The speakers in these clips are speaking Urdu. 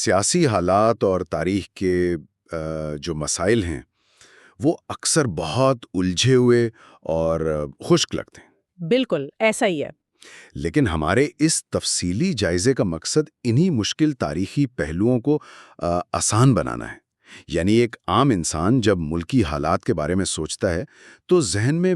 سیاسی حالات اور تاریخ کے جو مسائل ہیں وہ اکثر بہت الجھے ہوئے اور خشک لگتے ہیں۔ بالکل ایسا ہی ہے۔ لیکن ہمارے اس تفصیلی جائزے کا مقصد انہی مشکل تاریخی پہلوؤں کو آسان بنانا ہے۔ یعنی ایک عام انسان جب ملکی حالات کے بارے میں سوچتا ہے تو ذہن میں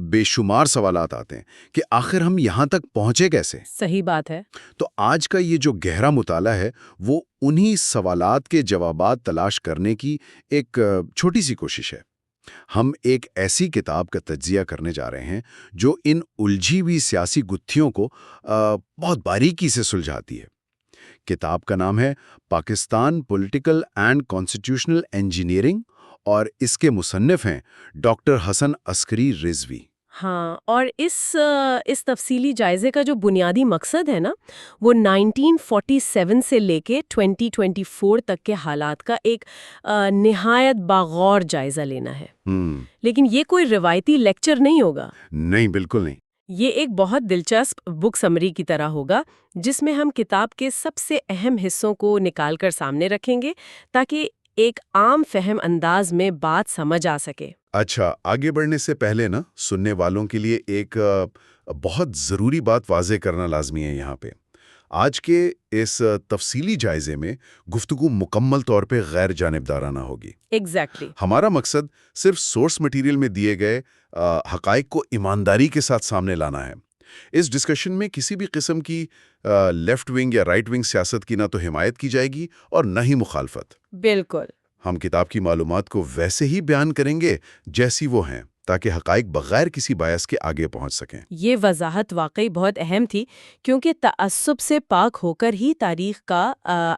بے شمار سوالات آتے ہیں کہ آخر ہم یہاں تک پہنچے کیسے؟ صحیح بات ہے۔ تو آج کا یہ جو گہرا مطالعہ ہے وہ انہی سوالات کے جوابات تلاش کرنے کی ایک چھوٹی سی کوشش ہے۔ ہم ایک ایسی کتاب کا تجزیہ کرنے جا رہے ہیں جو ان الجھی ہوئی سیاسی گتھیوں کو بہت باریکی سے سلجھاتی ہے۔ کتاب کا نام ہے Pakistan political and constitutional engineering اور اس کے مصنف ہیں ڈاکٹر حسن عسکری رضوی۔ ہاں، اور اس تفصیلی جائزے کا جو بنیادی مقصد ہے نا، وہ 1947 سے لے کے 2024 تک کے حالات کا ایک نہایت باغور جائزہ لینا ہے۔ لیکن یہ کوئی روایتی لیکچر نہیں ہوگا۔ نہیں، بالکل نہیں۔ یہ ایک بہت دلچسپ بک سمری کی طرح ہوگا جس میں ہم کتاب کے سب سے اہم حصوں کو نکال کر سامنے رکھیں گے تاکہ ایک عام فہم انداز میں بات سمجھ آ سکے۔ اچھا، آگے بڑھنے سے پہلے نا سننے والوں کے لیے ایک بہت ضروری بات واضح کرنا لازمی ہے یہاں پہ۔ آج کے اس تفصیلی جائزے میں گفتگو مکمل طور پہ غیر جانبدارانہ ہوگی۔ ایگزیکٹلی۔ ہمارا مقصد صرف سورس مٹیریل میں دیے گئے حقائق کو ایمانداری کے ساتھ سامنے لانا ہے۔ اس ڈسکشن میں کسی بھی قسم کی لیفٹ ونگ یا رائٹ ونگ سیاست کی نہ تو حمایت کی جائے گی اور نہ ہی مخالفت۔ بالکل۔ ہم کتاب کی معلومات کو ویسے ہی بیان کریں گے جیسی وہ ہیں تاکہ حقائق بغیر کسی بایس کے آگے پہنچ سکیں۔ یہ وضاحت واقعی بہت اہم تھی کیونکہ تعصب سے پاک ہو کر ہی تاریخ کا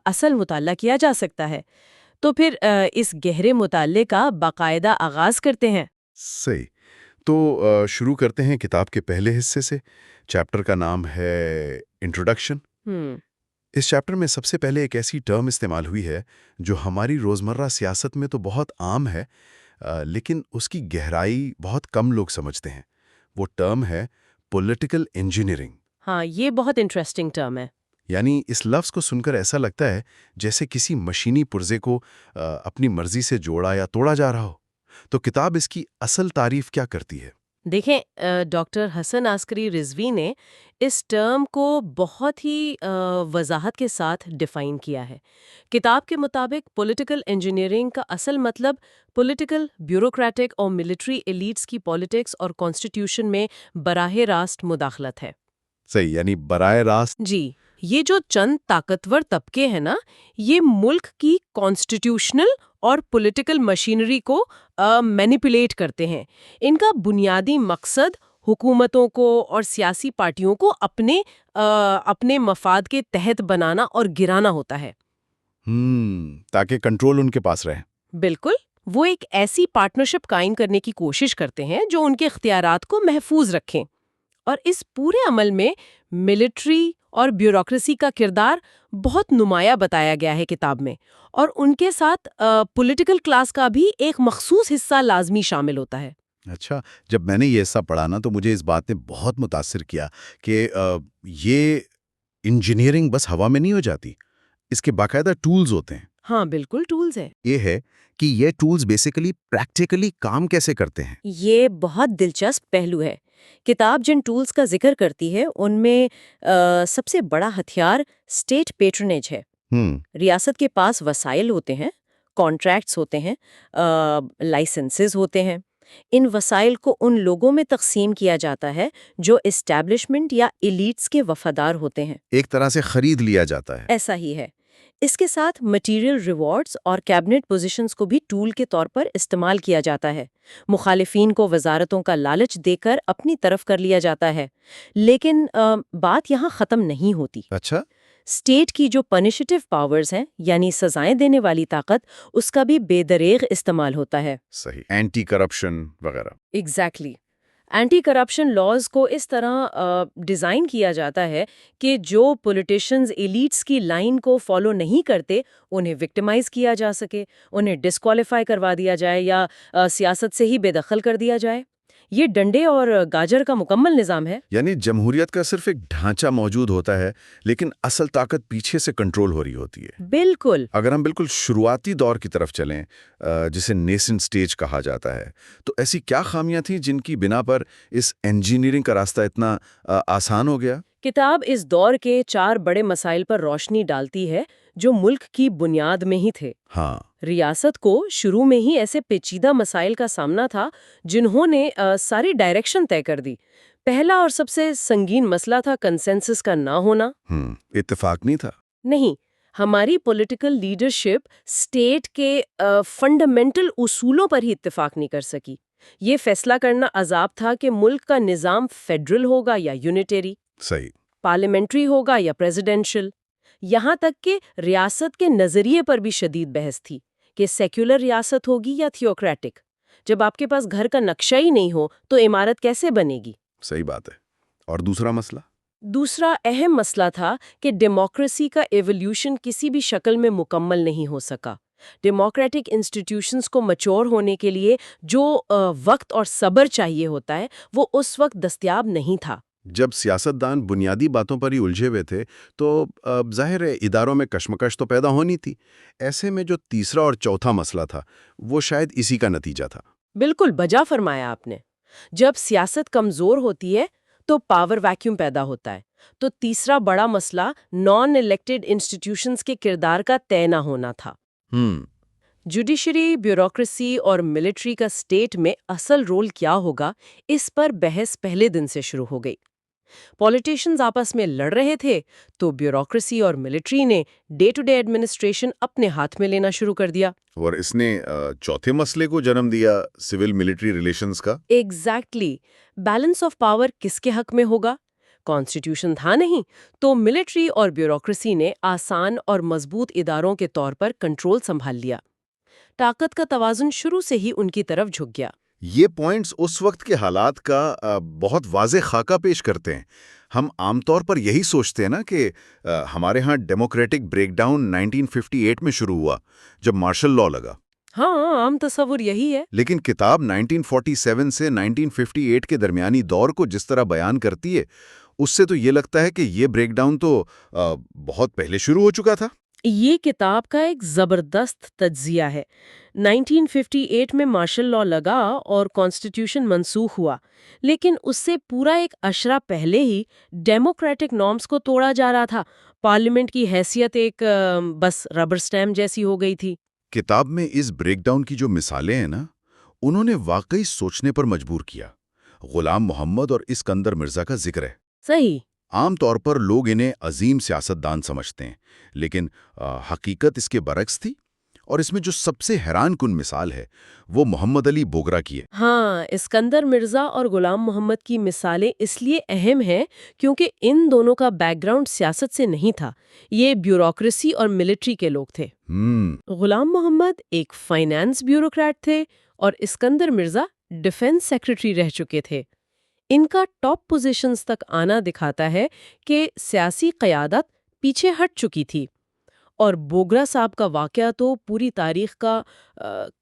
اصل مطالعہ کیا جا سکتا ہے۔ تو پھر اس گہرے مطالعے کا باقاعدہ آغاز کرتے ہیں۔ صحیح، تو شروع کرتے ہیں کتاب کے پہلے حصے سے۔ چیپٹر کا نام ہے انٹروڈکشن۔ اس چیپٹر میں سب سے پہلے ایک ایسی ٹرم استعمال ہوئی ہے جو ہماری روزمرہ سیاست میں تو بہت عام ہے، لیکن اس کی گہرائی بہت کم لوگ سمجھتے ہیں۔ وہ ٹرم ہے پولیٹیکل انجینئرنگ۔ ہاں، یہ بہت انٹرسٹنگ ٹرم ہے۔ یعنی اس لفظ کو سن کر ایسا لگتا ہے جیسے کسی مشینی پرزے کو اپنی مرضی سے جوڑا یا توڑا جا رہا ہو۔ تو کتاب اس کی اصل تعریف کیا کرتی ہے؟ دیکھیں، ڈاکٹر حسن عسکری رضوی نے اس ٹرم کو بہت ہی وضاحت کے ساتھ ڈیفائن کیا ہے۔ کتاب کے مطابق پولیٹیکل انجینئرنگ کا اصل مطلب پولیٹیکل، بیوروکریٹک اور ملٹری ایلیٹس کی پالیٹکس اور کانسٹیٹیوشن میں براہ راست مداخلت ہے۔ صحیح، یعنی براہ راست۔ جی، یہ جو چند طاقتور طبقے ہیں نا، یہ ملک کی کانسٹیٹیوشنل اور پولیٹیکل مشینری کو مینیپولیٹ کرتے ہیں۔ ان کا بنیادی مقصد حکومتوں کو اور سیاسی پارٹیوں کو اپنے مفاد کے تحت بنانا اور گرانا ہوتا ہے۔ تاکہ کنٹرول ان کے پاس رہے۔ بالکل، وہ ایک ایسی پارٹنرشپ قائم کرنے کی کوشش کرتے ہیں جو ان کے اختیارات کو محفوظ رکھیں، اور اس پورے عمل میں ملٹری اور بیوروکریسی کا کردار بہت نمایاں بتایا گیا ہے کتاب میں، اور ان کے ساتھ پولیٹیکل کلاس کا بھی ایک مخصوص حصہ لازمی شامل ہوتا ہے۔ اچھا، جب میں نے یہ حصہ پڑھا نا تو مجھے اس بات نے بہت متاثر کیا کہ یہ انجینئرنگ بس ہوا میں نہیں ہو جاتی، اس کے باقاعدہ ٹولز ہوتے ہیں۔ ہاں بالکل، ٹولز ہیں۔ یہ ہے کہ یہ ٹولز بیسیکلی پریکٹیکلی کام کیسے کرتے ہیں۔ یہ بہت دلچسپ پہلو ہے۔ کتاب جن ٹولز کا ذکر کرتی ہے ان میں سب سے بڑا ہتھیار اسٹیٹ پیٹرنیج ہے۔ ریاست کے پاس وسائل ہوتے ہیں، کانٹریکٹس ہوتے ہیں، لائسنسز ہوتے ہیں۔ ان وسائل کو ان لوگوں میں تقسیم کیا جاتا ہے جو اسٹیبلشمنٹ یا ایلیٹس کے وفادار ہوتے ہیں۔ ایک طرح سے خرید لیا جاتا ہے۔ ایسا ہی ہے۔ اس کے ساتھ مٹیریل ریوارڈز اور کیبنٹ پوزیشنز کو بھی ٹول کے طور پر استعمال کیا جاتا ہے۔ مخالفین کو وزارتوں کا لالچ دے کر اپنی طرف کر لیا جاتا ہے۔ لیکن بات یہاں ختم نہیں ہوتی۔ اچھا، اسٹیٹ کی جو پنشٹیو پاورز ہیں، یعنی سزائیں دینے والی طاقت، اس کا بھی بے دریغ استعمال ہوتا ہے۔ صحیح، اینٹی کرپشن وغیرہ۔ ایگزیکٹلی۔ اینٹی کرپشن لاز کو اس طرح ڈیزائن کیا جاتا ہے کہ جو پولیٹیشنز ایلیٹس کی لائن کو فالو نہیں کرتے انہیں وکٹمائز کیا جا سکے، انہیں ڈسکوالیفائی کروا دیا جائے یا سیاست سے ہی بے دخل کر دیا جائے۔ یہ ڈنڈے اور گاجر کا مکمل نظام ہے۔ یعنی جمہوریت کا صرف ایک ڈھانچہ موجود ہوتا ہے لیکن اصل طاقت پیچھے سے کنٹرول ہو رہی ہوتی ہے۔ بالکل۔ اگر ہم بالکل شروعاتی دور کی طرف چلیں جسے نیسنٹ سٹیج کہا جاتا ہے، تو ایسی کیا خامیاں تھیں جن کی بنا پر اس انجینئرنگ کا راستہ اتنا آسان ہو گیا؟ کتاب اس دور کے 4 بڑے مسائل پر روشنی ڈالتی ہے جو ملک کی بنیاد میں ہی تھے۔ ہاں، ریاست کو شروع میں ہی ایسے پیچیدہ مسائل کا سامنا تھا جنہوں نے ساری ڈائریکشن طے کر دی۔ پہلا اور سب سے سنگین مسئلہ تھا کنسنسس کا نہ ہونا۔ اتفاق نہیں تھا۔ نہیں، ہماری پولیٹیکل لیڈرشپ اسٹیٹ کے فنڈامنٹل اصولوں پر ہی اتفاق نہیں کر سکی۔ یہ فیصلہ کرنا عذاب تھا کہ ملک کا نظام فیڈرل ہوگا یا یونیٹری، صحیح، پارلیمنٹری ہوگا یا پریزیڈنشل۔ یہاں تک کہ ریاست کے نظریے پر بھی شدید بحث تھی کہ سیکولر ریاست ہوگی یا تھیوکریٹک۔ جب آپ کے پاس گھر کا نقشہ ہی نہیں ہو تو عمارت کیسے بنے گی؟ صحیح بات ہے۔ اور دوسرا مسئلہ؟ دوسرا اہم مسئلہ تھا کہ ڈیموکریسی کا ایولیوشن کسی بھی شکل میں مکمل نہیں ہو سکا۔ ڈیموکریٹک انسٹیٹیوشنز کو میچور ہونے کے لیے جو وقت اور صبر چاہیے ہوتا ہے وہ اس وقت دستیاب نہیں تھا۔ جب سیاستدان بنیادی باتوں پر ہی الجھے ہوئے تھے تو ظاہر ہے اداروں میں کشمکش تو پیدا ہونی تھی۔ ایسے میں جو تیسرا اور چوتھا مسئلہ تھا وہ شاید اسی کا نتیجہ تھا۔ بالکل بجا فرمایا آپ نے۔ جب سیاست کمزور ہوتی ہے تو پاور ویکیوم پیدا ہوتا ہے۔ تو تیسرا بڑا مسئلہ نان الیکٹڈ انسٹیٹیوشنز کے کردار کا طے نہ ہونا تھا۔ جوڈیشری، بیوروکریسی اور ملٹری کا اسٹیٹ میں اصل رول کیا ہوگا، اس پر بحث پہلے دن سے شروع ہو گئی۔ پولیٹیشنز آپس میں لڑ رہے تھے تو بیوروکریسی اور ملٹری نے ڈے ٹو ڈے ایڈمنسٹریشن اپنے ہاتھ میں لینا شروع کر دیا۔ اور اس نے چوتھے مسئلے کو جنم دیا، سول ملٹری ریلیشنز کا۔ ایگزیکٹلی۔ بیلنس آف پاور کس کے حق میں ہوگا؟ کانسٹیٹیوشن تھا نہیں، تو ملٹری اور بیوروکریسی نے آسان اور مضبوط اداروں کے طور پر کنٹرول سنبھال لیا۔ طاقت کا توازن شروع سے ہی ان کی طرف جھک گیا۔ یہ پوائنٹس اس وقت کے حالات کا بہت واضح خاکہ پیش کرتے ہیں۔ ہم عام طور پر یہی سوچتے ہیں نا کہ ہمارے ہاں ڈیموکریٹک بریک ڈاؤن 1958 میں شروع ہوا جب مارشل لاء لگا۔ ہاں، عام تصور یہی ہے۔ لیکن کتاب 1947 سے 1958 کے درمیانی دور کو جس طرح بیان کرتی ہے اس سے تو یہ لگتا ہے کہ یہ بریک ڈاؤن تو بہت پہلے شروع ہو چکا تھا۔ یہ کتاب کا ایک زبردست تجزیہ ہے۔ 1958 میں مارشل لاء لگا اور کانسٹیٹیوشن منسوخ ہوا، لیکن اس سے پورا ایک اشرہ پہلے ہی ڈیموکریٹک نارمز کو توڑا جا رہا تھا۔ پارلیمنٹ کی حیثیت ایک بس ربر سٹیمپ جیسی ہو گئی تھی۔ کتاب میں اس بریک ڈاؤن کی جو مثالیں ہیں نا، انہوں نے واقعی سوچنے پر مجبور کیا۔ غلام محمد اور اسکندر مرزا کا ذکر ہے۔ صحیح۔ عام طور پر لوگ انہیں عظیم سیاستدان سمجھتے ہیں، لیکن حقیقت اس کے برعکس تھی۔ اور اس میں جو سب سے حیران کن مثال ہے وہ محمد علی بوگرا کی ہے۔ ہاں، اسکندر مرزا اور غلام محمد کی مثالیں اس لیے اہم ہیں کیونکہ ان دونوں کا بیک گراؤنڈ سیاست سے نہیں تھا، یہ بیوروکریسی اور ملٹری کے لوگ تھے۔ غلام محمد ایک فائنانس بیوروکریٹ تھے اور اسکندر مرزا ڈیفنس سیکرٹری رہ چکے تھے۔ ان کا ٹاپ پوزیشنز تک آنا دکھاتا ہے کہ سیاسی قیادت پیچھے ہٹ چکی تھی۔ اور بوگرا صاحب کا واقعہ تو پوری تاریخ کا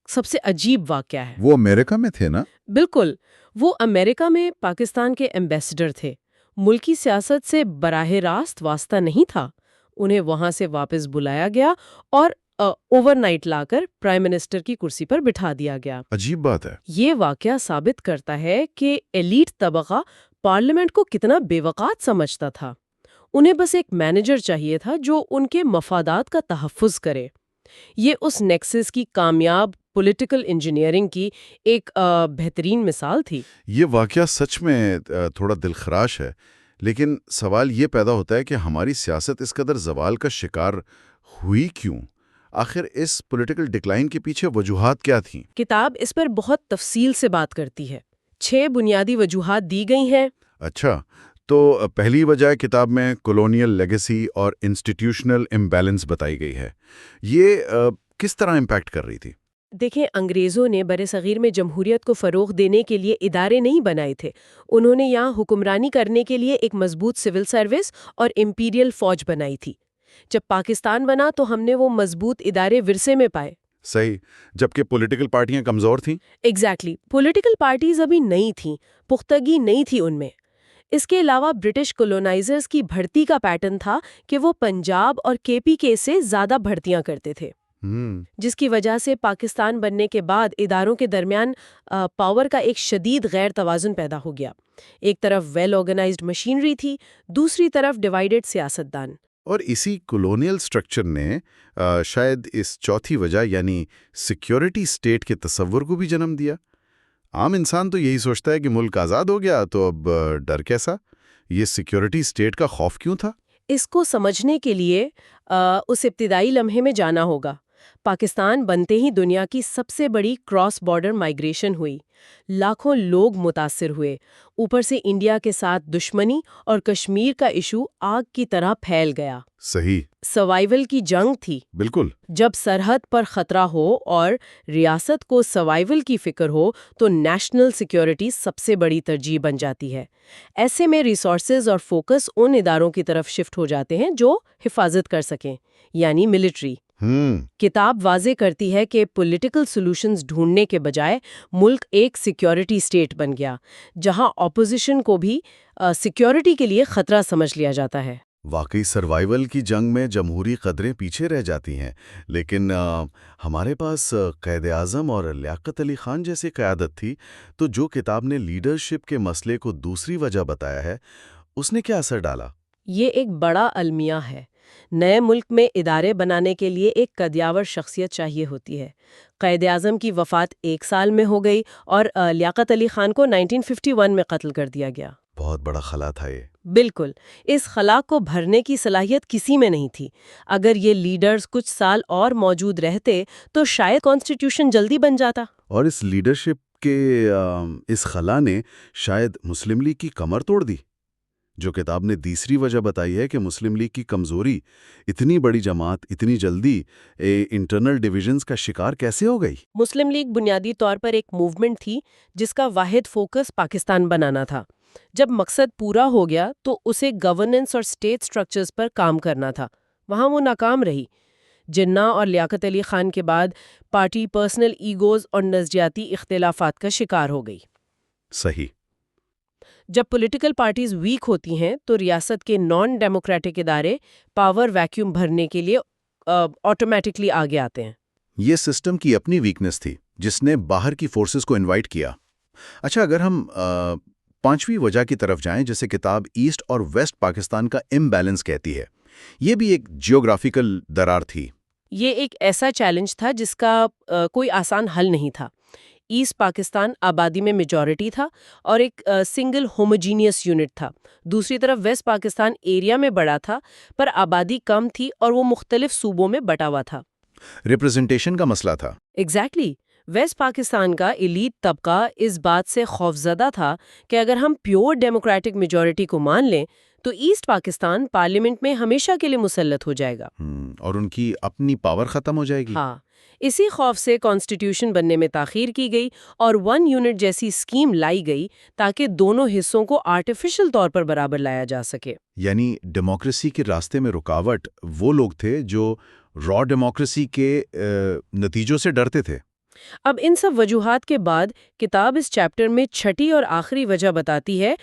سب سے عجیب واقعہ ہے۔ وہ امریکہ میں تھے نا؟ بالکل، وہ امریکہ میں پاکستان کے ایمبیسڈر تھے۔ ملکی سیاست سے براہ راست واسطہ نہیں تھا۔ انہیں وہاں سے واپس بلایا گیا اور اوور نائٹ لا کر پرائم منسٹر کی کرسی پر بٹھا دیا گیا۔ عجیب بات ہے۔ یہ واقعہ ثابت کرتا ہے کہ ایلیٹ طبقہ پارلیمنٹ کو کتنا بے وقات سمجھتا تھا۔ انہیں بس ایک مینیجر چاہیے تھا جو ان کے مفادات کا تحفظ کرے۔ یہ اس نیکسس کی کامیاب پولیٹیکل انجینئرنگ کی ایک بہترین مثال تھی۔ یہ واقعہ سچ میں تھوڑا دلخراش ہے، لیکن سوال یہ پیدا ہوتا ہے کہ ہماری سیاست اس قدر زوال کا شکار ہوئی کیوں؟ آخر اس پولیٹیکل ڈکلائن کے پیچھے وجوہات کیا تھیں؟ کتاب اس پر بہت تفصیل سے بات کرتی ہے۔ 6 بنیادی وجوہات دی گئی ہیں۔ اچھا، تو پہلی وجہ کتاب میں کولونیل لیگیسی اور انسٹیٹیوشنل امبیلنس بتائی گئی ہے۔ یہ کس طرح امپیکٹ کر رہی تھی؟ دیکھیں، انگریزوں نے برصغیر میں جمہوریت کو فروغ دینے کے لیے ادارے نہیں بنائے تھے۔ انہوں نے یہاں حکمرانی کرنے کے لیے ایک مضبوط سول سروس اور امپیریل فوج بنائی تھی۔ جب پاکستان بنا تو ہم نے وہ مضبوط ادارے ورثے میں پائے۔ صحیح، جبکہ پولیٹیکل پارٹیاں کمزور تھیں۔ ایگزیکٹلی، پولیٹیکل پارٹیز ابھی نئی تھیں، پختگی نہیں تھی ان میں۔ اس کے علاوہ برٹش کولونائزرز کی بھرتی کا پیٹرن تھا کہ وہ پنجاب اور KPK سے زیادہ بھرتیاں کرتے تھے، جس کی وجہ سے پاکستان بننے کے بعد اداروں کے درمیان پاور کا ایک شدید غیر توازن پیدا ہو گیا۔ ایک طرف ویل آرگنائزڈ مشینری تھی، دوسری طرف ڈیوائیڈڈ سیاستدان۔ اور اسی کولونیل سٹرکچر نے شاید اس چوتھی وجہ یعنی سیکیورٹی اسٹیٹ کے تصور کو بھی جنم دیا۔ عام انسان تو یہی سوچتا ہے کہ ملک آزاد ہو گیا تو اب ڈر کیسا؟ یہ سیکیورٹی اسٹیٹ کا خوف کیوں تھا؟ اس کو سمجھنے کے لیے اس ابتدائی لمحے میں جانا ہوگا۔ پاکستان بنتے ہی دنیا کی سب سے بڑی کراس بارڈر مائیگریشن ہوئی، لاکھوں لوگ متاثر ہوئے، اوپر سے انڈیا کے ساتھ دشمنی اور کشمیر کا ایشو آگ کی طرح پھیل گیا۔ صحیح، سروائیول کی جنگ تھی۔ بالکل۔ جب سرحد پر خطرہ ہو اور ریاست کو سروائیول کی فکر ہو تو نیشنل سیکیورٹی سب سے بڑی ترجیح بن جاتی ہے۔ ایسے میں ریسورسز اور فوکس ان اداروں کی طرف شفٹ ہو جاتے ہیں جو حفاظت کر سکیں، یعنی ملٹری۔ کتاب واضح کرتی ہے کہ پولیٹیکل سولوشنز ڈھونڈنے کے بجائے ملک ایک سیکیورٹی اسٹیٹ بن گیا، جہاں اپوزیشن کو بھی سیکیورٹی کے لیے خطرہ سمجھ لیا جاتا ہے۔ واقعی سروائیول کی جنگ میں جمہوری قدریں پیچھے رہ جاتی ہیں، لیکن ہمارے پاس قائد اعظم اور لیاقت علی خان جیسی قیادت تھی، تو جو کتاب نے لیڈرشپ کے مسئلے کو دوسری وجہ بتایا ہے، اس نے کیا اثر ڈالا؟ یہ ایک بڑا المیہ ہے۔ نئے ملک میں ادارے بنانے کے لیے ایک قدیاور شخصیت چاہیے ہوتی ہے۔ قائد اعظم کی وفات 1 سال میں ہو گئی اور لیاقت علی خان کو 1951 میں قتل کر دیا گیا۔ بہت بڑا خلا تھا یہ۔ بالکل، اس خلا کو بھرنے کی صلاحیت کسی میں نہیں تھی۔ اگر یہ لیڈرز کچھ سال اور موجود رہتے تو شاید کانسٹیٹیوشن جلدی بن جاتا۔ اور اس لیڈرشپ کے اس خلا نے شاید مسلم لیگ کی کمر توڑ دی۔ جو کتاب نے تیسری وجہ بتائی ہے کہ مسلم لیگ کی کمزوری، اتنی بڑی جماعت اتنی جلدی انٹرنل ڈویژنز کا شکار کیسے ہو گئی؟ مسلم لیگ بنیادی طور پر ایک موومنٹ تھی جس کا واحد فوکس پاکستان بنانا تھا۔ جب مقصد پورا ہو گیا تو اسے گورننس اور اسٹیٹ سٹرکچرز پر کام کرنا تھا، وہاں وہ ناکام رہی۔ جناح اور لیاقت علی خان کے بعد پارٹی پرسنل ایگوز اور نظریاتی اختلافات کا شکار ہو گئی۔ صحیح۔ جب پولیٹیکل پارٹیز ویک ہوتی ہیں تو ریاست کے نان ڈیموکریٹک ادارے پاور ویکیوم بھرنے کے لیے آٹومیٹکلی آگے آتے ہیں۔ یہ سسٹم کی اپنی ویکنس تھی جس نے باہر کی فورسز کو انوائٹ کیا۔ اچھا، اگر ہم پانچویں وجہ کی طرف جائیں جسے کتاب ایسٹ اور ویسٹ پاکستان کا امبیلنس کہتی ہے، یہ بھی ایک جیوگرافیکل درار تھی۔ یہ ایک ایسا چیلنج تھا جس کا کوئی آسان حل نہیں تھا۔ ایسٹ پاکستان آبادی میں میجورٹی تھا اور ایک سنگل ہوموجینئس یونٹ تھا۔ دوسری طرف ویسٹ پاکستان ایریا میں بڑا تھا پر آبادی کم تھی اور وہ مختلف صوبوں میں بٹا ہوا تھا۔ ریپرزنٹیشن کا مسئلہ تھا۔ ایگزیکٹلی، ویسٹ پاکستان کا ایلیٹ طبقہ اس بات سے خوفزدہ تھا کہ اگر ہم پیور ڈیموکریٹک میجورٹی کو مان لیں تو ایسٹ پاکستان پارلیمنٹ میں ہمیشہ کے لیے مسلط ہو جائے گا اور ان کی اپنی پاور ختم ہو جائے گی۔ ہاں، اسی خوف سے کانسٹیٹیوشن بننے میں تاخیر کی گئی اور 1 یونٹ جیسی اسکیم لائی گئی تاکہ دونوں حصوں کو آرٹیفیشل طور پر برابر لایا جا سکے۔ یعنی ڈیموکریسی کے راستے میں رکاوٹ وہ لوگ تھے جو را ڈیموکریسی کے نتیجوں سے ڈرتے تھے۔ اب ان سب وجوہات کے بعد کتاب اس چیپٹر میں چھٹی اور آخری وجہ بتاتی ہے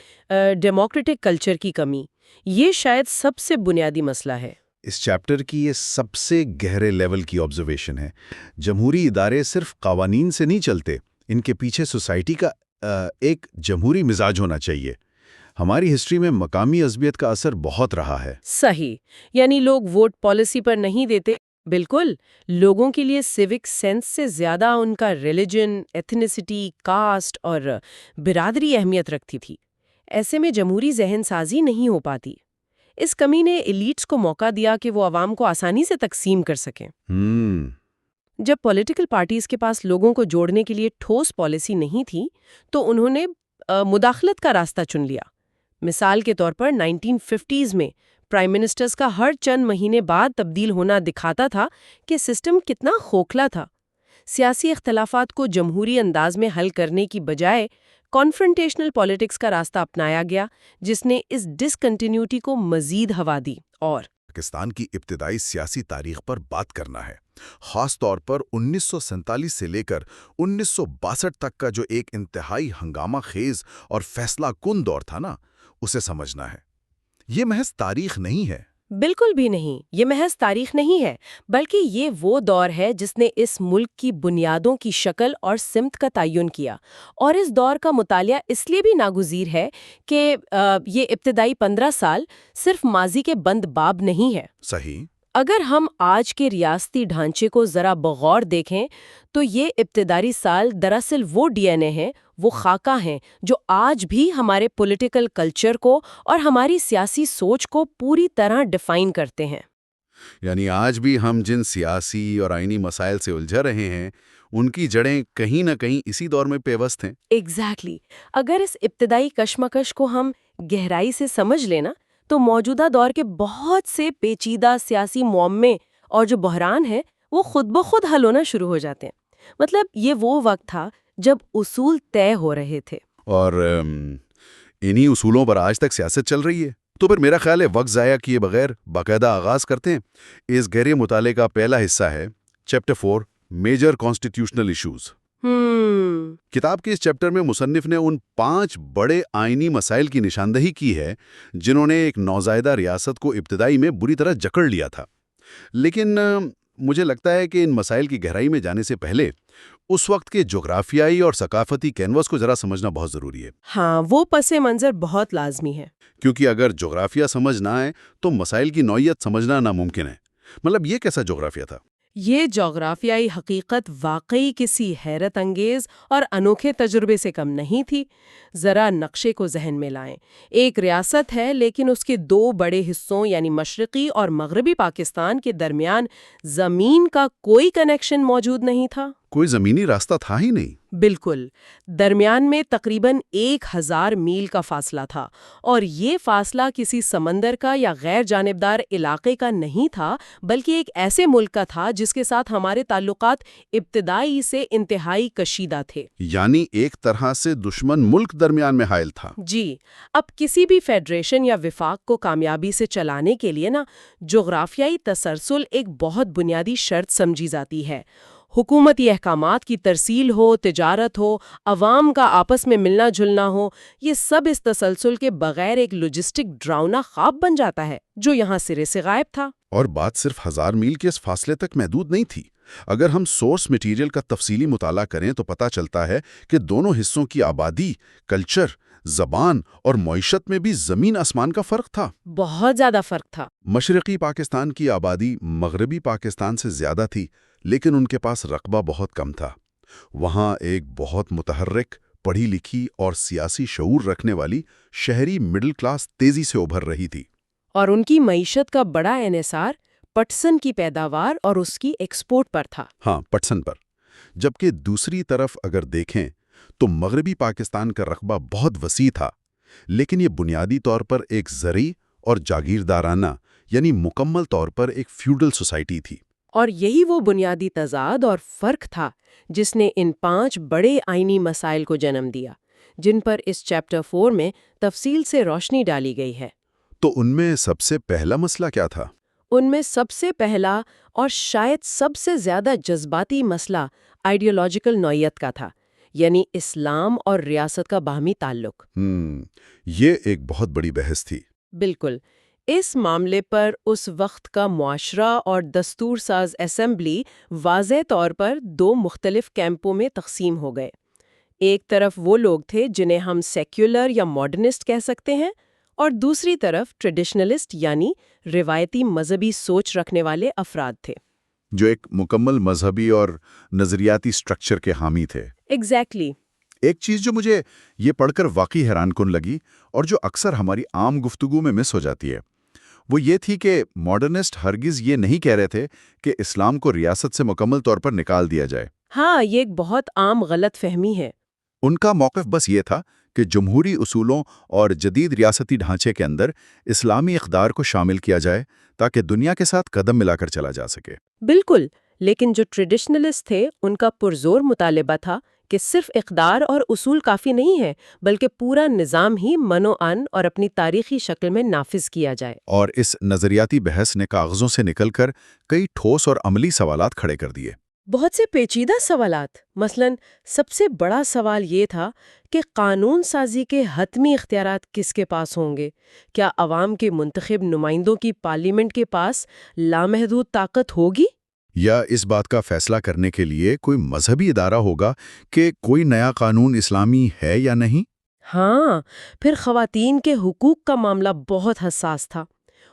ڈیموکریٹک کلچر کی کمی۔ یہ شاید سب سے بنیادی مسئلہ ہے۔ اس چیپٹر کی یہ سب سے گہرے لیول کی آبزرویشن ہے۔ جمہوری ادارے صرف قوانین سے نہیں چلتے، ان کے پیچھے سوسائٹی کا ایک جمہوری مزاج ہونا چاہیے۔ ہماری ہسٹری میں مقامی عصبیت کا اثر بہت رہا ہے۔ صحیح، یعنی لوگ ووٹ پالیسی پر نہیں دیتے۔ بالکل، لوگوں کے لیے سیوک سینس سے زیادہ ان کا ریلیجن، ایتھنیسٹی، کاسٹ اور برادری اہمیت رکھتی تھی۔ ایسے میں جمہوری ذہن سازی نہیں ہو پاتی۔ اس کمی نے ایلیٹس کو موقع دیا کہ وہ عوام کو آسانی سے تقسیم کر سکیں۔ جب پولیٹیکل پارٹیز کے پاس لوگوں کو جوڑنے کے لیے ٹھوس پالیسی نہیں تھی تو انہوں نے مداخلت کا راستہ چن لیا۔ مثال کے طور پر 1950s میں پرائم منسٹرز کا ہر چند مہینے بعد تبدیل ہونا دکھاتا تھا کہ سسٹم کتنا کھوکھلا تھا۔ سیاسی اختلافات کو جمہوری انداز میں حل کرنے کی بجائے کانفرنٹیشنل پالیٹکس کا راستہ اپنایا گیا، جس نے اس ڈسکنٹینیوٹی کو مزید ہوا دی۔ اور پاکستان کی ابتدائی سیاسی تاریخ پر بات کرنا ہے، خاص طور پر 1947 سے لے کر 1962 تک کا جو ایک انتہائی ہنگامہ خیز اور فیصلہ کن دور تھا نا، اسے سمجھنا ہے۔ یہ محض تاریخ نہیں ہے۔ بالکل بھی نہیں، یہ محض تاریخ نہیں ہے، بلکہ یہ وہ دور ہے جس نے اس ملک کی بنیادوں کی شکل اور سمت کا تعین کیا، اور اس دور کا مطالعہ اس لیے بھی ناگزیر ہے کہ یہ ابتدائی 15 سال صرف ماضی کے بند باب نہیں ہے۔ صحیح۔ اگر ہم آج کے ریاستی ڈھانچے کو ذرا بغور دیکھیں تو یہ ابتدائی سال دراصل وہ ڈی این اے ہیں، وہ خاکہ ہیں جو آج بھی ہمارے پولیٹیکل کلچر کو اور ہماری سیاسی سوچ کو پوری طرح ڈیفائن کرتے ہیں۔ یعنی آج بھی ہم جن سیاسی اور آئینی مسائل سے الجھ رہے ہیں، ان کی جڑیں کہیں نہ کہیں اسی دور میں پیوست ہیں۔ ایگزیکٹلی۔ اگر اس ابتدائی کشمکش کو ہم گہرائی سے سمجھ لینا تو موجودہ دور کے بہت سے پیچیدہ سیاسی معمے اور جو بحران ہیں وہ خود بخود حل ہونا شروع ہو جاتے ہیں۔ مطلب یہ وہ وقت تھا جب اصول طے ہو رہے تھے، اور انہی اصولوں پر آج تک سیاست چل رہی ہے۔ تو پھر میرا خیال ہے وقت ضائع کیے بغیر باقاعدہ آغاز کرتے ہیں۔ اس گہرے مطالعے کا پہلا حصہ ہے چیپٹر 4 میجر کانسٹیٹیوشنل ایشوز۔ کتاب کے اس چیپٹر میں مصنف نے ان 5 بڑے آئینی مسائل کی نشاندہی کی ہے جنہوں نے ایک نوزائیدہ ریاست کو ابتدائی میں بری طرح جکڑ لیا تھا۔ لیکن مجھے لگتا ہے کہ ان مسائل کی گہرائی میں جانے سے پہلے اس وقت کے جغرافیائی اور ثقافتی کینوس کو ذرا سمجھنا بہت ضروری ہے۔ ہاں، وہ پس منظر بہت لازمی ہے، کیونکہ اگر جغرافیہ سمجھ نہ آئے تو مسائل کی نوعیت سمجھنا ناممکن ہے۔ مطلب یہ کیسا جغرافیہ تھا؟ یہ جغرافیائی حقیقت واقعی کسی حیرت انگیز اور انوکھے تجربے سے کم نہیں تھی۔ ذرا نقشے کو ذہن میں لائیں۔ ایک ریاست ہے لیکن اس کے 2 بڑے حصوں یعنی مشرقی اور مغربی پاکستان کے درمیان زمین کا کوئی کنیکشن موجود نہیں تھا۔ کوئی زمینی راستہ تھا ہی نہیں۔ بالکل، درمیان میں تقریباً 1000 میل کا فاصلہ تھا، اور یہ فاصلہ کسی سمندر کا یا غیر جانبدار علاقے کا نہیں تھا، بلکہ ایک ایسے ملک کا تھا جس کے ساتھ ہمارے تعلقات ابتدائی سے انتہائی کشیدہ تھے۔ یعنی ایک طرح سے دشمن ملک درمیان میں حائل تھا۔ جی، اب کسی بھی فیڈریشن یا وفاق کو کامیابی سے چلانے کے لیے جغرافیائی تسلسل ایک بہت بنیادی شرط سمجھی جاتی ہے۔ حکومتی احکامات کی ترسیل ہو، تجارت ہو، عوام کا آپس میں ملنا جلنا ہو، یہ سب اس تسلسل کے بغیر ایک لوجسٹک ڈراؤنا خواب بن جاتا ہے جو یہاں سرے سے غائب تھا۔ اور بات صرف 1000 میل کے اس فاصلے تک محدود نہیں تھی۔ اگر ہم سورس میٹیریل کا تفصیلی مطالعہ کریں تو پتہ چلتا ہے کہ دونوں حصوں کی آبادی، کلچر، زبان اور معیشت میں بھی زمین آسمان کا فرق تھا۔ بہت زیادہ فرق تھا۔ مشرقی پاکستان کی آبادی مغربی پاکستان سے زیادہ تھی، لیکن ان کے پاس رقبہ بہت کم تھا۔ وہاں ایک بہت متحرک، پڑھی لکھی اور سیاسی شعور رکھنے والی شہری مڈل کلاس تیزی سے ابھر رہی تھی، اور ان کی معیشت کا بڑا انحصار پٹسن کی پیداوار اور اس کی ایکسپورٹ پر تھا۔ ہاں، پٹسن پر۔ جبکہ دوسری طرف اگر دیکھیں تو مغربی پاکستان کا رقبہ بہت وسیع تھا، لیکن یہ بنیادی طور پر ایک زرعی اور جاگیردارانہ یعنی مکمل طور پر ایک فیوڈل سوسائٹی تھی۔ اور یہی وہ بنیادی تضاد اور فرق تھا جس نے ان 5 بڑے آئینی مسائل کو جنم دیا، جن پر اس چیپٹر 4 میں تفصیل سے روشنی ڈالی گئی ہے۔ تو ان میں سب سے پہلا مسئلہ کیا تھا؟ ان میں سب سے پہلا اور شاید سب سے زیادہ جذباتی مسئلہ آئیڈیولوجیکل نوعیت کا تھا، یعنی اسلام اور ریاست کا باہمی تعلق۔ یہ ایک بہت بڑی بحث تھی۔ بالکل۔ اس معاملے پر اس وقت کا معاشرہ اور دستور ساز اسمبلی واضح طور پر 2 مختلف کیمپوں میں تقسیم ہو گئے۔ ایک طرف وہ لوگ تھے جنہیں ہم سیکولر یا ماڈرنسٹ کہہ سکتے ہیں، اور دوسری طرف ٹریڈیشنلسٹ یعنی روایتی مذہبی سوچ رکھنے والے افراد تھے، جو ایک مکمل مذہبی اور نظریاتی سٹرکچر کے حامی تھے۔ ایگزیکٹلی۔ ایک چیز جو مجھے یہ پڑھ کر واقعی حیران کن لگی اور جو اکثر ہماری عام گفتگو میں مس ہو جاتی ہے، وہ یہ تھی کہ ماڈرنسٹ ہرگز یہ نہیں کہہ رہے تھے کہ اسلام کو ریاست سے مکمل طور پر نکال دیا جائے۔ ہاں، یہ ایک بہت عام غلط فہمی ہے۔ ان کا موقف بس یہ تھا کہ جمہوری اصولوں اور جدید ریاستی ڈھانچے کے اندر اسلامی اقدار کو شامل کیا جائے تاکہ دنیا کے ساتھ قدم ملا کر چلا جا سکے۔ بالکل، لیکن جو ٹریڈیشنلسٹ تھے ان کا پرزور مطالبہ تھا کہ صرف اقدار اور اصول کافی نہیں ہے، بلکہ پورا نظام ہی من و ان اور اپنی تاریخی شکل میں نافذ کیا جائے۔ اور اس نظریاتی بحث نے کاغذوں سے نکل کر کئی ٹھوس اور عملی سوالات کھڑے کر دیے۔ بہت سے پیچیدہ سوالات، مثلا سب سے بڑا سوال یہ تھا کہ قانون سازی کے حتمی اختیارات کس کے پاس ہوں گے؟ کیا عوام کے منتخب نمائندوں کی پارلیمنٹ کے پاس لامحدود طاقت ہوگی؟ یا اس بات کا فیصلہ کرنے کے لیے کوئی مذہبی ادارہ ہوگا کہ کوئی نیا قانون اسلامی ہے یا نہیں؟ ہاں، پھر خواتین کے حقوق کا معاملہ بہت حساس تھا۔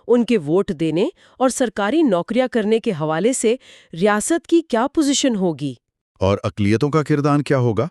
ان کے ووٹ دینے اور سرکاری نوکریاں کرنے کے حوالے سے ریاست کی کیا پوزیشن ہوگی؟ اور اقلیتوں کا کردار کیا ہوگا؟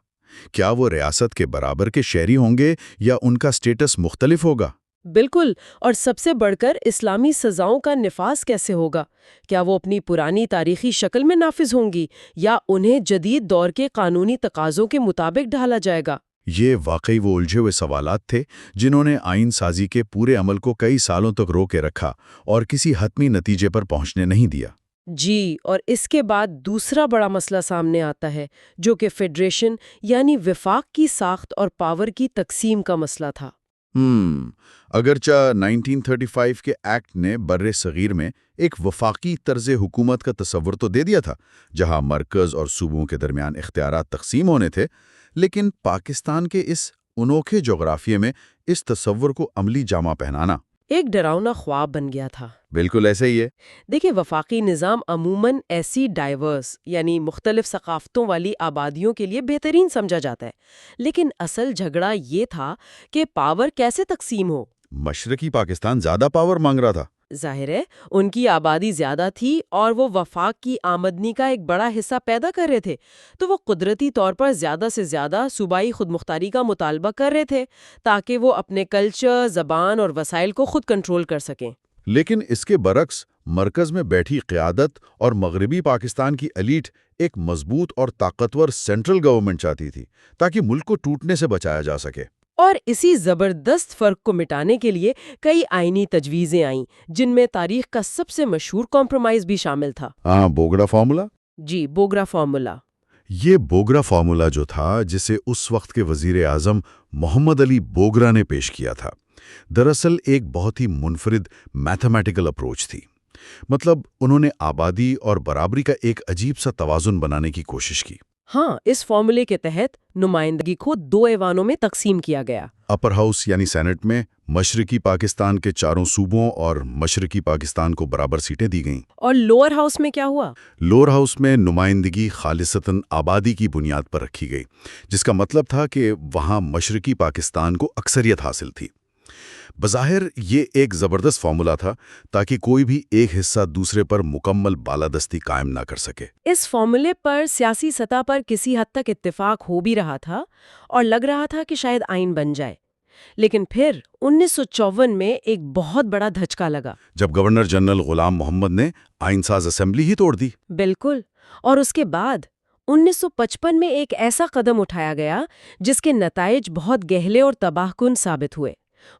کیا وہ ریاست کے برابر کے شہری ہوں گے یا ان کا سٹیٹس مختلف ہوگا؟ بالکل، اور سب سے بڑھ کر اسلامی سزاؤں کا نفاذ کیسے ہوگا؟ کیا وہ اپنی پرانی تاریخی شکل میں نافذ ہوں گی یا انہیں جدید دور کے قانونی تقاضوں کے مطابق ڈھالا جائے گا؟ یہ واقعی وہ الجھے ہوئے سوالات تھے جنہوں نے آئین سازی کے پورے عمل کو کئی سالوں تک روکے رکھا اور کسی حتمی نتیجے پر پہنچنے نہیں دیا۔ جی، اور اس کے بعد دوسرا بڑا مسئلہ سامنے آتا ہے، جو کہ فیڈریشن یعنی وفاق کی ساخت اور پاور کی تقسیم کا مسئلہ تھا۔ اگرچہ 1935 کے ایکٹ نے بر صغیر میں ایک وفاقی طرز حکومت کا تصور تو دے دیا تھا، جہاں مرکز اور صوبوں کے درمیان اختیارات تقسیم ہونے تھے، لیکن پاکستان کے اس انوکھے جغرافیے میں اس تصور کو عملی جامہ پہنانا ایک ڈراؤنا خواب بن گیا تھا۔ بالکل ایسے ہی ہے۔ دیکھیں، وفاقی نظام عموماً ایسی ڈائیورس یعنی مختلف ثقافتوں والی آبادیوں کے لیے بہترین سمجھا جاتا ہے، لیکن اصل جھگڑا یہ تھا کہ پاور کیسے تقسیم ہو۔ مشرقی پاکستان زیادہ پاور مانگ رہا تھا۔ ظاہر ہے ان کی آبادی زیادہ تھی اور وہ وفاق کی آمدنی کا ایک بڑا حصہ پیدا کر رہے تھے، تو وہ قدرتی طور پر زیادہ سے زیادہ صوبائی خود مختاری کا مطالبہ کر رہے تھے تاکہ وہ اپنے کلچر، زبان اور وسائل کو خود کنٹرول کر سکیں۔ لیکن اس کے برعکس مرکز میں بیٹھی قیادت اور مغربی پاکستان کی ایلیٹ ایک مضبوط اور طاقتور سینٹرل گورنمنٹ چاہتی تھی تاکہ ملک کو ٹوٹنے سے بچایا جا سکے۔ اور اسی زبردست فرق کو مٹانے کے لیے کئی آئینی تجویزیں آئیں، جن میں تاریخ کا سب سے مشہور کمپرومائز بھی شامل تھا۔ بوگرا فارمولا۔ جی، بوگرا فارمولا۔ یہ بوگرا فارمولا جو تھا، جسے اس وقت کے وزیر اعظم محمد علی بوگرا نے پیش کیا تھا، دراصل ایک بہت ہی منفرد میتھمیٹیکل اپروچ تھی۔ مطلب انہوں نے آبادی اور برابری کا ایک عجیب سا توازن بنانے کی کوشش کی۔ ہاں، اس فارمولے کے تحت نمائندگی کو 2 ایوانوں میں تقسیم کیا گیا۔ اپر ہاؤس یعنی سینٹ میں مشرقی پاکستان کے 4 صوبوں اور مشرقی پاکستان کو برابر سیٹیں دی گئیں۔ اور لوئر ہاؤس میں کیا ہوا؟ لوئر ہاؤس میں نمائندگی خالصتاً آبادی کی بنیاد پر رکھی گئی، جس کا مطلب تھا کہ وہاں مشرقی پاکستان کو اکثریت حاصل تھی۔ بظاہر یہ ایک زبردست فارمولا تھا تاکہ کوئی بھی ایک حصہ دوسرے پر مکمل بالادستی قائم نہ کر سکے۔ اس فارمولے پر سیاسی سطح پر کسی حد تک اتفاق ہو بھی رہا تھا اور لگ رہا تھا کہ شاید آئین بن جائے، لیکن پھر 1954 میں ایک بہت بڑا دھچکا لگا، جب گورنر جنرل غلام محمد نے آئین ساز اسمبلی ہی توڑ دی۔ بالکل، اور اس کے بعد 1955 میں ایک ایسا قدم اٹھایا گیا جس کے نتائج بہت گہرے اور تباہ کن ثابت ہوئے۔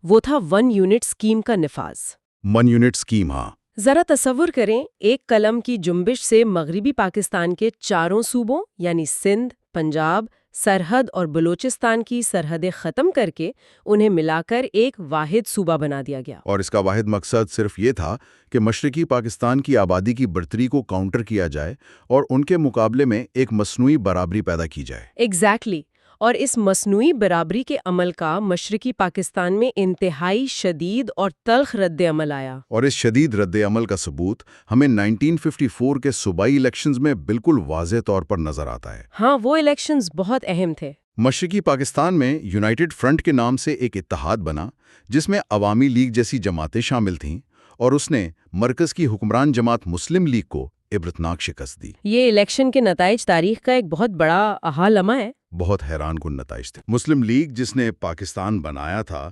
وہ تھا 1 یونٹ اسکیم کا نفاذ۔ 1 یونٹ اسکیم، ہاں۔ ذرا تصور کریں، ایک قلم کی جنبش سے مغربی پاکستان کے 4 صوبوں یعنی سندھ، پنجاب، سرحد اور بلوچستان کی سرحدیں ختم کر کے انہیں ملا کر ایک واحد صوبہ بنا دیا گیا۔ اور اس کا واحد مقصد صرف یہ تھا کہ مشرقی پاکستان کی آبادی کی برتری کو کاؤنٹر کیا جائے اور ان کے مقابلے میں ایک مصنوعی برابری پیدا کی جائے۔ ایگزیکٹلی، اور اس مصنوعی برابری کے عمل کا مشرقی پاکستان میں انتہائی شدید اور تلخ رد عمل آیا۔ اور اس شدید رد عمل کا ثبوت ہمیں 1954 کے صوبائی الیکشنز میں بالکل واضح طور پر نظر آتا ہے۔ ہاں، وہ الیکشنز بہت اہم تھے۔ مشرقی پاکستان میں یونائٹڈ فرنٹ کے نام سے ایک اتحاد بنا جس میں عوامی لیگ جیسی جماعتیں شامل تھیں، اور اس نے مرکز کی حکمران جماعت مسلم لیگ کو عبرتناک شکست دی۔ یہ الیکشن کے نتائج تاریخ کا ایک بہت بڑا اہا لمحہ ہے۔ بہت حیران کن نتائج تھے۔ مسلم لیگ جس نے پاکستان بنایا تھا،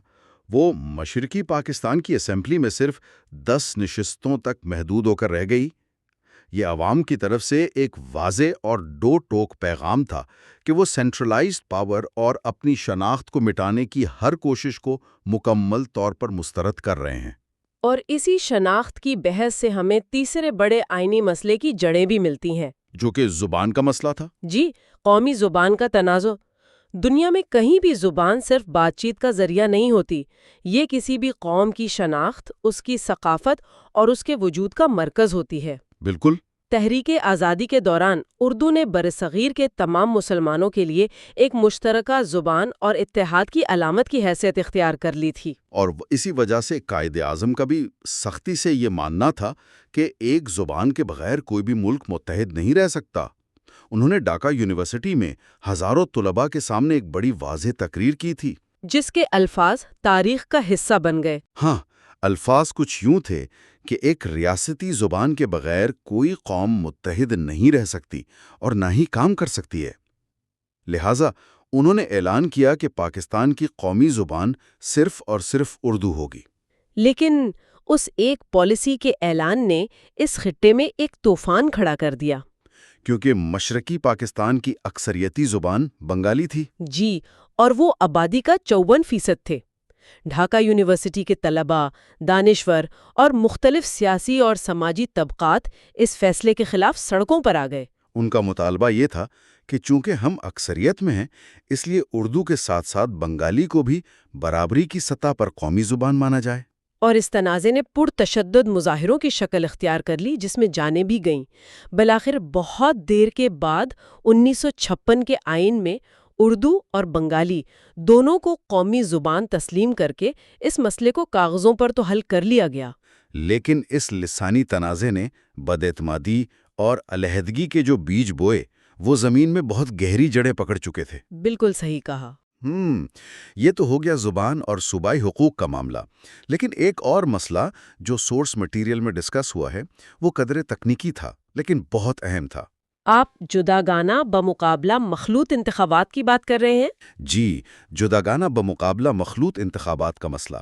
وہ مشرقی پاکستان کی اسمبلی میں صرف 10 نشستوں تک محدود ہو کر رہ گئی۔ یہ عوام کی طرف سے ایک واضح اور دو ٹوک پیغام تھا کہ وہ سینٹرلائزڈ پاور اور اپنی شناخت کو مٹانے کی ہر کوشش کو مکمل طور پر مسترد کر رہے ہیں۔ اور اسی شناخت کی بحث سے ہمیں تیسرے بڑے آئینی مسئلے کی جڑیں بھی ملتی ہیں، جو کہ زبان کا مسئلہ تھا۔ جی، قومی زبان کا تنازع۔ دنیا میں کہیں بھی زبان صرف بات چیت کا ذریعہ نہیں ہوتی، یہ کسی بھی قوم کی شناخت، اس کی ثقافت اور اس کے وجود کا مرکز ہوتی ہے۔ بالکل۔ تحریک آزادی کے دوران اردو نے برصغیر کے تمام مسلمانوں کے لیے ایک مشترکہ زبان اور اتحاد کی علامت کی حیثیت اختیار کر لی تھی۔ اور اسی وجہ سے قائد اعظم کا بھی سختی سے یہ ماننا تھا کہ ایک زبان کے بغیر کوئی بھی ملک متحد نہیں رہ سکتا۔ انہوں نے ڈھاکہ یونیورسٹی میں ہزاروں طلباء کے سامنے ایک بڑی واضح تقریر کی تھی، جس کے الفاظ تاریخ کا حصہ بن گئے۔ ہاں، الفاظ کچھ یوں تھے کہ ایک ریاستی زبان کے بغیر کوئی قوم متحد نہیں رہ سکتی اور نہ ہی کام کر سکتی ہے۔ لہٰذا انہوں نے اعلان کیا کہ پاکستان کی قومی زبان صرف اور صرف اردو ہوگی۔ لیکن اس ایک پالیسی کے اعلان نے اس خطے میں ایک طوفان کھڑا کر دیا۔ کیونکہ مشرقی پاکستان کی اکثریتی زبان بنگالی تھی۔ جی، اور وہ آبادی کا 54% تھے۔ ڈھاکہ یونیورسٹی کے طلباء، دانشور اور مختلف سیاسی اور سماجی طبقات اس فیصلے کے خلاف سڑکوں پر آ گئے۔ ان کا مطالبہ یہ تھا کہ چونکہ ہم اکثریت میں ہیں، اس لیے اردو کے ساتھ ساتھ بنگالی کو بھی برابری کی سطح پر قومی زبان مانا جائے۔ اور اس تنازع نے پرتشدد مظاہروں کی شکل اختیار کر لی، جس میں جانیں بھی گئیں۔ بالآخر بہت دیر کے بعد 1956 کے آئین میں اردو اور بنگالی دونوں کو قومی زبان تسلیم کر کے اس مسئلے کو کاغذوں پر تو حل کر لیا گیا۔ لیکن اس لسانی تنازع نے بداعتمادی اور علیحدگی کے جو بیج بوئے، وہ زمین میں بہت گہری جڑیں پکڑ چکے تھے۔ بالکل صحیح کہا۔ یہ تو ہو گیا زبان اور صوبائی حقوق کا معاملہ، لیکن ایک اور مسئلہ جو سورس مٹیریل میں ڈسکس ہوا ہے وہ قدرے تکنیکی تھا، لیکن بہت اہم تھا۔ آپ جداگانہ بمقابلہ مخلوط انتخابات کی بات کر رہے ہیں؟ جی، جداگانہ بمقابلہ مخلوط انتخابات کا مسئلہ،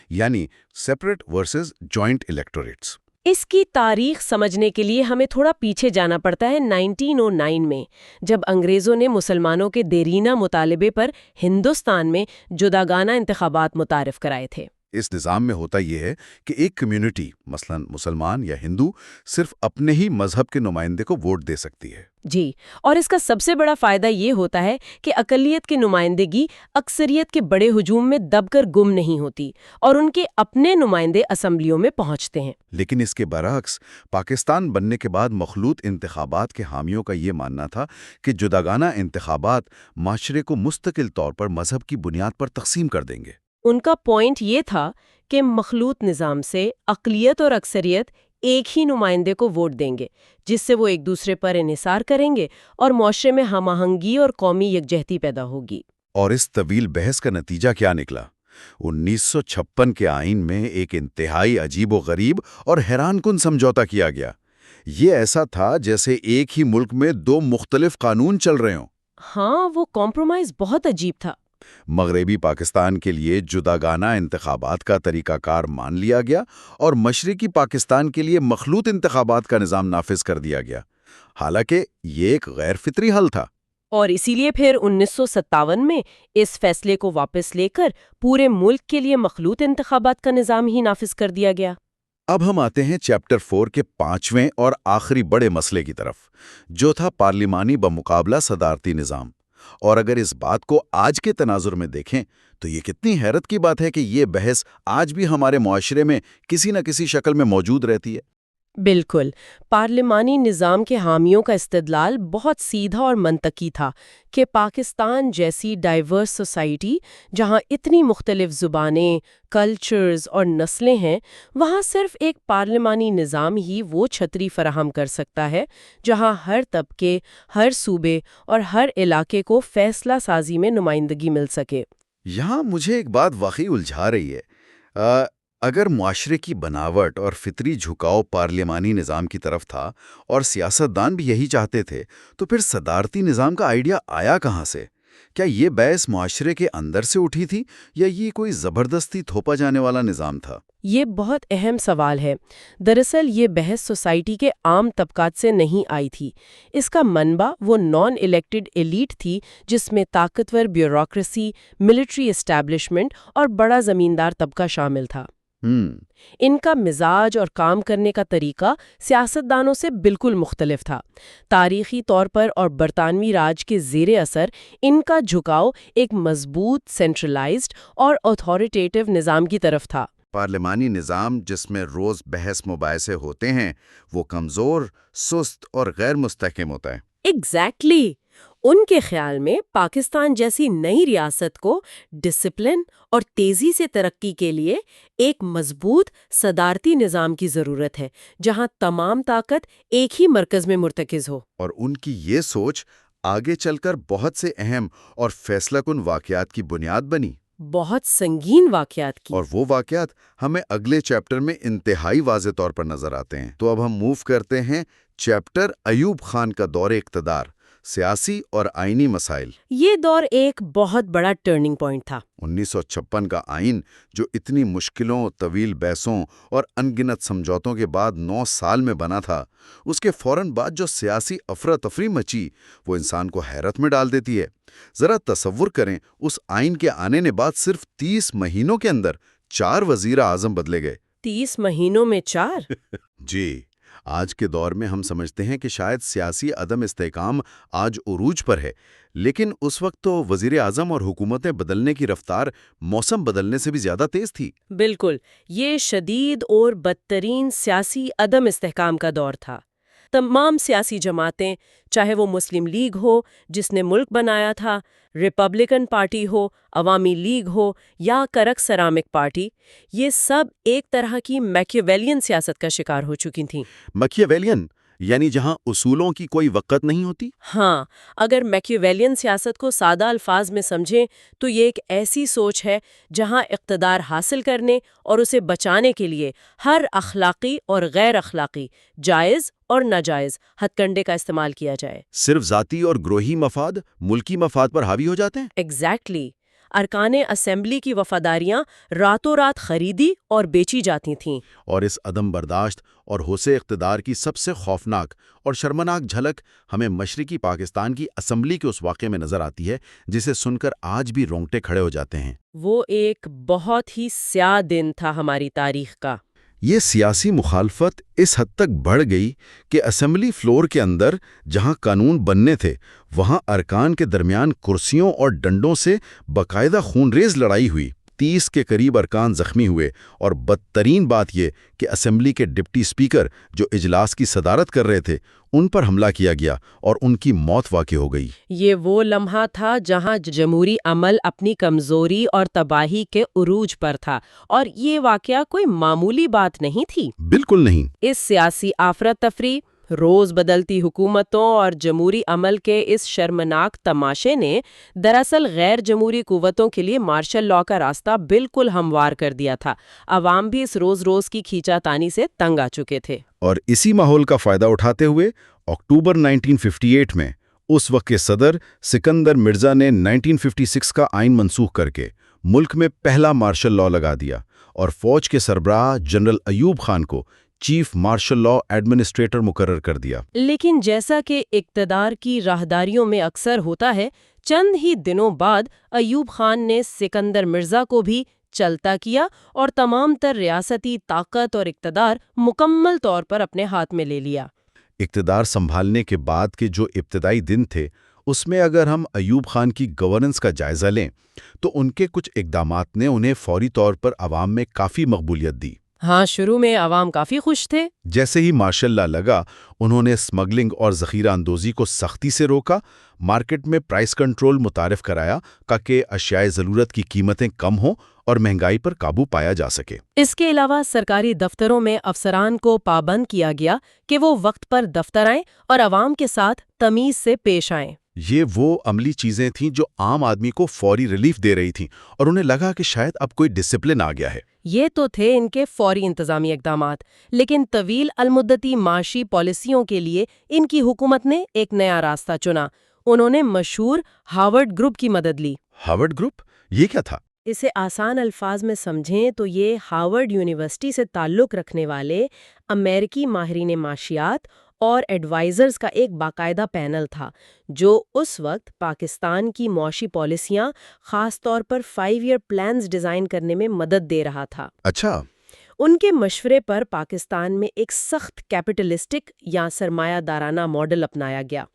یعنی سیپریٹ ورسز جوائنٹ الیکٹوریٹس۔ اس کی تاریخ سمجھنے کے لیے ہمیں تھوڑا پیچھے جانا پڑتا ہے 1909 میں، جب انگریزوں نے مسلمانوں کے دیرینہ مطالبے پر ہندوستان میں جداگانہ انتخابات متعارف کرائے تھے۔ اس نظام میں ہوتا یہ ہے کہ ایک کمیونٹی، مثلا مسلمان یا ہندو، صرف اپنے ہی مذہب کے نمائندے کو ووٹ دے سکتی ہے۔ جی، اور اس کا سب سے بڑا فائدہ یہ ہوتا ہے کہ اقلیت کی نمائندگی اکثریت کے بڑے ہجوم میں دب کر گم نہیں ہوتی اور ان کے اپنے نمائندے اسمبلیوں میں پہنچتے ہیں۔ لیکن اس کے برعکس پاکستان بننے کے بعد مخلوط انتخابات کے حامیوں کا یہ ماننا تھا کہ جداگانہ انتخابات معاشرے کو مستقل طور پر مذہب کی بنیاد پر تقسیم کر دیں گے۔ ان کا پوائنٹ یہ تھا کہ مخلوط نظام سے اقلیت اور اکثریت ایک ہی نمائندے کو ووٹ دیں گے، جس سے وہ ایک دوسرے پر انحصار کریں گے اور معاشرے میں ہم آہنگی اور قومی یکجہتی پیدا ہوگی۔ اور اس طویل بحث کا نتیجہ کیا نکلا؟ 1956 کے آئین میں ایک انتہائی عجیب و غریب اور حیران کن سمجھوتا کیا گیا۔ یہ ایسا تھا جیسے ایک ہی ملک میں دو مختلف قانون چل رہے ہوں۔ ہاں، وہ کمپرومائز بہت عجیب تھا۔ مغربی پاکستان کے لیے جداگانہ انتخابات کا طریقہ کار مان لیا گیا اور مشرقی پاکستان کے لیے مخلوط انتخابات کا نظام نافذ کر دیا گیا، حالانکہ یہ ایک غیر فطری حل تھا۔ اور اسی لیے پھر 1957 میں اس فیصلے کو واپس لے کر پورے ملک کے لیے مخلوط انتخابات کا نظام ہی نافذ کر دیا گیا۔ اب ہم آتے ہیں چیپٹر 4 کے 5ویں اور آخری بڑے مسئلے کی طرف، جو تھا پارلیمانی بمقابلہ صدارتی نظام۔ اور اگر اس بات کو آج کے تناظر میں دیکھیں تو یہ کتنی حیرت کی بات ہے کہ یہ بحث آج بھی ہمارے معاشرے میں کسی نہ کسی شکل میں موجود رہتی ہے۔ بالکل، پارلیمانی نظام کے حامیوں کا استدلال بہت سیدھا اور منطقی تھا کہ پاکستان جیسی ڈائیورس سوسائٹی، جہاں اتنی مختلف زبانیں، کلچرز اور نسلیں ہیں، وہاں صرف ایک پارلیمانی نظام ہی وہ چھتری فراہم کر سکتا ہے جہاں ہر طبقے، ہر صوبے اور ہر علاقے کو فیصلہ سازی میں نمائندگی مل سکے۔ یہاں مجھے ایک بات واقعی الجھا رہی ہے۔ اگر معاشرے کی بناوٹ اور فطری جھکاؤ پارلیمانی نظام کی طرف تھا اور سیاستدان بھی یہی چاہتے تھے، تو پھر صدارتی نظام کا آئیڈیا آیا کہاں سے؟ کیا یہ بحث معاشرے کے اندر سے اٹھی تھی یا یہ کوئی زبردستی تھوپا جانے والا نظام تھا؟ یہ بہت اہم سوال ہے۔ دراصل یہ بحث سوسائٹی کے عام طبقات سے نہیں آئی تھی۔ اس کا منبع وہ نان الیکٹڈ ایلیٹ تھی، جس میں طاقتور بیوروکریسی، ملٹری اسٹیبلشمنٹ اور بڑا زمیندار طبقہ شامل تھا۔ ان کا مزاج اور کام کرنے کا طریقہ سیاستدانوں سے بالکل مختلف تھا۔ تاریخی طور پر اور برطانوی راج کے زیر اثر ان کا جھکاؤ ایک مضبوط، سینٹرلائزڈ اور اتھارٹیٹیو نظام کی طرف تھا۔ پارلیمانی نظام جس میں روز بحث مباحثے ہوتے ہیں وہ کمزور، سست اور غیر مستحکم ہوتا ہے۔ ایگزیکٹلی ان کے خیال میں پاکستان جیسی نئی ریاست کو ڈسپلن اور تیزی سے ترقی کے لیے ایک مضبوط صدارتی نظام کی ضرورت ہے، جہاں تمام طاقت ایک ہی مرکز میں مرتکز ہو۔ اور ان کی یہ سوچ آگے چل کر بہت سے اہم اور فیصلہ کن واقعات کی بنیاد بنی۔ بہت سنگین واقعات کی۔ اور وہ واقعات ہمیں اگلے چیپٹر میں انتہائی واضح طور پر نظر آتے ہیں۔ تو اب ہم موو کرتے ہیں چیپٹر ایوب خان کا دور اقتدار، سیاسی اور آئینی مسائل۔ یہ دور ایک بہت بڑا ٹرننگ پوائنٹ تھا۔ 1956 کا آئین جو اتنی مشکلوں، طویل بحثوں اور انگنت سمجھوتوں کے بعد 9 سال میں بنا تھا، اس کے فوراً بعد جو سیاسی افراتفری مچی وہ انسان کو حیرت میں ڈال دیتی ہے۔ ذرا تصور کریں، اس آئین کے آنے کے بعد صرف 30 مہینوں کے اندر 4 وزیر اعظم بدلے گئے۔ 30 مہینوں میں 4؟ جی، آج کے دور میں ہم سمجھتے ہیں کہ شاید سیاسی عدم استحکام آج عروج پر ہے، لیکن اس وقت تو وزیر اعظم اور حکومتیں بدلنے کی رفتار موسم بدلنے سے بھی زیادہ تیز تھی۔ بالکل، یہ شدید اور بدترین سیاسی عدم استحکام کا دور تھا۔ تمام سیاسی جماعتیں، چاہے وہ مسلم لیگ ہو جس نے ملک بنایا تھا، ریپبلکن پارٹی ہو، عوامی لیگ ہو یا کرک سرامک پارٹی، یہ سب ایک طرح کی میکیاویلین سیاست کا شکار ہو چکی تھیں۔ میکیاویلین یعنی جہاں اصولوں کی کوئی وقت نہیں ہوتی؟ ہاں، اگر میکیاویلین سیاست کو سادہ الفاظ میں سمجھیں تو یہ ایک ایسی سوچ ہے جہاں اقتدار حاصل کرنے اور اسے بچانے کے لیے ہر اخلاقی اور غیر اخلاقی، جائز اور ناجائز ہتھ کنڈے کا استعمال کیا جائے۔ صرف ذاتی اور گروہی مفاد ملکی مفاد پر حاوی ہو جاتے ہیں؟ ایگزیکٹلی، ارکان اسمبلی کی وفاداریاں راتوں رات خریدی اور بیچی جاتی تھیں۔ اور اس عدم برداشت اور حوثے اقتدار کی سب سے خوفناک اور شرمناک جھلک ہمیں مشرقی پاکستان کی اسمبلی کے اس واقعے میں نظر آتی ہے جسے سن کر آج بھی رونگٹے کھڑے ہو جاتے ہیں۔ وہ ایک بہت ہی سیاہ دن تھا ہماری تاریخ کا۔ یہ سیاسی مخالفت اس حد تک بڑھ گئی کہ اسمبلی فلور کے اندر جہاں قانون بننے تھے وہاں ارکان کے درمیان کرسیوں اور ڈنڈوں سے باقاعدہ خونریز لڑائی ہوئی۔ 30 کے قریب ارکان زخمی ہوئے اور بدترین بات یہ کہ اسمبلی کے ڈپٹی اسپیکر جو اجلاس کی صدارت کر رہے تھے ان پر حملہ کیا گیا اور ان کی موت واقع ہو گئی۔ یہ وہ لمحہ تھا جہاں جمہوری عمل اپنی کمزوری اور تباہی کے عروج پر تھا، اور یہ واقعہ کوئی معمولی بات نہیں تھی۔ بالکل نہیں۔ اس سیاسی افراتفری، روز بدلتی حکومتوں اور جمہوری عمل کے اس شرمناک تماشے نے دراصل غیر جمہوری قوتوں کے لیے مارشل لاء کا راستہ بالکل ہموار کر دیا تھا۔ عوام بھی اس روز کی کھینچا تانی سے تنگ آ چکے تھے۔ اور اسی ماحول کا فائدہ اٹھاتے ہوئے اکتوبر 1958 میں اس وقت کے صدر سکندر مرزا نے 1956 کا آئین منسوخ کر کے ملک میں پہلا مارشل لاء لگا دیا اور فوج کے سربراہ جنرل ایوب خان کو چیف مارشل لاء ایڈمنسٹریٹر مقرر کر دیا۔ لیکن جیسا کہ اقتدار کی راہداریوں میں اکثر ہوتا ہے، چند ہی دنوں بعد ایوب خان نے سکندر مرزا کو بھی چلتا کیا اور تمام تر ریاستی طاقت اور اقتدار مکمل طور پر اپنے ہاتھ میں لے لیا۔ اقتدار سنبھالنے کے بعد کے جو ابتدائی دن تھے اس میں اگر ہم ایوب خان کی گورننس کا جائزہ لیں تو ان کے کچھ اقدامات نے انہیں فوری طور پر عوام میں کافی مقبولیت دی۔ ہاں، شروع میں عوام کافی خوش تھے۔ جیسے ہی مارشل لا لگا انہوں نے اسمگلنگ اور ذخیرہ اندوزی کو سختی سے روکا، مارکیٹ میں پرائس کنٹرول متعارف کرایا تاکہ اشیاء ضرورت کی قیمتیں کم ہوں اور مہنگائی پر قابو پایا جا سکے۔ اس کے علاوہ سرکاری دفتروں میں افسران کو پابند کیا گیا کہ وہ وقت پر دفتر آئیں اور عوام کے ساتھ تمیز سے پیش آئیں۔ یہ وہ عملی چیزیں تھیں جو عام آدمی کو فوری ریلیف دے رہی تھیں اور انہیں لگا کہ شاید اب کوئی ڈسپلن آ گیا ہے۔ یہ تو تھے ان کے فوری انتظامی اقدامات، لیکن طویل المدتی معاشی پالیسیوں کے لیے ان کی حکومت نے ایک نیا راستہ چنا۔ انہوں نے مشہور ہارورڈ گروپ کی مدد لی۔ ہارورڈ گروپ یہ کیا تھا؟ اسے آسان الفاظ میں سمجھیں تو یہ ہارورڈ یونیورسٹی سے تعلق رکھنے والے امریکی ماہرین معاشیات اور ایڈوائزرز کا ایک باقاعدہ پینل تھا جو اس وقت پاکستان کی معاشی پالیسیاں، خاص طور پر 5 ایئر پلانز ڈیزائن کرنے میں مدد دے رہا تھا۔ اچھا۔ ان کے مشورے پر پاکستان میں ایک سخت کیپٹلسٹک یا سرمایہ دارانہ ماڈل اپنایا گیا۔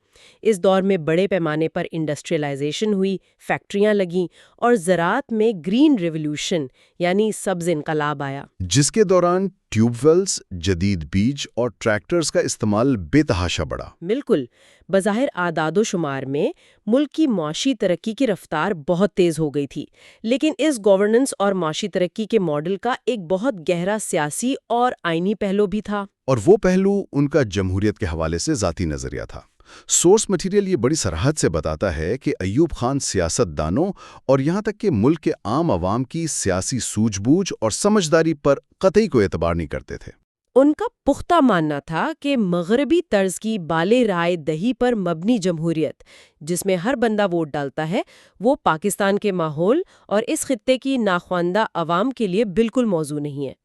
اس دور میں بڑے پیمانے پر انڈسٹریلائزیشن ہوئی، فیکٹریاں لگیں اور زراعت میں گرین ریولوشن یعنی سبز انقلاب آیا۔ جس کے دوران ٹیوب ویلز، جدید بیج اور ٹریکٹرز کا استعمال بے تحاشا بڑھا۔ بالکل، بظاہر اعداد و شمار میں ملک کی معاشی ترقی کی رفتار بہت تیز ہو گئی تھی، لیکن اس گورننس اور معاشی ترقی کے ماڈل کا ایک بہت گہرا سیاسی اور آئینی پہلو بھی تھا۔ اور وہ پہلو ان کا جمہوریت کے حوالے سے ذاتی نظریہ تھا۔ سورس مٹیریل یہ بڑی صراحت سے بتاتا ہے کہ ایوب خان سیاست دانوں اور یہاں تک کہ ملک کے عام عوام کی سیاسی سوجھ بوجھ اور سمجھداری پر قطعی کوئی اعتبار نہیں کرتے تھے۔ ان کا پختہ ماننا تھا کہ مغربی طرز کی بالے رائے دہی پر مبنی جمہوریت، جس میں ہر بندہ ووٹ ڈالتا ہے، وہ پاکستان کے ماحول اور اس خطے کی ناخواندہ عوام کے لیے بالکل موزوں نہیں ہے۔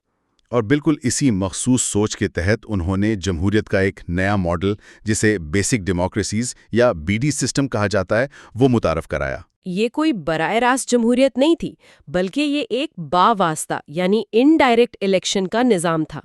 اور بالکل اسی مخصوص سوچ کے تحت انہوں نے جمہوریت کا ایک نیا ماڈل، جسے بیسک ڈیموکریسیز یا BD سسٹم کہا جاتا ہے، وہ متعارف کرایا۔ یہ کوئی براہ راست جمہوریت نہیں تھی، بلکہ یہ ایک باواسطہ یعنی انڈائریکٹ الیکشن کا نظام تھا۔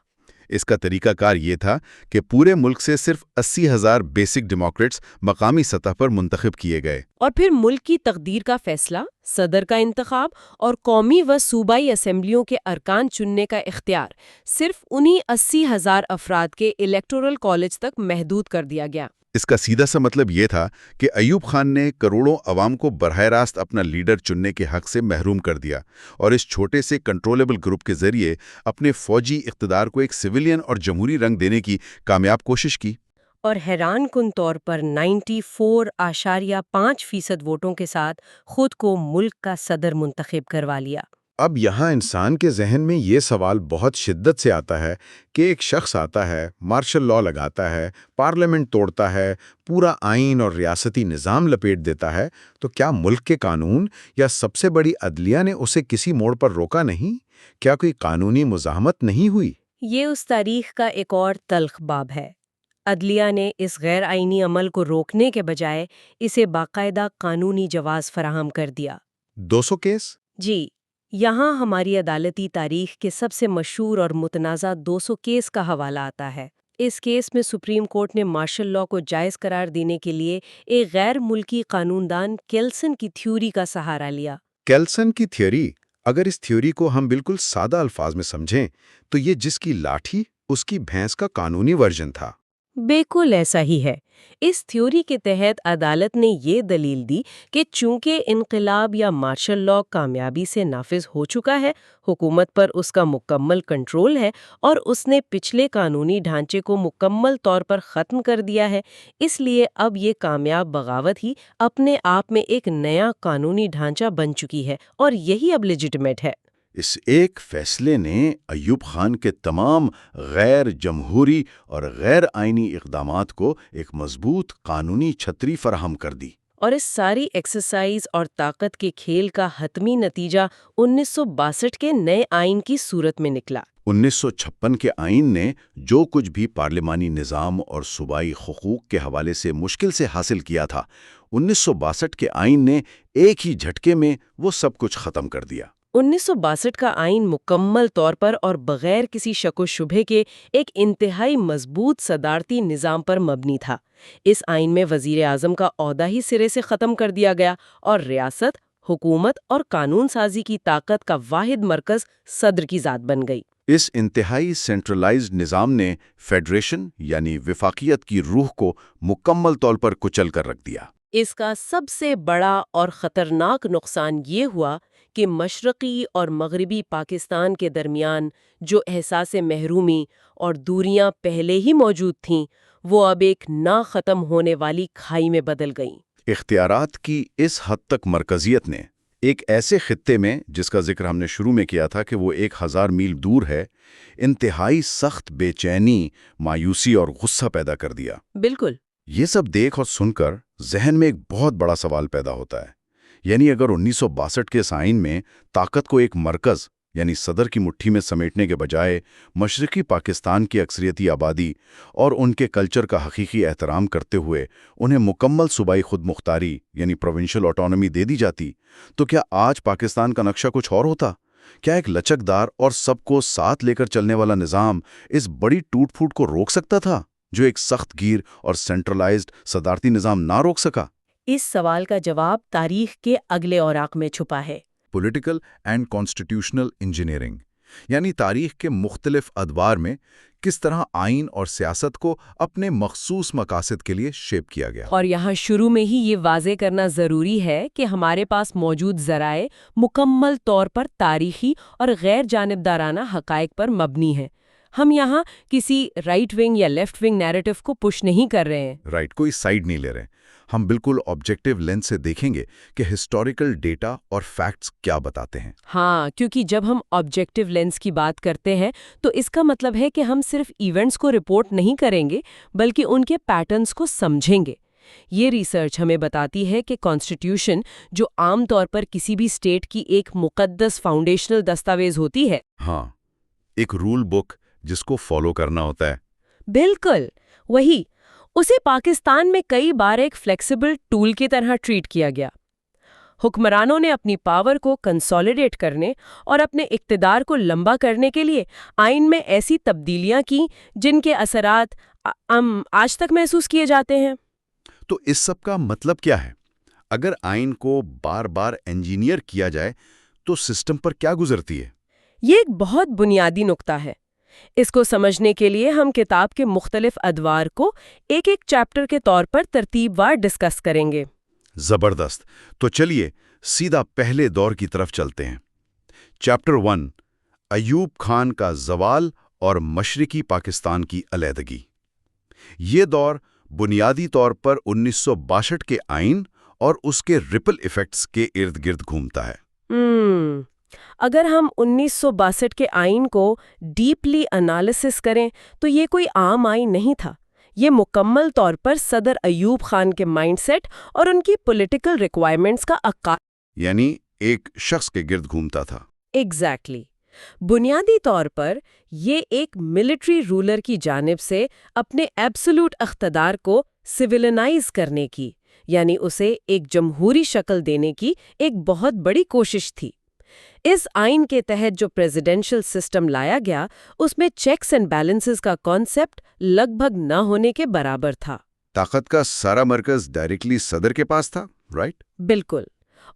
اس کا طریقہ کار یہ تھا کہ پورے ملک سے صرف 80,000 بیسک ڈیموکریٹس مقامی سطح پر منتخب کیے گئے، اور پھر ملک کی تقدیر کا فیصلہ، صدر کا انتخاب اور قومی و صوبائی اسمبلیوں کے ارکان چننے کا اختیار صرف انہی 80,000 افراد کے الیکٹورل کالج تک محدود کر دیا گیا۔ اس کا سیدھا سا مطلب یہ تھا کہ ایوب خان نے کروڑوں عوام کو براہ راست اپنا لیڈر چننے کے حق سے محروم کر دیا اور اس چھوٹے سے کنٹرولیبل گروپ کے ذریعے اپنے فوجی اقتدار کو ایک سویلین اور جمہوری رنگ دینے کی کامیاب کوشش کی۔ اور حیران کن طور پر 94.5% ووٹوں کے ساتھ خود کو ملک کا صدر منتخب کروا لیا۔ اب یہاں انسان کے ذہن میں یہ سوال بہت شدت سے آتا ہے کہ ایک شخص آتا ہے، مارشل لاء لگاتا ہے، پارلیمنٹ توڑتا ہے، پورا آئین اور ریاستی نظام لپیٹ دیتا ہے، تو کیا ملک کے قانون یا سب سے بڑی عدلیہ نے اسے کسی موڑ پر روکا نہیں؟ کیا کوئی قانونی مزاحمت نہیں ہوئی؟ یہ اس تاریخ کا ایک اور تلخ باب ہے۔ عدلیہ نے اس غیر آئینی عمل کو روکنے کے بجائے اسے باقاعدہ قانونی جواز فراہم کر دیا۔ 200 کیس؟ جی، یہاں ہماری عدالتی تاریخ کے سب سے مشہور اور متنازع 200 کیس کا حوالہ آتا ہے۔ اس کیس میں سپریم کورٹ نے مارشل لاء کو جائز قرار دینے کے لیے ایک غیر ملکی قانون دان کیلسن کی تھیوری کا سہارا لیا۔ کیلسن کی تھیوری، اگر اس تھیوری کو ہم بالکل سادہ الفاظ میں سمجھیں تو یہ جس کی لاٹھی اس کی بھینس کا قانونی ورژن تھا۔ بالکل ایسا ہی ہے۔ اس تھیوری کے تحت عدالت نے یہ دلیل دی کہ چونکہ انقلاب یا مارشل لاء کامیابی سے نافذ ہو چکا ہے، حکومت پر اس کا مکمل کنٹرول ہے اور اس نے پچھلے قانونی ڈھانچے کو مکمل طور پر ختم کر دیا ہے، اس لیے اب یہ کامیاب بغاوت ہی اپنے آپ میں ایک نیا قانونی ڈھانچہ بن چکی ہے اور یہی اب لیجٹمیٹ ہے۔ اس ایک فیصلے نے ایوب خان کے تمام غیر جمہوری اور غیر آئینی اقدامات کو ایک مضبوط قانونی چھتری فراہم کر دی۔ اور اس ساری ایکسرسائز اور طاقت کے کھیل کا حتمی نتیجہ 1962 کے نئے آئین کی صورت میں نکلا۔ 1956 کے آئین نے جو کچھ بھی پارلیمانی نظام اور صوبائی حقوق کے حوالے سے مشکل سے حاصل کیا تھا، 1962 کے آئین نے ایک ہی جھٹکے میں وہ سب کچھ ختم کر دیا۔ 1962 کا آئین مکمل طور پر اور بغیر کسی شک و شبہ کے ایک انتہائی مضبوط صدارتی نظام پر مبنی تھا۔ اس آئین میں وزیر اعظم کا عہدہ ہی سرے سے ختم کر دیا گیا اور ریاست، حکومت اور قانون سازی کی طاقت کا واحد مرکز صدر کی ذات بن گئی۔ اس انتہائی سینٹرلائزڈ نظام نے فیڈریشن یعنی وفاقیت کی روح کو مکمل طور پر کچل کر رکھ دیا۔ اس کا سب سے بڑا اور خطرناک نقصان یہ ہوا کہ مشرقی اور مغربی پاکستان کے درمیان جو احساس محرومی اور دوریاں پہلے ہی موجود تھیں، وہ اب ایک نہ ختم ہونے والی کھائی میں بدل گئیں۔ اختیارات کی اس حد تک مرکزیت نے ایک ایسے خطے میں، جس کا ذکر ہم نے شروع میں کیا تھا کہ وہ 1000 میل دور ہے، انتہائی سخت بے چینی، مایوسی اور غصہ پیدا کر دیا۔ بالکل۔ یہ سب دیکھ اور سن کر ذہن میں ایک بہت بڑا سوال پیدا ہوتا ہے، یعنی اگر 1962 کے اس آئین میں طاقت کو ایک مرکز یعنی صدر کی مٹھی میں سمیٹنے کے بجائے مشرقی پاکستان کی اکثریتی آبادی اور ان کے کلچر کا حقیقی احترام کرتے ہوئے انہیں مکمل صوبائی خود مختاری یعنی پروونشل آٹونومی دے دی جاتی، تو کیا آج پاکستان کا نقشہ کچھ اور ہوتا؟ کیا ایک لچکدار اور سب کو ساتھ لے کر چلنے والا نظام اس بڑی ٹوٹ پھوٹ کو روک سکتا تھا جو ایک سخت گیر اور سینٹرلائزڈ صدارتی نظام نہ روک سکا؟ اس سوال کا جواب تاریخ کے اگلے اوراق میں چھپا ہے۔ پولیٹیکل اینڈ کانسٹیٹیوشنل انجینئرنگ، یعنی تاریخ کے مختلف ادوار میں کس طرح آئین اور سیاست کو اپنے مخصوص مقاصد کے لیے شیپ کیا گیا۔ اور یہاں شروع میں ہی یہ واضح کرنا ضروری ہے کہ ہمارے پاس موجود ذرائع مکمل طور پر تاریخی اور غیر جانبدارانہ حقائق پر مبنی ہیں۔ ہم یہاں کسی رائٹ ونگ یا لیفٹ ونگ نیریٹو کو پش نہیں کر رہے ہیں۔ رائٹ، کوئی سائیڈ نہیں لے رہے، ہم بالکل آبجیکٹیو لینس سے دیکھیں گے کہ ہسٹوریکل ڈیٹا اور فیکٹس کیا بتاتے ہیں۔ ہاں، کیونکہ جب ہم آبجیکٹیو لینس کی بات کرتے ہیں تو اس کا مطلب ہے کہ ہم صرف ایونٹس کو رپورٹ نہیں کریں گے بلکہ ان کے پیٹرنز کو سمجھیں گے۔ یہ ریسرچ ہمیں بتاتی ہے کہ کانسٹیٹیوشن، جو عام طور پر کسی بھی اسٹیٹ کی ایک مقدس فاؤنڈیشنل دستاویز ہوتی ہے، ہاں، ایک رول بک جس کو فالو کرنا ہوتا ہے۔ بالکل وہی، اسے پاکستان میں کئی بار ایک فلیکسیبل ٹول کی طرح ٹریٹ کیا گیا۔ حکمرانوں نے اپنی پاور کو کنسولیڈیٹ کرنے اور اپنے اقتدار کو لمبا کرنے کے لیے آئین میں ایسی تبدیلیاں کی جن کے اثرات آج تک محسوس کیے جاتے ہیں۔ تو اس سب کا مطلب کیا ہے؟ اگر آئین کو بار بار انجینئر کیا جائے تو سسٹم پر کیا گزرتی ہے؟ یہ ایک بہت بنیادی نقطہ ہے۔ اس کو سمجھنے کے لیے ہم کتاب کے مختلف ادوار کو ایک ایک چیپٹر کے طور پر ترتیب وار ڈسکس کریں گے۔ زبردست، تو چلیے سیدھا پہلے دور کی طرف چلتے ہیں۔ چیپٹر 1، ایوب خان کا زوال اور مشرقی پاکستان کی علیحدگی۔ یہ دور بنیادی طور پر 1962 کے آئین اور اس کے ریپل ایفیکٹس کے ارد گرد گھومتا ہے۔ اگر ہم 1962 کے آئین کو ڈیپلی انالیسس کریں تو یہ کوئی عام آئین نہیں تھا۔ یہ مکمل طور پر صدر ایوب خان کے مائنڈ سیٹ اور ان کی پولیٹیکل ریکوائرمنٹس کا عکاس، یعنی ایک شخص کے گرد گھومتا تھا۔ ایگزیکٹلی۔ بنیادی طور پر یہ ایک ملٹری رولر کی جانب سے اپنے ایبسولوٹ اقتدار کو سویلنائز کرنے کی، یعنی اسے ایک جمہوری شکل دینے کی ایک بہت بڑی کوشش تھی۔ اس آئین کے تحت جو پریزیڈنشل سسٹم لایا گیا اس میں چیکس اینڈ بیلنسز کا کانسیپٹ لگ بھگ نہ ہونے کے برابر تھا۔ طاقت کا سارا مرکز ڈائریکٹلی صدر کے پاس تھا، رائٹ؟ بالکل،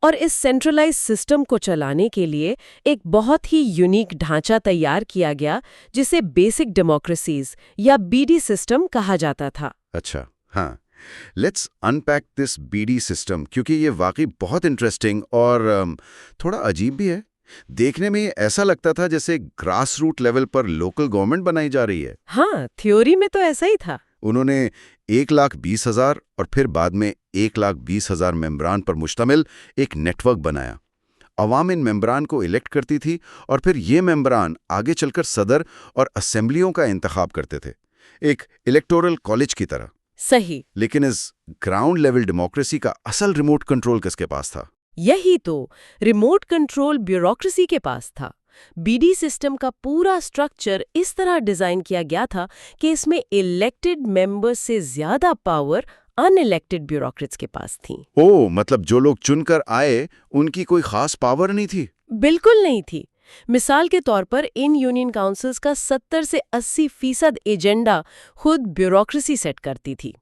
اور اس سینٹرلائز سسٹم کو چلانے کے لیے ایک بہت ہی یونیک ڈھانچہ تیار کیا گیا جسے بیسک ڈیموکریسیز یا BD سسٹم کہا جاتا تھا۔ اچھا، ہاں، let's unpack this BD system, کیونکہ یہ واقعی بہت انٹرسٹنگ اور تھوڑا عجیب بھی ہے۔ دیکھنے میں ایسا لگتا تھا جیسے گراس روٹ لیول پر لوکل گورنمنٹ بنائی جا رہی ہے۔ ہاں، تھیوری میں تو ایسا ہی تھا۔ انہوں نے 1,20,000 اور پھر بعد میں 1,20,000 ممبران پر مشتمل ایک نیٹ ورک بنایا۔ عوام ان ممبران کو الیکٹ کرتی تھی اور پھر یہ ممبران آگے چل کر صدر اور اسمبلیوں کا انتخاب کرتے تھے، ایک الیکٹورل کالج کی طرح۔ صحیح۔ لیکن اس گراؤنڈ لیول ڈیموکریسی کا اصل ریموٹ کنٹرول کس کے پاس تھا؟ یہی تو، ریموٹ کنٹرول بیوروکریسی کے پاس تھا۔ BD سسٹم کا پورا سٹرکچر اس طرح ڈیزائن کیا گیا تھا کہ اس میں الیکٹڈ ممبرز سے زیادہ پاور ان الیکٹڈ بیوروکریٹس کے پاس تھیں۔ مطلب جو لوگ چن کر آئے ان کی کوئی خاص پاور نہیں تھی؟ بالکل نہیں تھی۔ مثال کے طور پر ان یونین کاؤنسلز کا 70 سے 80% ایجنڈا خود بیوروکریسی سیٹ کرتی تھی۔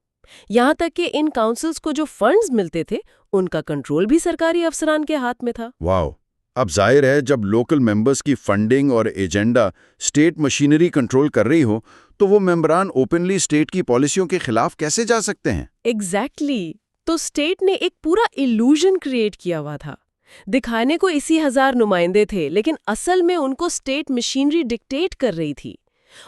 یہاں تک کہ ان کاؤنسلز کو جو فنڈز ملتے تھے ان کا کنٹرول بھی سرکاری افسران کے ہاتھ میں تھا۔ واو! اب ظاہر ہے جب لوکل ممبرز کی فنڈنگ اور ایجنڈا اسٹیٹ مشینری کنٹرول کر رہی ہو تو وہ ممبران اوپنلی اسٹیٹ کی پالیسیوں کے خلاف کیسے جا سکتے ہیں؟ ایگزیکٹلی۔ تو اسٹیٹ نے ایک پورا ایلوژن کریٹ کیا ہوا تھا۔ دکھانے کو 80,000 نمائندے تھے لیکن اصل میں ان کو اسٹیٹ مشینری ڈکٹیٹ کر رہی تھی،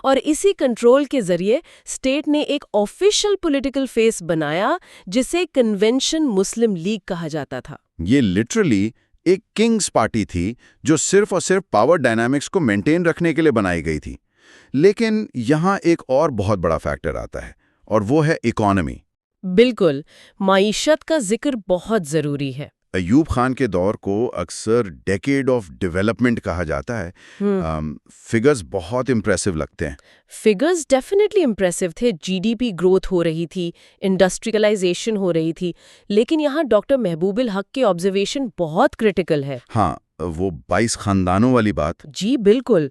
اور اسی کنٹرول کے ذریعے اسٹیٹ نے ایک آفیشیل پولیٹیکل فیس بنایا جسے کنونشن مسلم لیگ کہا جاتا تھا۔ یہ لٹرلی ایک کنگز پارٹی تھی جو صرف اور صرف پاور ڈائنامکس کو مینٹین رکھنے کے لیے بنائی گئی تھی۔ لیکن یہاں ایک اور بہت بڑا فیکٹر آتا ہے اور وہ ہے اکانومی۔ بالکل، معیشت کا ذکر بہت ضروری ہے۔ ایوب خان کے دور کو اکثر ڈیکیڈ آف ڈیولپمنٹ کہا جاتا ہے۔ فگرز بہت امپریسو لگتے ہیں۔ فگرز ڈیفینیٹلی امپریسو تھے۔ GDP گروتھ ہو رہی تھی، انڈسٹریلائزیشن ہو رہی تھی، لیکن یہاں ڈاکٹر محبوب الحق کی آبزرویشن بہت کرٹیکل ہے۔ ہاں، وہ 22 خاندانوں والی بات؟ جی بالکل.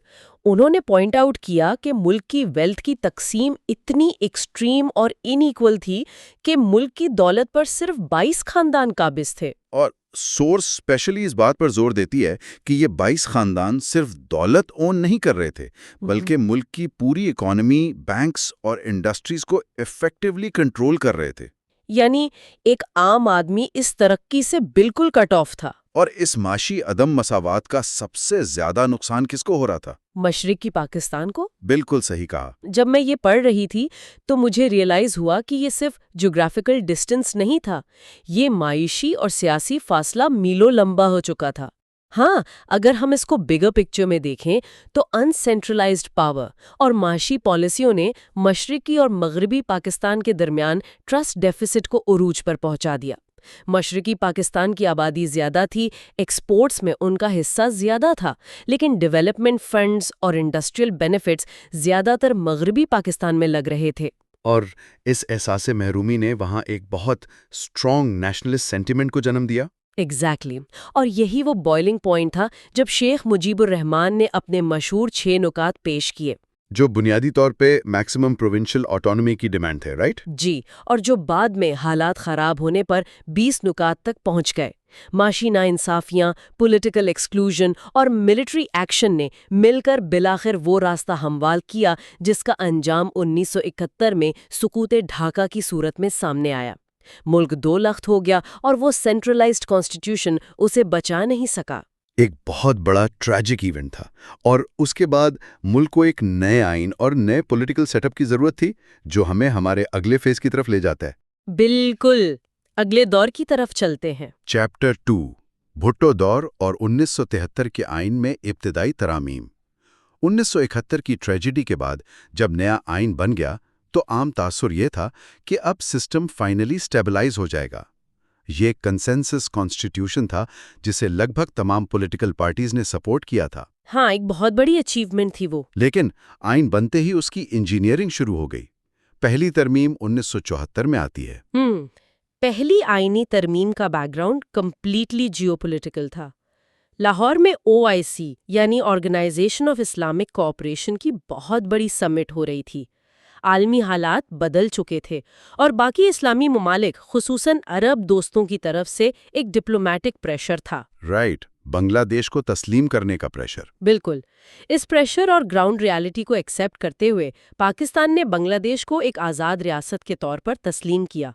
انہوں نے پوائنٹ آؤٹ کیا کہ ملک کی ویلتھ کی تقسیم اتنی ایکسٹریم اور ان ایکول تھی کہ ملک کی دولت پر صرف 22 خاندان قابض تھے. اور سورس اسپیشلی اس بات پر زور دیتی ہے کہ یہ 22 خاندان صرف دولت اون نہیں کر رہے تھے بلکہ ملک کی پوری اکانومی، بینکس اور انڈسٹریز کو ایفیکٹولی کنٹرول کر رہے تھے. یعنی ایک عام آدمی اس ترقی سے بالکل کٹ آف تھا. اور اس معاشی عدم مساوات کا سب سے زیادہ نقصان کس کو ہو رہا تھا؟ مشرقی پاکستان کو. بالکل صحیح کہا. جب میں یہ پڑھ رہی تھی تو مجھے ریئلائز ہوا کہ یہ صرف جغرافیکل ڈسٹنس نہیں تھا، یہ معاشی اور سیاسی فاصلہ میلوں لمبا ہو چکا تھا. ہاں، اگر ہم اس کو بگر پکچر میں دیکھیں تو ان سینٹرلائزڈ پاور اور معاشی پالیسیوں نے مشرقی اور مغربی پاکستان کے درمیان ٹرسٹ ڈیفیسٹ کو عروج پر پہنچا دیا. مشرقی پاکستان کی آبادی زیادہ تھی، ایکسپورٹس میں ان کا حصہ زیادہ تھا، لیکن ڈیولپمنٹ فنڈز اور انڈسٹریل بینیفٹس زیادہ تر مغربی پاکستان میں لگ رہے تھے. اور اس احساس محرومی نے وہاں ایک بہت اسٹرانگ نیشنلسٹ سینٹیمنٹ کو جنم دیا. ایگزیکٹلی. اور یہی وہ بوائلنگ پوائنٹ تھا جب شیخ مجیب الرحمان نے اپنے مشہور 6 نکات پیش کیے، جو بنیادی طور پہ میکسیمم پروونشل آٹونومی کی ڈیمانڈ تھے، رائٹ؟ جی، اور جو بعد میں حالات خراب ہونے پر 20 نکات تک پہنچ گئے. معاشی ناانصافیاں، پولیٹیکل ایکسکلوژن اور ملٹری ایکشن نے مل کر بالآخر وہ راستہ ہموار کیا جس کا انجام 1971 میں سقوط ڈھاکہ کی صورت میں سامنے آیا. ملک 2 لخت ہو گیا اور وہ سینٹرلائزڈ کانسٹیٹیوشن اسے بچا نہیں سکا. ایک بہت بڑا ٹریجک ایونٹ تھا، اور اس کے بعد ملک کو ایک نئے آئین اور نئے پولیٹیکل سیٹ اپ کی ضرورت تھی جو ہمیں ہمارے اگلے فیز کی طرف لے جاتا ہے. بالکل. اگلے دور کی طرف چلتے ہیں. چیپٹر 2، بھٹو دور اور 1973 کے آئین میں ابتدائی ترامیم. 1971 کی ٹریجڈی کے بعد جب نیا آئین بن گیا تو عام تاثر یہ تھا کہ اب سسٹم فائنلی سٹیبلائز ہو جائے گا. یہ کنسنسس کانسٹیٹیوشن تھا جسے لگ بھگ تمام پولیٹیکل پارٹیز نے سپورٹ کیا تھا. ہاں، ایک بہت بڑی اچیومنٹ تھی وہ. لیکن آئین بنتے ہی اس کی انجینئرنگ شروع ہو گئی. پہلی ترمیم 1974 میں آتی ہے. پہلی آئینی ترمیم کا background completely geopolitical تھا. لاہور میں OIC یعنی آرگنائزیشن آف اسلامک کوآپریشن کی بہت بڑی سمٹ ہو رہی تھی. عالمی حالات بدل چکے تھے اور باقی اسلامی ممالک خصوصاً عرب دوستوں کی طرف سے ایک ڈپلومیٹک پریشر تھا. رائٹ، بنگلہ دیش کو تسلیم کرنے کا پریشر. بالکل. اس پریشر اور گراؤنڈ ریالٹی کو ایکسیپٹ کرتے ہوئے پاکستان نے بنگلہ دیش کو ایک آزاد ریاست کے طور پر تسلیم کیا.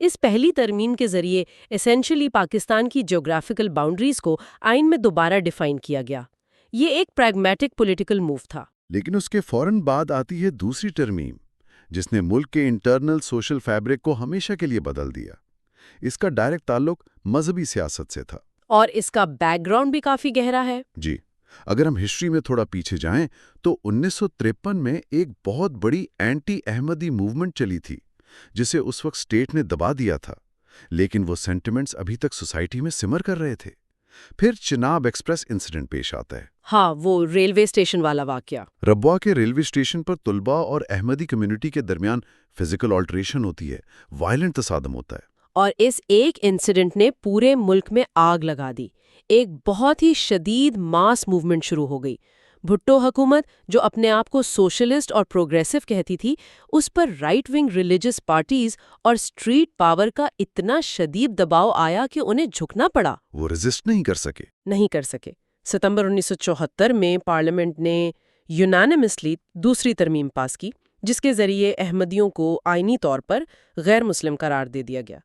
اس پہلی ترمیم کے ذریعے ایسنشلی پاکستان کی جغرافیکل باؤنڈریز کو آئین میں دوبارہ ڈیفائن کیا گیا. یہ ایک پریگمیٹک پولیٹیکل موو تھا. لیکن اس کے فوراً بعد آتی ہے دوسری ترمیم جس نے ملک کے انٹرنل سوشل فیبرک کو ہمیشہ کے لیے بدل دیا. اس کا ڈائریکٹ تعلق مذہبی سیاست سے تھا. اور اس کا بیک گراؤنڈ بھی کافی گہرا ہے. جی، اگر ہم ہسٹری میں تھوڑا پیچھے جائیں تو 1953 میں ایک بہت بڑی اینٹی احمدی موومنٹ چلی تھی جسے اس وقت اسٹیٹ نے دبا دیا تھا، لیکن وہ سینٹیمنٹس ابھی تک سوسائٹی میں سمر کر رہے تھے. پھر چناب ایکسپریس انسیڈنٹ پیش آتا ہے. ہاں، وہ ریلوے اسٹیشن والا واقعہ. ربوہ کے ریلوے اسٹیشن پر طلباء اور احمدی کمیونٹی کے درمیان فزیکل آلٹریشن ہوتی ہے، وائلنٹ تصادم ہوتا ہے. اور اس ایک انسیڈنٹ نے پورے ملک میں آگ لگا دی. ایک بہت ہی شدید ماس موومنٹ شروع ہو گئی. بھٹو حکومت جو اپنے آپ کو سوشلسٹ اور پروگریسو کہتی تھی، اس پر رائٹ ونگ ریلیجس پارٹیز اور اسٹریٹ پاور کا اتنا شدید دباؤ آیا کہ انہیں جھکنا پڑا. وہ ریزسٹ نہیں کر سکے. ستمبر 1974 میں پارلیمنٹ نے یونانیمسلی دوسری ترمیم پاس کی جس کے ذریعے احمدیوں کو آئینی طور پر غیر مسلم قرار دے دیا گیا.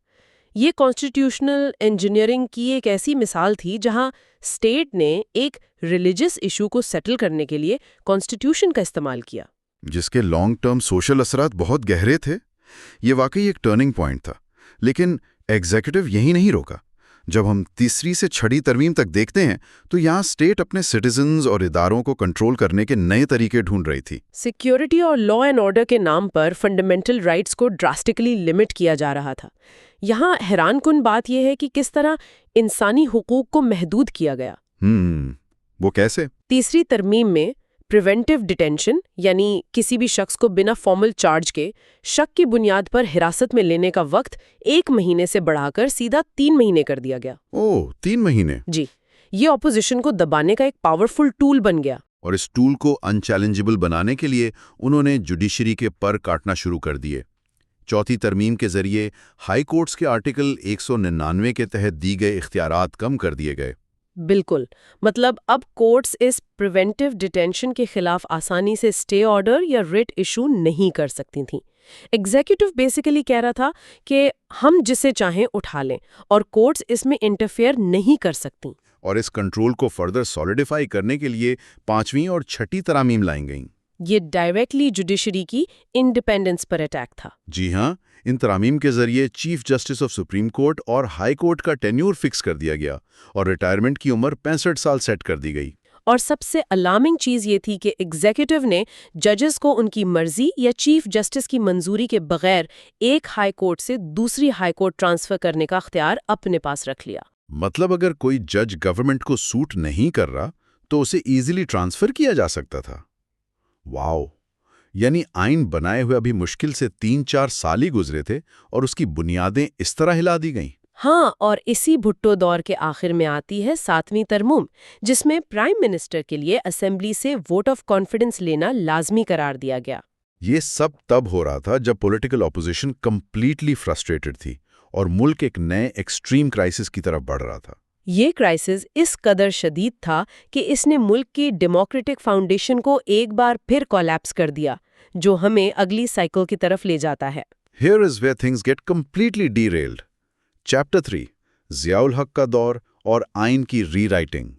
یہ کانسٹیٹیوشنل انجینئرنگ کی ایک ایسی مثال تھی جہاں اسٹیٹ نے ایک ریلیجس ایشو کو سیٹل کرنے کے لیے کانسٹیٹیوشن کا استعمال کیا، جس کے لانگ ٹرم سوشل اثرات بہت گہرے تھے. یہ واقعی ایک ٹرننگ پوائنٹ تھا. لیکن ایگزیکٹو یہی نہیں روکا. جب ہم تیسری سے چھٹی ترمیم تک دیکھتے ہیں تو یہاں اسٹیٹ اپنے سٹیزنز اور اداروں کو کنٹرول کرنے کے نئے طریقے ڈھونڈ رہی تھی. سیکیورٹی اور لا اینڈ آرڈر کے نام پر فنڈامنٹل رائٹس کو ڈراسٹکلی لمٹ کیا جا رہا تھا. یہاں حیران کن بات یہ ہے کہ کس طرح انسانی حقوق کو محدود کیا گیا. وہ کیسے؟ تیسری ترمیم میں پریونٹیو ڈیٹینشن یعنی کسی بھی شخص کو بنا فارمل چارج کے شک کی بنیاد پر حراست میں لینے کا وقت 1 مہینے سے بڑھا کر سیدھا 3 مہینے کر دیا گیا. 3 مہینے؟ جی، یہ اپوزیشن کو دبانے کا ایک پاورفل ٹول بن گیا۔ اور اس ٹول کو انچیلنجبل بنانے کے لیے انہوں نے جوڈیشری کے پر کاٹنا شروع کر دیے۔ چوتھی ترمیم کے ذریعے ہائی کورٹس کے آرٹیکل 199 کے تحت دی گئے اختیارات کم کر دیے گئے۔ بالکل، مطلب اب کورٹس اس پریونٹیو ڈیٹینشن کے خلاف آسانی سے اسٹے آرڈر یا ریٹ ایشو نہیں کر سکتی تھیں۔ ایگزیکٹو بیسیکلی کہہ رہا تھا کہ ہم جسے چاہیں اٹھا لیں اور کورٹس اس میں انٹرفیئر نہیں کر سکتی۔ اور اس کنٹرول کو فردر سولیڈیفائی کرنے کے لیے 5ویں اور 6ٹھی ترامیم لائیں گئیں۔ یہ ڈائریکٹلی جوڈیشری کی انڈیپینڈنس پر اٹیک تھا۔ جی ہاں، ان ترامیم کے ذریعے chief justice of supreme court اور ہائی کورٹ کا ٹینیور فکس کر دیا گیا اور ریٹائرمنٹ کی عمر 65 سال سیٹ کر دی گئی۔ اور سب سے الارمنگ چیز یہ تھی کہ ایگزیکٹو نے ججز کو ان کی مرضی یا چیف جسٹس کی منظوری کے بغیر ایک ہائی کورٹ سے دوسری ہائی کورٹ ٹرانسفر کرنے کا اختیار اپنے پاس رکھ لیا۔ مطلب اگر کوئی جج گورنمنٹ کو سوٹ نہیں کر رہا تو اسے ایزیلی ٹرانسفر کیا جا سکتا تھا۔ واو! یعنی آئین بنائے ہوئے ابھی مشکل سے 3-4 سال ہی گزرے تھے اور اس کی بنیادیں اس طرح ہلا دی گئیں۔ ہاں، اور اسی بھٹو دور کے آخر میں آتی ہے 7ویں ترمیم، جس میں پرائم منسٹر کے لیے اسمبلی سے ووٹ آف کانفیڈنس لینا لازمی قرار دیا گیا۔ یہ سب تب ہو رہا تھا جب پولیٹیکل اپوزیشن کمپلیٹلی فرسٹریٹڈ تھی اور ملک ایک نئے ایکسٹریم کرائسس کی طرف بڑھ رہا تھا۔ یہ کرائسس اس قدر شدید تھا کہ اس نے ملک کی ڈیموکریٹک فاؤنڈیشن کو ایک بار پھر کولیپس کر دیا، جو ہمیں اگلی سائیکل کی طرف لے جاتا ہے۔ Here is where things get completely derailed. Chapter 3 Zia الحق کا دور اور آئین کی ری رائٹنگ۔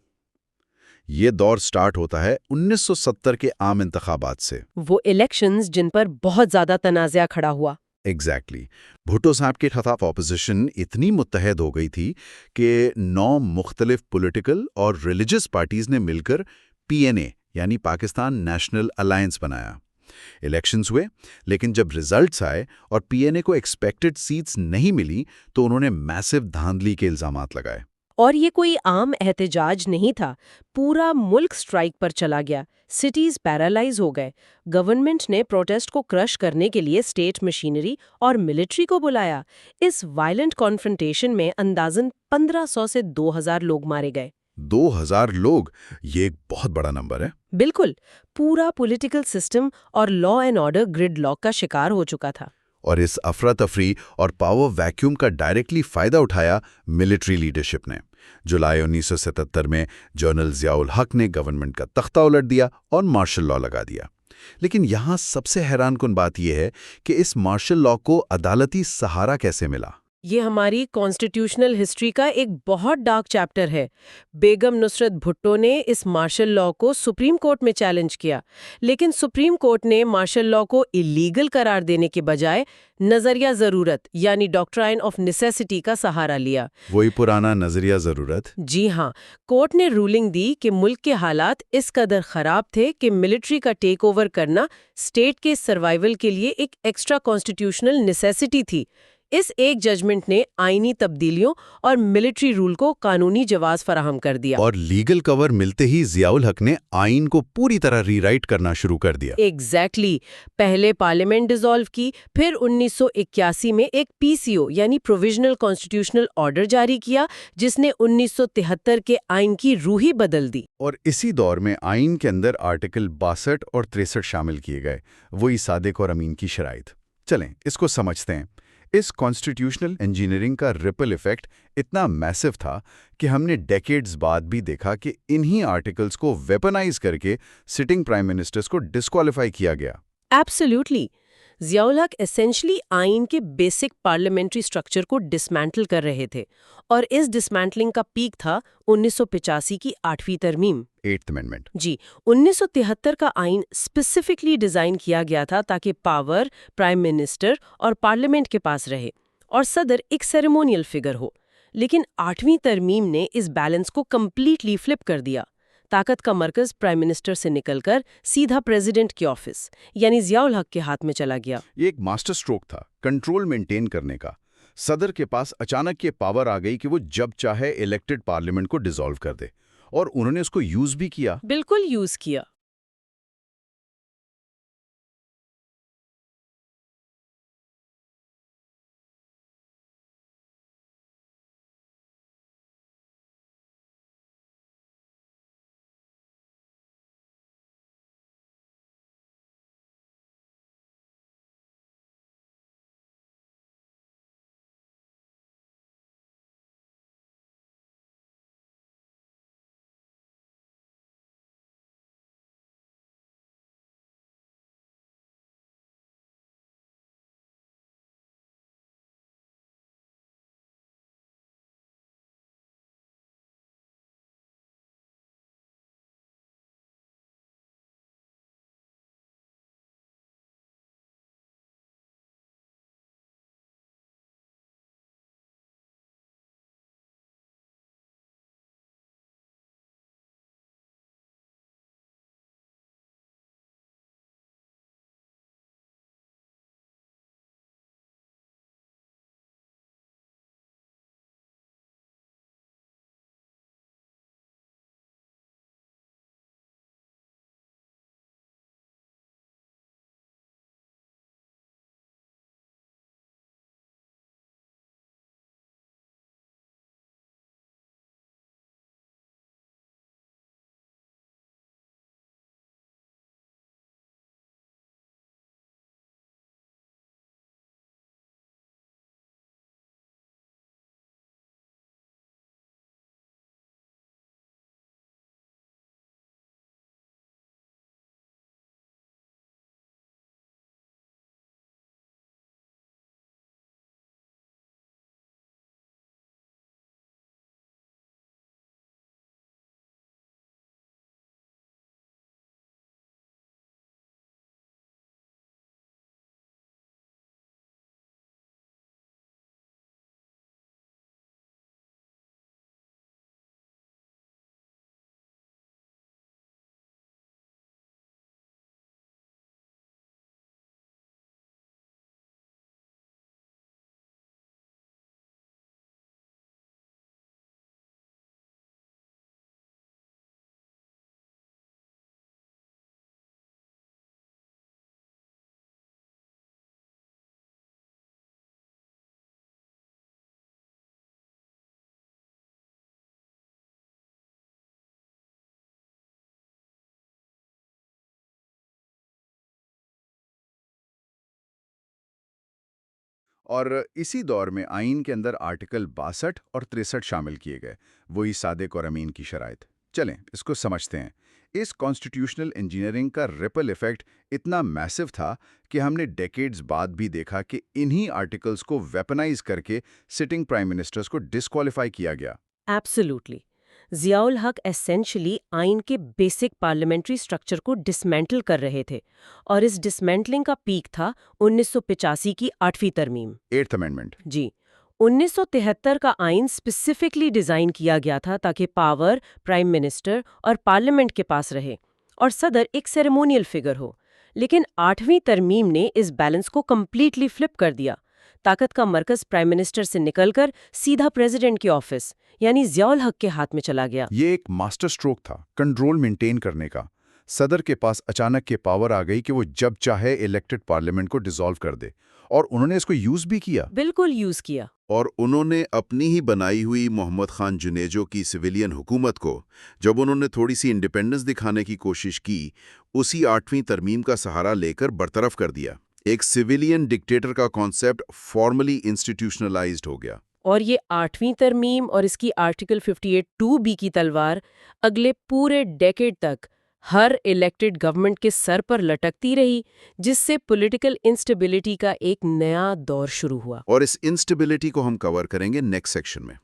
یہ دور سٹارٹ ہوتا ہے 1970 کے عام انتخابات سے۔ وہ الیکشنز جن پر بہت زیادہ تنازعہ کھڑا ہوا۔ ایگزیکٹلی بھٹو صاحب کے خلاف اپوزیشن اتنی متحد ہو گئی تھی کہ 9 مختلف پولیٹیکل اور ریلیجس پارٹیز نے مل کر PNA یعنی پاکستان نیشنل الائنس بنایا۔ الیکشنز ہوئے، لیکن جب ریزلٹس آئے اور PNA کو ایکسپیکٹڈ سیٹس نہیں ملی تو انہوں نے میسو دھاندلی کے الزامات لگائے۔ اور یہ کوئی عام احتجاج نہیں تھا، پورا ملک سٹرائک پر چلا گیا، سٹیز پیرالائز ہو گئے۔ گورنمنٹ نے پروٹیسٹ کو کرش کرنے کے لیے اسٹیٹ مشینری اور ملٹری کو بلایا۔ اس وائلنٹ کانفرنٹیشن میں اندازاً 1500 سے 2000 لوگ مارے گئے۔ 2000 لوگ، یہ ایک بہت بڑا نمبر ہے۔ بالکل، پورا پولیٹیکل سسٹم اور law and order gridlock کا شکار ہو چکا تھا۔ اور اس افراتفری اور پاور ویکیوم کا ڈائریکٹلی فائدہ اٹھایا ملٹری لیڈرشپ نے۔ جولائی 1977 میں جنرل ضیاء الحق نے گورنمنٹ کا تختہ الٹ دیا اور مارشل لا لگا دیا۔ لیکن یہاں سب سے حیران کن بات یہ ہے کہ اس مارشل لا کو عدالتی سہارا کیسے ملا۔ یہ ہماری کانسٹیٹیوشنل ہسٹری کا ایک بہت ڈارک چیپٹر ہے۔ بیگم نصرت بھٹو نے اس مارشل لا کو سپریم کورٹ میں چیلنج کیا، لیکن سپریم کورٹ نے مارشل لا کو ایلیگل قرار دینے کے بجائے نظریہ ضرورت یعنی ڈاکٹرائن آف نیسیسٹی کا سہارا لیا۔ وہی پرانا نظریہ ضرورت۔ جی ہاں، کورٹ نے رولنگ دی کہ ملک کے حالات اس قدر خراب تھے کہ ملٹری کا ٹیک اوور کرنا اسٹیٹ کے سروائیول کے لیے ایک ایکسٹرا کانسٹیٹیوشنل نیسیسٹی تھی۔ اس ایک ججمنٹ نے آئینی تبدیلیوں اور ملٹری رول کو قانونی جواز فراہم کر دیا۔ اور لیگل کور ملتے ہی ضیاء الحق نے آئین کو پوری طرح ری رائٹ کرنا شروع کر دیا۔ ایگزیکٹلی، پہلے پارلیمنٹ ڈیزالو کی، پھر 1981 میں ایک PCO یعنی پروویژنل کانسٹیٹیوشنل آرڈر جاری کیا، جس نے 1973 کے آئین کی روح ہی بدل دی۔ اور اسی دور میں آئین کے اندر آرٹیکل 62 اور 63 شامل کیے گئے، وہی صادق اور امین کی شرائط۔ چلیں اس کو سمجھتے ہیں۔ اس کانسٹیٹیوشنل انجینئرنگ کا ریپل ایفیکٹ اتنا میسو تھا کہ ہم نے ڈیکیڈز بعد بھی دیکھا کہ انہی آرٹیکلز کو ویپنائز کر کے سٹنگ پرائم منسٹرز کو ڈسکوالیفائی کیا گیا۔ ایبسلیوٹلی، ضیاء الحق ایسنشلی آئین کے بیسک پارلیمنٹری سٹرکچر کو ڈسمینٹل کر رہے تھے، اور اس ڈسمینٹلنگ کا پیک تھا 1985 کی 8ویں ترمیم۔ 8th amendment. جی، 1973 کا آئین اسپیسیفکلی ڈیزائن کیا گیا تھا تاکہ پاور پرائم منسٹر اور پارلیمنٹ کے پاس رہے اور صدر ایک سیریمونیل فگر ہو۔ لیکن 8ویں ترمیم نے اس بیلنس کو کمپلیٹلی فلپ کر دیا۔ طاقت کا مرکز پرائم منسٹر سے نکل کر سیدھا پریزیڈنٹ کے آفس یعنی ضیاء الحق کے ہاتھ میں چلا گیا۔ یہ ایک ماسٹر سٹروک تھا کنٹرول مینٹین کرنے کا۔ صدر کے پاس اچانک یہ پاور آ گئی کہ وہ جب چاہے الیکٹڈ پارلیمنٹ کو ڈیزالو کر دے، اور انہوں نے اس کو یوز بھی کیا۔ بالکل یوز کیا۔ اور اسی دور میں آئین کے اندر آرٹیکل 62 اور 63 شامل کیے گئے، وہی صادق اور امین کی شرائط۔ چلیں اس کو سمجھتے ہیں۔ اس کانسٹیٹیوشنل انجینئرنگ کا ریپل ایفیکٹ اتنا میسو تھا کہ ہم نے ڈیکیڈز بعد بھی دیکھا کہ انہی آرٹیکلز کو ویپنائز کر کے سٹنگ پرائم منسٹرز کو ڈسکوالیفائی کیا گیا۔ ایبسلیوٹلی۔ ضیاء الحق ایسینشلی آئین کے بیسک پارلیمنٹری سٹرکچر کو ڈسمینٹل کر رہے تھے، اور اس ڈسمینٹلنگ کا پیک تھا 1985 کی 8ویں ترمیم۔ 8th amendment. جی، 1973 کا آئین اسپیسیفکلی ڈیزائن کیا گیا تھا تاکہ پاور پرائم منسٹر اور پارلیمنٹ کے پاس رہے اور صدر ایک سیریمونیل فگر ہو، لیکن 8ویں ترمیم نے اس بیلنس کو کمپلیٹلی فلپ کر دیا۔ طاقت کا مرکز پرائم منسٹر سے نکل کر سیدھا پریزیڈنٹ کے آفس یعنی ضیاء الحق کے ہاتھ میں چلا گیا۔ یہ ایک ماسٹر سٹروک تھا کنٹرول مینٹین کرنے کا۔ صدر کے پاس اچانک یہ پاور آ گئی کہ وہ جب چاہے الیکٹڈ پارلیمنٹ کو ڈیزالو کر دے، اور انہوں نے اس کو یوز بھی کیا۔ بالکل یوز کیا۔ اور انہوں نے اپنی ہی بنائی ہوئی محمد خان جنیجو کی سویلین حکومت کو، جب انہوں نے تھوڑی سی انڈیپینڈنس دکھانے کی کوشش کی، اسی 8ویں ترمیم کا سہارا لے کر برطرف کر دیا۔ ایک سویلین ڈکٹیٹر کا کانسیپٹ فارملی انسٹیٹیوشنلائزڈ ہو گیا۔ اور یہ 8ویں ترمیم اور اس کی آرٹیکل 58(2)(b) کی تلوار اگلے پورے ڈیکیڈ تک ہر الیکٹڈ گورنمنٹ کے سر پر لٹکتی رہی، جس سے پولیٹیکل انسٹیبلٹی کا ایک نیا دور شروع ہوا۔ اور اس انسٹیبلٹی کو ہم کور کریں گے نیکسٹ سیکشن میں۔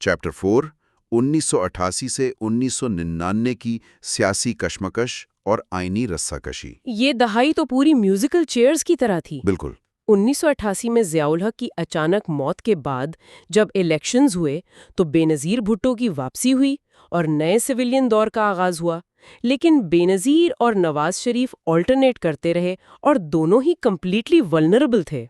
چیپٹر 4، 1988 سے 1999 کی سیاسی کشمکش اور آئینی رسہ کشی۔ یہ دہائی تو پوری میوزیکل چیئرز کی طرح تھی۔ بالکل۔ 1988 میں ضیاء الحق کی اچانک موت کے بعد جب الیکشنز ہوئے تو بے نظیر بھٹو کی واپسی ہوئی اور نئے سویلین دور کا آغاز ہوا، لیکن بے نظیر اور نواز شریف آلٹرنیٹ کرتے رہے اور دونوں ہی کمپلیٹلی ولنریبل تھے۔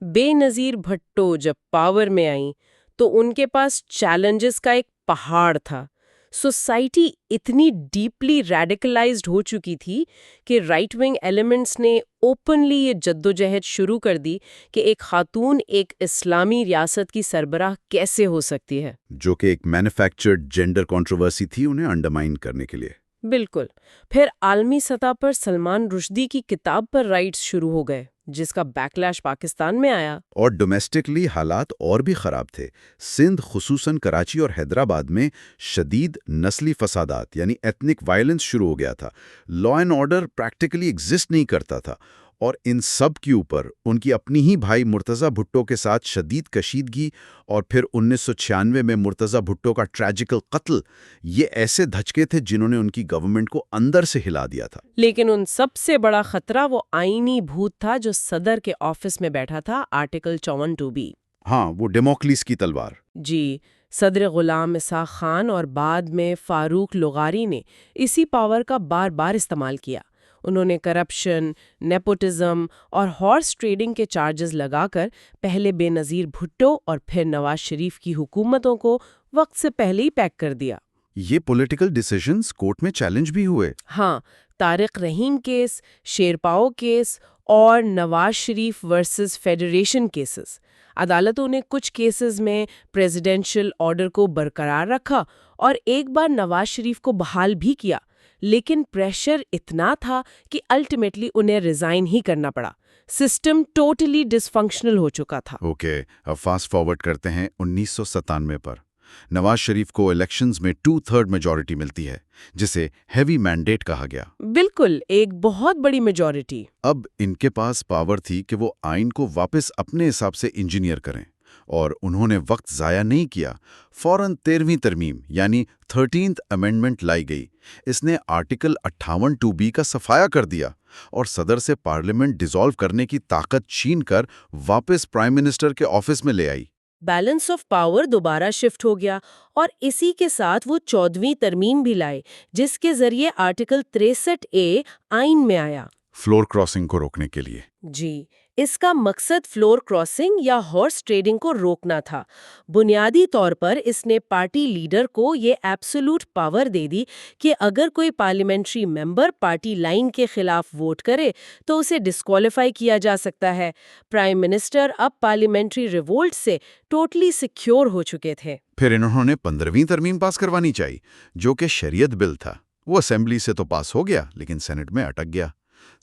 بے نظیر بھٹو جب پاور میں آئیں تو ان کے پاس چیلنجز کا ایک پہاڑ تھا۔ سوسائٹی اتنی ڈیپلی ریڈیکلائزڈ ہو چکی تھی کہ رائٹ ونگ ایلیمنٹس نے اوپنلی یہ جدوجہد شروع کر دی کہ ایک خاتون ایک اسلامی ریاست کی سربراہ کیسے ہو سکتی ہے، جو کہ ایک مینوفیکچرڈ جینڈر کنٹروورسی تھی انہیں انڈرمائن کرنے کے لیے۔ بالکل۔ پھر عالمی سطح پر سلمان رشدی کی کتاب پر رائٹس شروع ہو گئے، جس کا بیکلیش پاکستان میں آیا۔ اور ڈومیسٹکلی حالات اور بھی خراب تھے۔ سندھ خصوصاً کراچی اور حیدرآباد میں شدید نسلی فسادات یعنی ایتھنک وائلنس شروع ہو گیا تھا۔ لا اینڈ آرڈر پریکٹیکلی ایگزسٹ نہیں کرتا تھا، اور ان سب کے اوپر ان کی اپنی ہی بھائی مرتضی بھٹو کے ساتھ شدید کشیدگی، اور پھر 1996 میں مرتضی بھٹو کا ٹریجیکل قتل، یہ ایسے دھچکے تھے جنہوں نے ان کی گورنمنٹ کو اندر سے ہلا دیا تھا۔ لیکن ان سب سے بڑا خطرہ وہ آئینی بھوت تھا جو صدر کے آفس میں بیٹھا تھا، آرٹیکل 54(2)(b۔ ہاں، وہ ڈیموکلیس کی تلوار۔ جی، صدر غلام اسحاق خان اور بعد میں فاروق لغاری نے اسی پاور کا بار بار استعمال کیا۔ انہوں نے کرپشن، نیپوٹزم اور ہارس ٹریڈنگ کے چارجز لگا کر پہلے بے نظیر بھٹو اور پھر نواز شریف کی حکومتوں کو وقت سے پہلے ہی پیک کر دیا۔ یہ پولیٹیکل ڈیسیژنز کورٹ میں چیلنج بھی ہوئے۔ ہاں، طارق رحیم کیس، شیرپاؤ کیس اور Nawaz Sharif versus federation cases. عدالتوں نے کچھ کیسز میں پریزیڈنشل آرڈر کو برقرار رکھا اور ایک بار نواز شریف کو بحال بھی کیا، لیکن پریشر اتنا تھا کہ الٹیمیٹلی انہیں ریزائن ہی کرنا پڑا۔ سسٹم ٹوٹلی ڈس فنکشنل ہو چکا تھا۔ اوکے، اب فاسٹ فارورڈ کرتے ہیں 1997 پر۔ نواز شریف کو الیکشنز میں 2/3 میجورٹی ملتی ہے، جسے ہیوی مینڈیٹ کہا گیا۔ بالکل، ایک بہت بڑی میجورٹی۔ اب ان کے پاس پاور تھی کہ وہ آئین کو واپس اپنے حساب سے انجینئر کریں، اور انہوں نے وقت ضائع نہیں کیا۔ فوراً 13ویں ترمیم یعنی 13th امینڈمنٹ لائی گئی۔ اس نے آرٹیکل 58(2)(b) کا صفایا کر دیا اور صدر سے پارلیمنٹ ڈیزالو کرنے کی طاقت چھین کر واپس پرائم منسٹر کے آفس میں لے آئی۔ بیلنس آف پاور دوبارہ شفٹ ہو گیا، اور اسی کے ساتھ وہ 14ویں ترمیم بھی لائے، جس کے ذریعے آرٹیکل 63(a) آئین میں آیا۔ فلور کراسنگ کو روکنے کے لیے۔ جی، اس کا مقصد فلور کراسنگ یا ہارس ٹریڈنگ کو روکنا تھا۔ بنیادی طور پر اس نے پارٹی لیڈر کو یہ ایبسولوٹ پاور دے دی کہ اگر کوئی پارلیمنٹری ممبر پارٹی لائن کے خلاف ووٹ کرے تو اسے ڈسکوالیفائی کیا جا سکتا ہے۔ پرائم منسٹر اب پارلیمنٹری ریوولٹ سے ٹوٹلی سیکیور ہو چکے تھے۔ پھر انہوں نے 15ویں ترمیم پاس کروانی چاہی، جو کہ شریعت بل تھا۔ وہ اسمبلی سے تو پاس ہو گیا، لیکن سینٹ میں اٹک گیا۔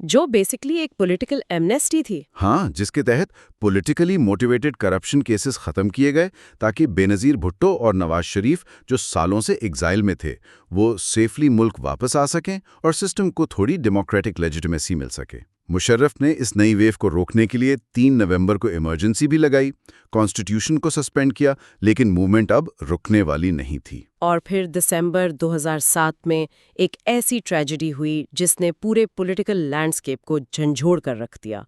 جو بیسکلی ایک پولیٹیکل ایمنیسٹی تھی۔ ہاں، جس کے تحت پولیٹیکلی موٹیویٹڈ کرپشن کیسز ختم کیے گئے تاکہ بینظیر بھٹو اور نواز شریف جو سالوں سے ایگزائل میں تھے وہ سیفلی ملک واپس آ سکیں اور سسٹم کو تھوڑی ڈیموکریٹک لیجیٹمیسی مل سکے۔ مشرف نے اس نئی ویو کو روکنے کے لیے 3 نومبر کو ایمرجنسی بھی لگائی، کانسٹیٹیوشن کو سسپینڈ کیا، لیکن موومنٹ اب رکنے والی نہیں تھی۔ اور پھر دسمبر 2007 میں ایک ایسی ٹریجڈی ہوئی جس نے پورے پولیٹیکل لینڈسکیپ کو جھنجھوڑ کر رکھ دیا،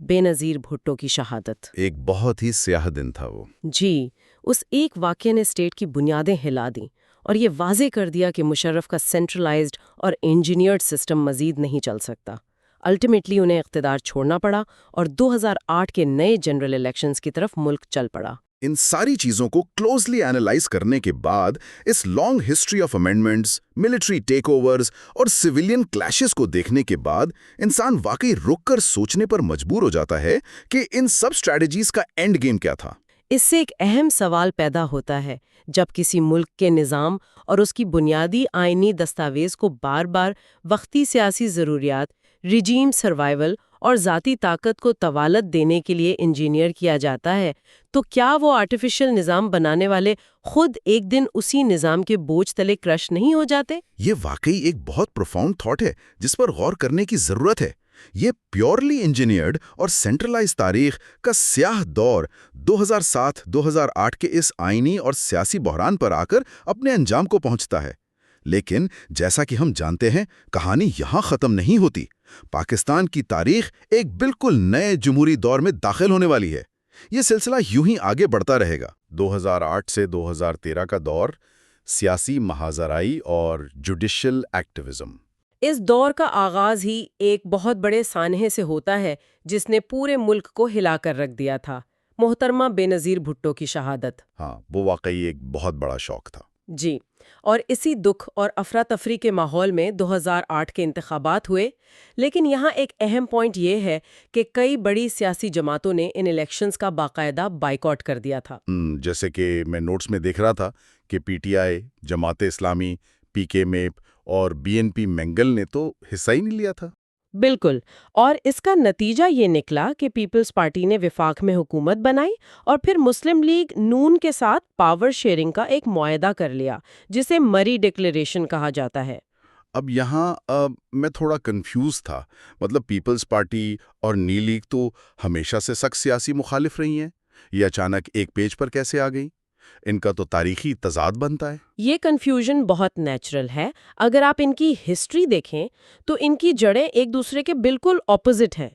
بینظیر بھٹو کی شہادت۔ ایک بہت ہی سیاہ دن تھا وہ۔ جی، اس ایک واقعے نے اسٹیٹ کی بنیادیں ہلا دیں اور یہ واضح کر دیا کہ مشرف کا سینٹرلائزڈ اور انجینئرڈ سسٹم مزید نہیں چل سکتا۔ الٹیمیٹلی انہیں اقتدار چھوڑنا پڑا اور 2008 کے نئے جنرل الیکشنز کی طرف ملک چل پڑا۔ ان ساری چیزوں کو کلوزلی اینالائز کرنے کے بعد، اس long history of amendments, military takeovers اور سویلین کلیشز کو دیکھنے کے بعد انسان واقعی رک کر سوچنے پر مجبور ہو جاتا ہے کہ ان سب اسٹریٹجیز کا اینڈ گیم کیا تھا۔ اس سے ایک اہم سوال پیدا ہوتا ہے، جب کسی ملک کے نظام اور اس کی بنیادی آئینی دستاویز کو بار بار وقتی سیاسی ضروریات، رجیم سروائیول اور ذاتی طاقت کو طوالت دینے کے لیے انجینئر کیا جاتا ہے، تو کیا وہ آرٹیفیشل نظام بنانے والے خود ایک دن اسی نظام کے بوجھ تلے کرش نہیں ہو جاتے؟ یہ واقعی ایک بہت پروفاؤنڈ تھاٹ ہے جس پر غور کرنے کی ضرورت ہے۔ یہ پیورلی انجینئرڈ اور سینٹرلائز تاریخ کا سیاہ دور 2007-2008 کے اس آئینی اور سیاسی بحران پر آ کر اپنے انجام کو پہنچتا ہے۔ لیکن جیسا کہ ہم جانتے ہیں، کہانی یہاں ختم نہیں ہوتی۔ پاکستان کی تاریخ ایک بالکل نئے جمہوری دور میں داخل ہونے والی ہے۔ یہ سلسلہ یوں ہی آگے بڑھتا رہے گا۔ 2008 سے 2013 کا دور، سیاسی مہاجرائی اور جوڈیشل ایکٹیویزم۔ اس دور کا آغاز ہی ایک بہت بڑے سانحے سے ہوتا ہے جس نے پورے ملک کو ہلا کر رکھ دیا تھا، محترمہ بینظیر بھٹو کی شہادت۔ ہاں، وہ واقعی ایک بہت بڑا شوق تھا۔ جی، اور اسی دکھ اور افراتفری کے ماحول میں 2008 کے انتخابات ہوئے، لیکن یہاں ایک اہم پوائنٹ یہ ہے کہ کئی بڑی سیاسی جماعتوں نے ان الیکشنز کا باقاعدہ بائیکاٹ کر دیا تھا۔ جیسے کہ میں نوٹس میں دیکھ رہا تھا کہ P T I, Jamaat Islami, پی کے میپ اور بی این پی مینگل نے تو حصہ ہی نہیں لیا تھا۔ بالکل، اور اس کا نتیجہ یہ نکلا کہ پیپلز پارٹی نے وفاق میں حکومت بنائی اور پھر مسلم لیگ نون کے ساتھ پاور شیئرنگ کا ایک معاہدہ کر لیا جسے مری ڈکلیریشن کہا جاتا ہے۔ اب یہاں میں تھوڑا کنفیوز تھا، مطلب پیپلز پارٹی اور نی لیگ تو ہمیشہ سے سخت سیاسی مخالف رہی ہیں، یہ اچانک ایک پیج پر کیسے آ گئی؟ ان کا تو تاریخی تضاد بنتا ہے۔ یہ کنفیوژن بہت نیچرل ہے۔ اگر آپ ان کی ہسٹری دیکھیں تو ان کی جڑیں ایک دوسرے کے بالکل اپوزٹ ہیں۔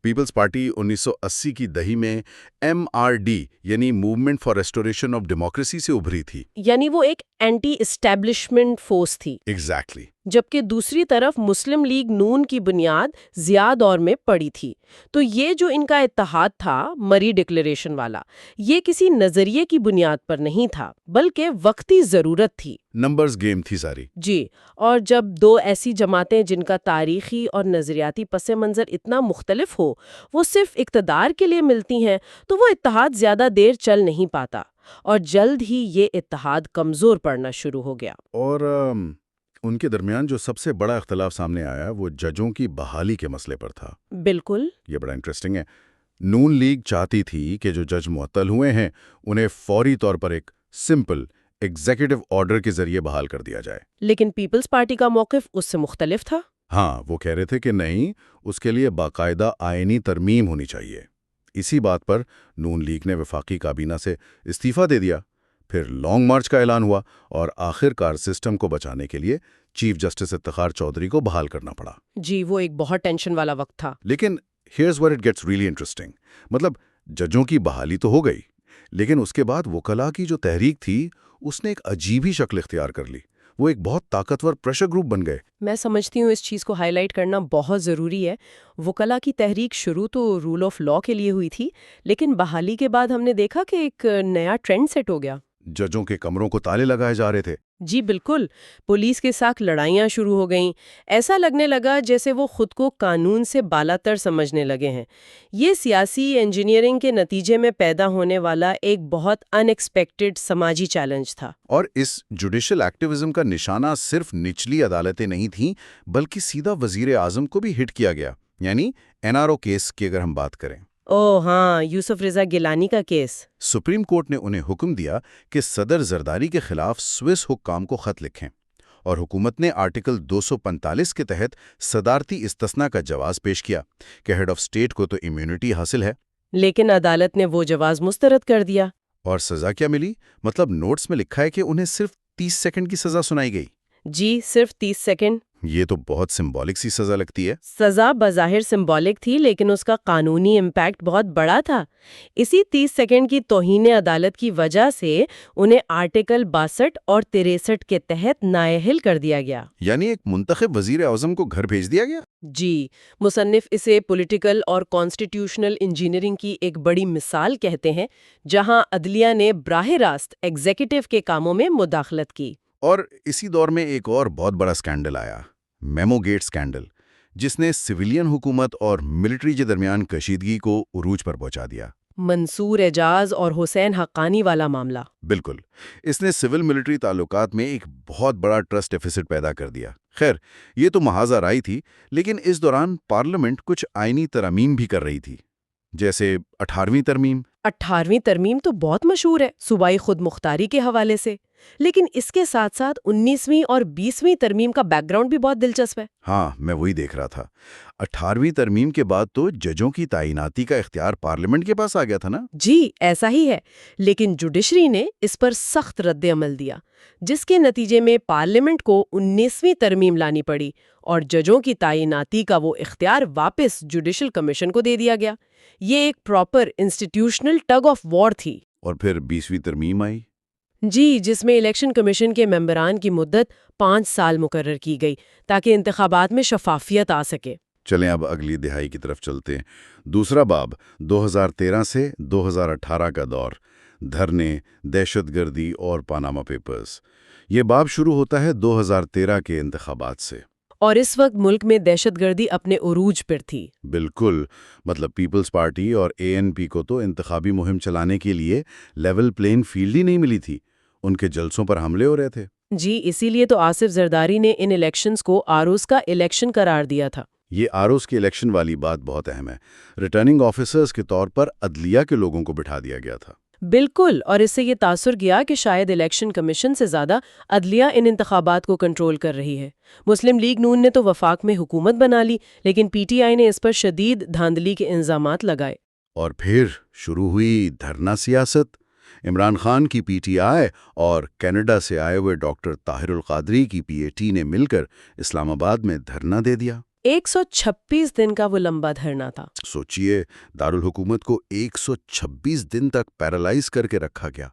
پیپلز پارٹی 1980 کی دہی میں ایم آر ڈی یعنی movement for restoration of democracy سے ابھری تھی۔ یعنی وہ ایک اینٹی اسٹیبلشمنٹ فورس تھی، ایگزیکٹلی۔ جبکہ دوسری طرف مسلم لیگ نون کی بنیاد ضیاء دور میں پڑی تھی۔ تو یہ جو ان کا اتحاد تھا، مری ڈکلیریشن والا، یہ کسی نظریے کی بنیاد پر نہیں تھا بلکہ وقتی ضرورت تھی۔ نمبرز گیم تھی ساری۔ جی، اور جب دو ایسی جماعتیں جن کا تاریخی اور نظریاتی پس منظر اتنا مختلف ہو، وہ صرف اقتدار کے لیے ملتی ہیں تو وہ اتحاد زیادہ دیر چل نہیں پاتا، اور جلد ہی یہ اتحاد کمزور پڑنا شروع ہو گیا۔ اور ان کے درمیان جو سب سے بڑا اختلاف سامنے آیا وہ ججوں کی بحالی کے مسئلے پر تھا۔ بالکل۔ یہ بڑا انٹرسٹنگ ہے۔ نون لیگ چاہتی تھی کہ جو جج معطل ہوئے ہیں انہیں فوری طور پر ایک سمپل ایگزیکٹو آرڈر کے ذریعے بحال کر دیا جائے، لیکن پیپلز پارٹی کا موقف اس سے مختلف تھا۔ ہاں، وہ کہہ رہے تھے کہ نہیں، اس کے لیے باقاعدہ آئینی ترمیم ہونی چاہیے۔ اسی بات پر نون لیگ نے وفاقی کابینہ سے استعفیٰ دے دیا، پھر لانگ مارچ کا اعلان ہوا اور آخر کار سسٹم کو بچانے کے لیے چیف جسٹس افتخار چودھری کو بحال کرنا پڑا۔ جی، وہ ایک بہت ٹینشن والا وقت تھا۔ لیکن here's where it gets really interesting, مطلب ججوں کی بحالی تو ہو گئی، لیکن اس کے بعد وکلاء کی جو تحریک تھی اس نے ایک عجیب ہی شکل اختیار کر لی۔ وہ ایک بہت طاقتور پریشر گروپ بن گئے۔ میں سمجھتی ہوں اس چیز کو ہائی لائٹ کرنا بہت ضروری ہے۔ وکلاء کی تحریک شروع تو رول آف لاء کے لیے ہوئی تھی، لیکن بحالی کے بعد ہم نے دیکھا کہ ایک نیا ٹرینڈ سیٹ ہو گیا۔ ججوں کے کمروں کو تالے لگائے جا رہے تھے۔ جی بالکل، پولیس کے ساتھ لڑائیاں شروع ہو گئیں۔ ایسا لگنے لگا جیسے وہ خود کو قانون سے بالاتر سمجھنے لگے ہیں۔ یہ سیاسی انجینئرنگ کے نتیجے میں پیدا ہونے والا ایک بہت ان ایکسپیکٹڈ سماجی چیلنج تھا۔ اور اس جوڈیشل ایکٹیویزم کا نشانہ صرف نچلی عدالتیں نہیں تھیں بلکہ سیدھا وزیر اعظم کو بھی ہٹ کیا گیا۔ یعنی NRO کیس کی اگر ہم بات کریں، او ہاں، یوسف رضا گیلانی کا کیس۔ سپریم کورٹ نے انہیں حکم دیا کہ صدر زرداری کے خلاف سوئس حکام کو خط لکھیں، اور حکومت نے آرٹیکل 245 کے تحت صدارتی استثناء کا جواز پیش کیا کہ ہیڈ آف اسٹیٹ کو تو امیونٹی حاصل ہے۔ لیکن عدالت نے وہ جواز مسترد کر دیا۔ اور سزا کیا ملی؟ مطلب نوٹس میں لکھا ہے کہ انہیں صرف 30 سیکنڈ کی سزا سنائی گئی۔ جی، صرف 30 سیکنڈ۔ یہ تو بہت سمبولک سی سزا لگتی ہے۔ سزا بظاہر سمبولک تھی، لیکن اس کا قانونی امپیکٹ بہت بڑا تھا۔ اسی 30 سیکنڈ کی توہین عدالت کی وجہ سے انہیں آرٹیکل 62 اور 63 کے تحت نااہل کر دیا گیا۔ یعنی ایک منتخب وزیر اعظم کو گھر بھیج دیا گیا؟ جی، مصنف اسے پولیٹیکل اور کانسٹیٹیوشنل انجینئرنگ کی ایک بڑی مثال کہتے ہیں، جہاں عدلیہ نے براہ راست ایگزیکٹو کے کاموں میں مداخلت کی۔ اور اسی دور میں ایک اور بہت بڑا سکینڈل آیا، میمو گیٹ سکینڈل، جس نے سویلین حکومت اور ملٹری کے درمیان کشیدگی کو عروج پر پہنچا دیا۔ منصور اعجاز اور حسین حقانی والا معاملہ۔ بالکل، اس نے سول ملٹری تعلقات میں ایک بہت بڑا ٹرسٹ ڈیفیسٹ پیدا کر دیا۔ خیر، یہ تو محاذ آرائی تھی، لیکن اس دوران پارلیمنٹ کچھ آئینی ترامیم بھی کر رہی تھی، جیسے 18ویں ترمیم۔ 18ویں ترمیم تو بہت مشہور ہے صوبائی خود مختاری کے حوالے سے، لیکن اس کے ساتھ ساتھ 19ویں اور 20ویں ترمیم کا بیک گراؤنڈ بھی بہت دلچسپ ہے۔ ہاں، میں وہی دیکھ رہا تھا۔ 18ویں ترمیم کے بعد تو ججوں کی تعیناتی کا اختیار پارلیمنٹ کے پاس آ گیا تھا نا؟ جی، ایسا ہی ہے، لیکن جوڈیشری نے اس پر سخت رد عمل دیا، جس کے نتیجے میں پارلیمنٹ کو 19ویں ترمیم لانی پڑی اور ججوں کی تعیناتی کا وہ اختیار واپس جوڈیشل کمیشن کو دے دیا گیا۔ یہ ایک proper institutional tug of war تھی۔ اور پھر 20ویں ترمیم آئی۔ جی، جس میں الیکشن کمیشن کے ممبران کی مدت 5 سال مقرر کی گئی تاکہ انتخابات میں شفافیت آ سکے۔ چلیں اب اگلی دہائی کی طرف چلتے ہیں۔ دوسرا باب 2013 سے 2018 کا دور، دھرنے، دہشت گردی اور پاناما پیپرز۔ یہ باب شروع ہوتا ہے 2013 کے انتخابات سے۔ اور اس وقت ملک میں دہشت گردی اپنے عروج پر تھی۔ بالکل، مطلب پیپلز پارٹی اور ANP کو تو انتخابی مہم چلانے کے لیے لیول پلین فیلڈ ہی نہیں ملی تھی، ان کے جلسوں پر حملے ہو رہے تھے۔ جی، اسی لیے تو آصف زرداری نے ان الیکشنز کو آروز کا الیکشن قرار دیا تھا۔ یہ آروز کے الیکشن والی بات بہت اہم ہے۔ ریٹرننگ آفیسرز کے طور پر عدلیہ کے لوگوں کو بٹھا دیا گیا تھا۔ بالکل، اور اس سے یہ تاثر گیا کہ شاید الیکشن کمیشن سے زیادہ عدلیہ ان انتخابات کو کنٹرول کر رہی ہے۔ مسلم لیگ نون نے تو وفاق میں حکومت بنا لی، لیکن PTI نے اس پر شدید دھاندلی کے الزامات لگائے۔ اور پھر شروع ہوئی دھرنا سیاست۔ عمران خان کی PTI اور کینیڈا سے آئے ہوئے ڈاکٹر طاہر القادری کی PAT نے مل کر اسلام آباد میں دھرنا دے دیا۔ 126 دن کا وہ لمبا دھرنا تھا۔ سوچئے، دارالحکومت کو 126 دن تک پیرالائز کر کے رکھا گیا،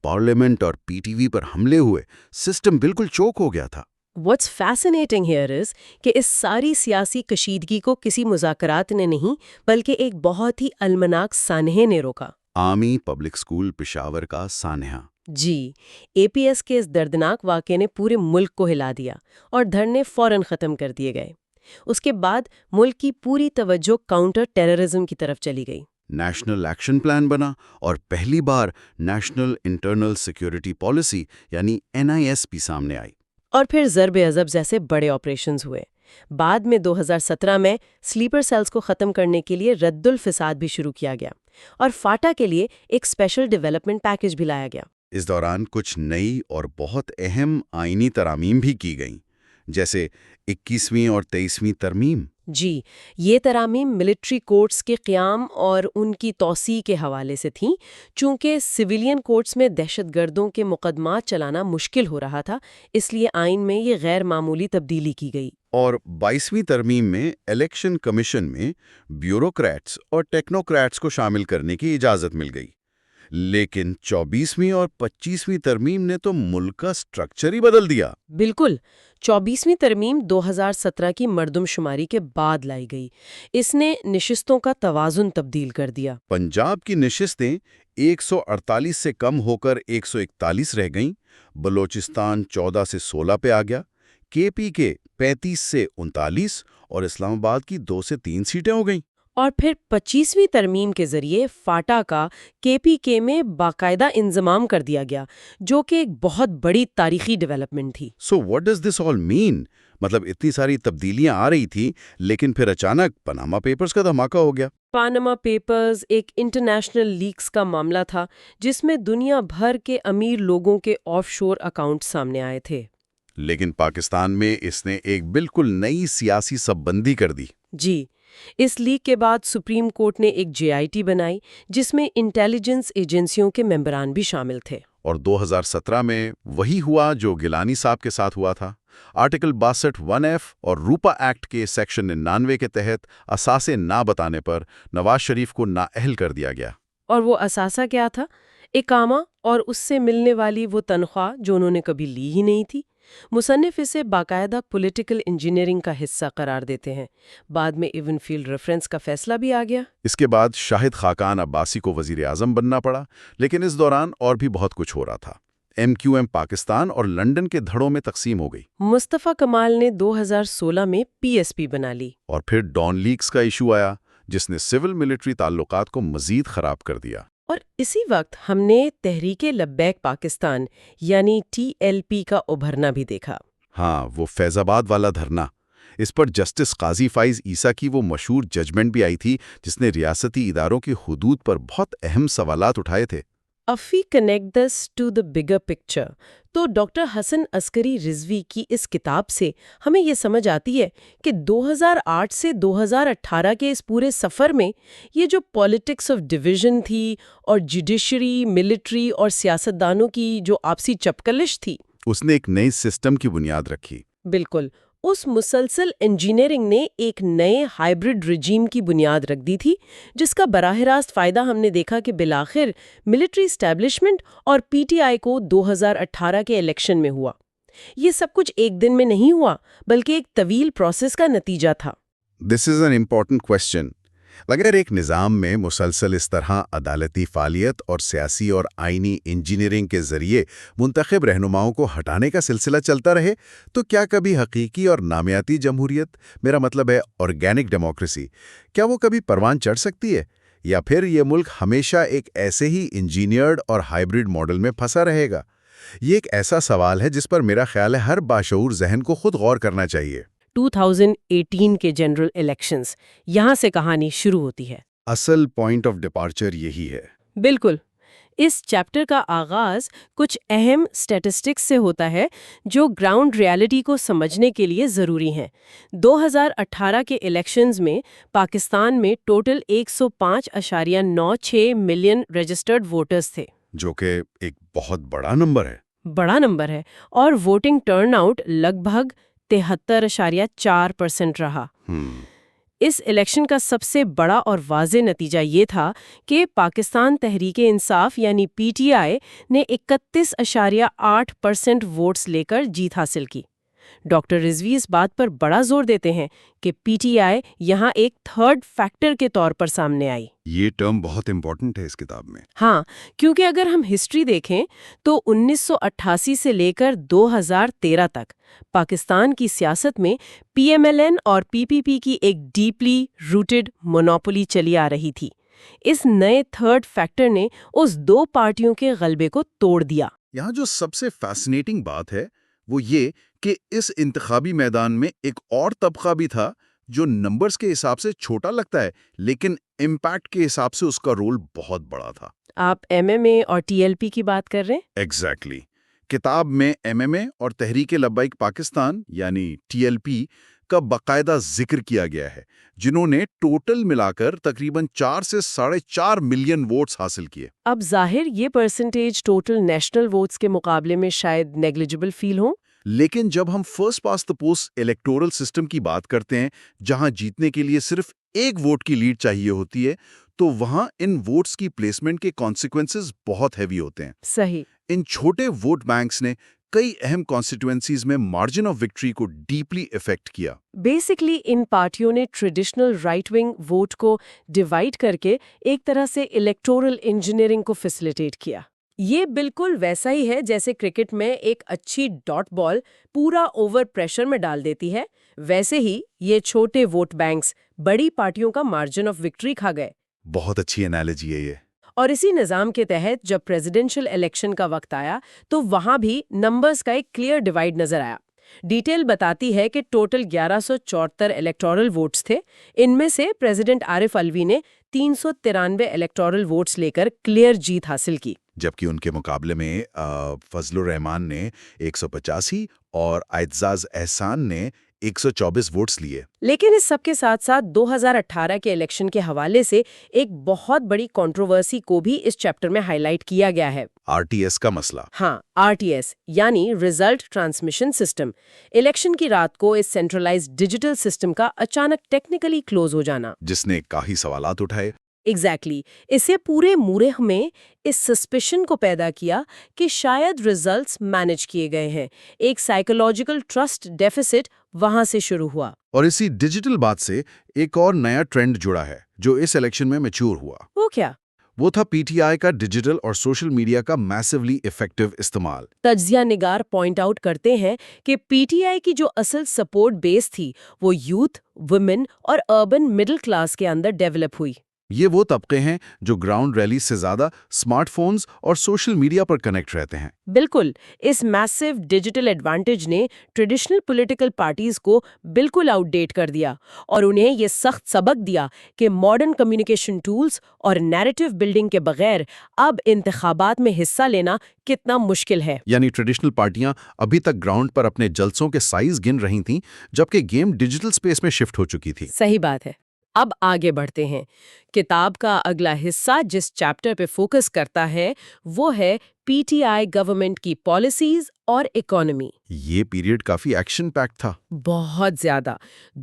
پارلیمنٹ اور PTV پر حملے ہوئے، سسٹم بالکل چوک ہو گیا تھا۔ What's fascinating here is کہ اس ساری سیاسی کشیدگی کو کسی مذاکرات نے نہیں بلکہ ایک بہت ہی المناک سانحے نے روکا۔ عامی پبلک اسکول پشاور کا سانحہ۔ جی، APS کے اس دردناک واقعے نے پورے ملک کو ہلا دیا اور دھرنے فوراً ختم کر دیے گئے۔ اس کے بعد ملک کی پوری توجہ کاؤنٹر ٹیررزم کی طرف چلی گئی۔ نیشنل ایکشن پلان بنا اور پہلی بار نیشنل انٹرنل سیکیورٹی پالیسی یعنی NISP سامنے آئی۔ اور پھر ضرب عضب جیسے بڑے آپریشنز ہوئے۔ بعد میں 2017 میں سلیپر سیلز کو ختم کرنے کے لیے رد الفساد بھی شروع کیا گیا اور فاٹا کے لیے ایک اسپیشل ڈیولپمنٹ پیکج بھی لایا گیا۔ اس دوران کچھ نئی اور بہت اہم آئینی ترامیم بھی کی گئیں، جیسے 21ویں اور 23ویں ترمیم۔ جی، یہ ترامیم ملٹری کورٹس کے قیام اور ان کی توسیع کے حوالے سے تھیں۔ چونکہ سویلین کورٹس میں دہشت گردوں کے مقدمات چلانا مشکل ہو رہا تھا، اس لیے آئین میں یہ غیر معمولی تبدیلی کی گئی۔ اور 22ویں ترمیم میں الیکشن کمیشن میں بیوروکریٹس اور ٹیکنوکریٹس کو شامل کرنے کی اجازت مل گئی۔ لیکن 24ویں اور 25ویں ترمیم نے تو ملک کا سٹرکچر ہی بدل دیا۔ بالکل، 24ویں ترمیم 2017 کی مردم شماری کے بعد لائی گئی۔ اس نے نشستوں کا توازن تبدیل کر دیا۔ پنجاب کی نشستیں 148 سے کم ہو کر 141 رہ گئیں، بلوچستان 14 سے 16 پہ آ گیا، KP کے 35 سے 39 اور اسلام آباد کی 2 سے 3 سیٹیں ہو گئیں۔ اور پھر 25ویں ترمیم کے ذریعے فاٹا کا KPK میں باقاعدہ انضمام کر دیا گیا، جو کہ ایک بہت بڑی تاریخی ڈیولپمنٹ تھی۔ So what does this all mean؟ مطلب اتنی ساری تبدیلیاں آ رہی تھیں لیکن پھر اچانک پاناما پیپرز کا دھماکہ ہو گیا۔ پاناما پیپرز ایک انٹرنیشنل لیکس کا معاملہ تھا جس میں دنیا بھر کے امیر لوگوں کے آف شور اکاؤنٹ سامنے آئے تھے۔ لیکن پاکستان میں اس نے ایک بالکل نئی سیاسی سب بندی کر دی۔ جی، اس لیک کے بعد سپریم کورٹ نے ایک JIT بنائی جس میں انٹیلیجنس ایجنسیوں کے ممبران بھی شامل تھے۔ اور 2017 میں وہی ہوا جو گیلانی صاحب کے ساتھ ہوا تھا۔ آرٹیکل 62(1)(f) اور روپا ایکٹ کے سیکشن 99 کے تحت اثاثے نہ بتانے پر نواز شریف کو نااہل کر دیا گیا۔ اور وہ اثاثہ کیا تھا؟ اقامہ اور اس سے ملنے والی وہ تنخواہ جو انہوں نے کبھی لی ہی نہیں تھی۔ مصنف اسے باقاعدہ پولیٹیکل انجینئرنگ کا حصہ قرار دیتے ہیں۔ بعد میں ایون فیلڈ ریفرنس کا فیصلہ بھی آ گیا۔ اس کے بعد شاہد خاقان عباسی کو وزیر اعظم بننا پڑا، لیکن اس دوران اور بھی بہت کچھ ہو رہا تھا۔ MQM پاکستان اور لنڈن کے دھڑوں میں تقسیم ہو گئی۔ مصطفیٰ کمال نے 2016 میں PSP بنا لی۔ اور پھر ڈان لیکس کا ایشو آیا جس نے سول ملٹری تعلقات کو مزید خراب کر دیا۔ اور اسی وقت ہم نے تحریک لبیک پاکستان یعنی TLP کا ابھرنا بھی دیکھا۔ ہاں، وہ فیض آباد والا دھرنا، اس پر جسٹس قاضی فائز عیسیٰ کی وہ مشہور ججمنٹ بھی آئی تھی جس نے ریاستی اداروں کی حدود پر بہت اہم سوالات اٹھائے تھے۔ If we connect this to the bigger picture تو ڈاکٹر حسن عسکری رضوی کی اس کتاب سے ہمیں یہ سمجھ آتی ہے کہ 2008 سے 2018 کے اس پورے سفر میں یہ جو پالیٹکس آف ڈویژن تھی اور جوڈیشری، ملٹری اور سیاستدانوں کی جو آپسی چپکلش تھی، اس نے ایک نئی سسٹم کی بنیاد رکھی۔ بالکل، اس مسلسل انجینئرنگ نے ایک نئے ہائبرڈ رجیم کی بنیاد رکھ دی تھی جس کا براہ راست فائدہ ہم نے دیکھا کہ بالآخر ملٹری اسٹیبلشمنٹ اور PTI کو 2018 کے الیکشن میں ہوا۔ یہ سب کچھ ایک دن میں نہیں ہوا بلکہ ایک طویل پروسیس کا نتیجہ تھا۔ دس از این امپورٹنٹ کوشچن۔ اگر ایک نظام میں مسلسل اس طرح عدالتی فعالیت اور سیاسی اور آئینی انجینئرنگ کے ذریعے منتخب رہنماؤں کو ہٹانے کا سلسلہ چلتا رہے تو کیا کبھی حقیقی اور نامیاتی جمہوریت، میرا مطلب ہے آرگینک ڈیموکریسی، کیا وہ کبھی پروان چڑھ سکتی ہے؟ یا پھر یہ ملک ہمیشہ ایک ایسے ہی انجینئرڈ اور ہائبرڈ ماڈل میں پھنسا رہے گا؟ یہ ایک ایسا سوال ہے جس پر میرا خیال ہے ہر باشعور ذہن کو خود غور کرنا چاہیے۔ 2018 کے جنرل الیکشنز، یہاں سے کہانی شروع ہوتی ہے۔ اصل پوائنٹ آف ڈپارچر یہی ہے۔ بالکل، اس چیپٹر کا آغاز کچھ اہم سٹیٹسٹکس سے ہوتا ہے جو گراؤنڈ ریالٹی کو سمجھنے کے لیے ضروری ہیں۔ 2018 کے الیکشنز میں پاکستان میں ٹوٹل 105.96 ملین رجسٹرڈ ووٹرز تھے، جو کہ ایک بہت بڑا نمبر ہے۔ بڑا نمبر ہے، اور ووٹنگ ٹرن آؤٹ لگ بھگ 73.4% رہا۔ اس الیکشن کا سب سے بڑا اور واضح نتیجہ یہ تھا کہ پاکستان تحریک انصاف یعنی PTI نے 31.8% ووٹس لے کر جیت حاصل کی۔ ڈاکٹر رضوی اس بات پر بڑا زور دیتے ہیں کہ PTI یہاں ایک تھرڈ فیکٹر کے طور پر سامنے آئی۔ یہ ٹرم بہت امپورٹنٹ ہے اس کتاب میں۔ ہاں، کیونکہ اگر ہم ہسٹری دیکھیں تو 1988 سے لے کر 2013 تک پاکستان کی سیاست میں PMLN اور PPP کی ایک ڈیپلی روٹڈ مونوپولی چلی آ رہی تھی۔ اس نئے تھرڈ فیکٹر نے اس دو پارٹیوں کے غلبے کو توڑ دیا۔ یہاں جو سب سے فیسنیٹنگ بات ہے وہ یہ کہ اس انتخابی میدان میں ایک اور طبقہ بھی تھا جو نمبرز کے حساب سے چھوٹا لگتا ہے لیکن امپیکٹ کے حساب سے اس کا رول بہت بڑا تھا۔ آپ MMA اور TLP کی بات کر رہے ہیں؟ ایگزیکٹلی۔ کتاب میں MMA اور تحریک لبیک پاکستان یعنی TLP کا باقاعدہ ذکر کیا گیا ہے، جنہوں نے ٹوٹل ملا کر تقریباً 4 سے 4.5 ملین ووٹس حاصل کیے۔ اب ظاہر یہ پرسنٹیج ٹوٹل نیشنل ووٹس کے مقابلے میں شاید نیگلیجبل فیل ہوں، لیکن جب ہم فرسٹ پاس دی پوسٹ الیکٹورل سسٹم کی بات کرتے ہیں جہاں جیتنے کے لیے صرف ایک ووٹ کی لیڈ چاہیے ہوتی ہے تو وہاں ان ووٹس کی پلیسمنٹ کے کانسیکوینسز بہت ہیوی ہوتے ہیں۔ صحیح۔ ان چھوٹے ووٹ بینکس نے کئی اہم کانسٹیٹوئنسیز میں مارجن آف وکٹری کو ڈیپلی افیکٹ کیا۔ بیسکلی ان پارٹیوں نے ٹریڈیشنل رائٹ ونگ ووٹ کو ڈیوائیڈ کر کے ایک طرح سے الیکٹورل انجینئرنگ کو فیسیلیٹیٹ کیا۔ یہ بالکل ویسا ہی ہے جیسے کرکٹ میں ایک اچھی ڈاٹ بال پورا اوور پریشر میں ڈال دیتی ہے، ویسے ہی یہ چھوٹے ووٹ بینکس بڑی پارٹیوں کا مارجن آف وکٹری کھا گئے۔ بہت اچھی انالوجی ہے یہ۔ اور اسی نظام کے تحت جب پریزیڈنشل الیکشن کا وقت آیا تو وہاں بھی نمبرز کا ایک کلیئر ڈیوائیڈ نظر آیا۔ ڈیٹیل بتاتی ہے کہ ٹوٹل 1174 الیکٹورل ووٹس تھے. ان میں سے پریزیڈنٹ عارف الوی نے 393 الیکٹورل ووٹس لے کر کلیئر جیت حاصل کی. جبکہ ان کے مقابلے میں فضل الرحمان نے 185 اور اعتزاز احسان نے 124 ووٹس لیے. لیکن اس سب کے ساتھ ساتھ 2018 کے الیکشن کے حوالے سے ایک بہت بڑی کنٹروورسی کو بھی اس چیپٹر میں ہائی لائٹ کیا گیا ہے. RTS کا مسئلہ. ہاں، RTS یعنی ریزلٹ ٹرانسمیشن سسٹم. الیکشن کی رات کو اس سینٹرلائزڈ ڈیجیٹل سسٹم کا اچانک ٹیکنیکلی کلوز ہو جانا، جس نے کافی سوالات اٹھائے. ایگزیکٹلی اسے پورے مورخ میں اس سسپیشن کو پیدا کیا کہ شاید ریزلٹس مینج کیے گئے ہیں. ایک سائیکولوجیکل ٹرسٹ ڈیفیسٹ وہاں سے شروع ہوا. اور اسی ڈیجیٹل بات سے ایک اور نیا ٹرینڈ جڑا ہے جو اس الیکشن میں میچور ہوا. وہ کیا؟ وہ تھا PTI کا ڈیجیٹل اور سوشل میڈیا کا میسیولی افیکٹو استعمال. تجزیہ نگار پوائنٹ آؤٹ کرتے ہیں کہ PTI کی جو اصل سپورٹ بیس تھی وہ یوتھ، ویمن اور اربن مڈل کلاس کے اندر ڈیولپ ہوئی. یہ وہ طبقے ہیں جو گراؤنڈ ریلی سے زیادہ سمارٹ فونز اور سوشل میڈیا پر کنیکٹ رہتے ہیں. بالکل. اس میسیو ڈیجیٹل ایڈوانٹیج نے ٹریڈیشنل پولیٹیکل پارٹیز کو بالکل آؤٹ ڈیٹ کر دیا اور انہیں یہ سخت سبق دیا کہ ماڈرن کمیونیکیشن ٹولز اور نیریٹو بلڈنگ کے بغیر اب انتخابات میں حصہ لینا کتنا مشکل ہے. یعنی ٹریڈیشنل پارٹیاں ابھی تک گراؤنڈ پر اپنے جلسوں کے سائز گن رہی تھیں جبکہ گیم ڈیجیٹل سپیس میں شفٹ ہو چکی تھی. صحیح بات ہے. اب آگے بڑھتے ہیں. کتاب کا اگلا حصہ جس چیپٹر پہ فوکس کرتا ہے وہ ہے PTI گورنمنٹ کی پالیسیز اور اکانومی. یہ پیریڈ کافی ایکشن پیکڈ تھا. بہت زیادہ.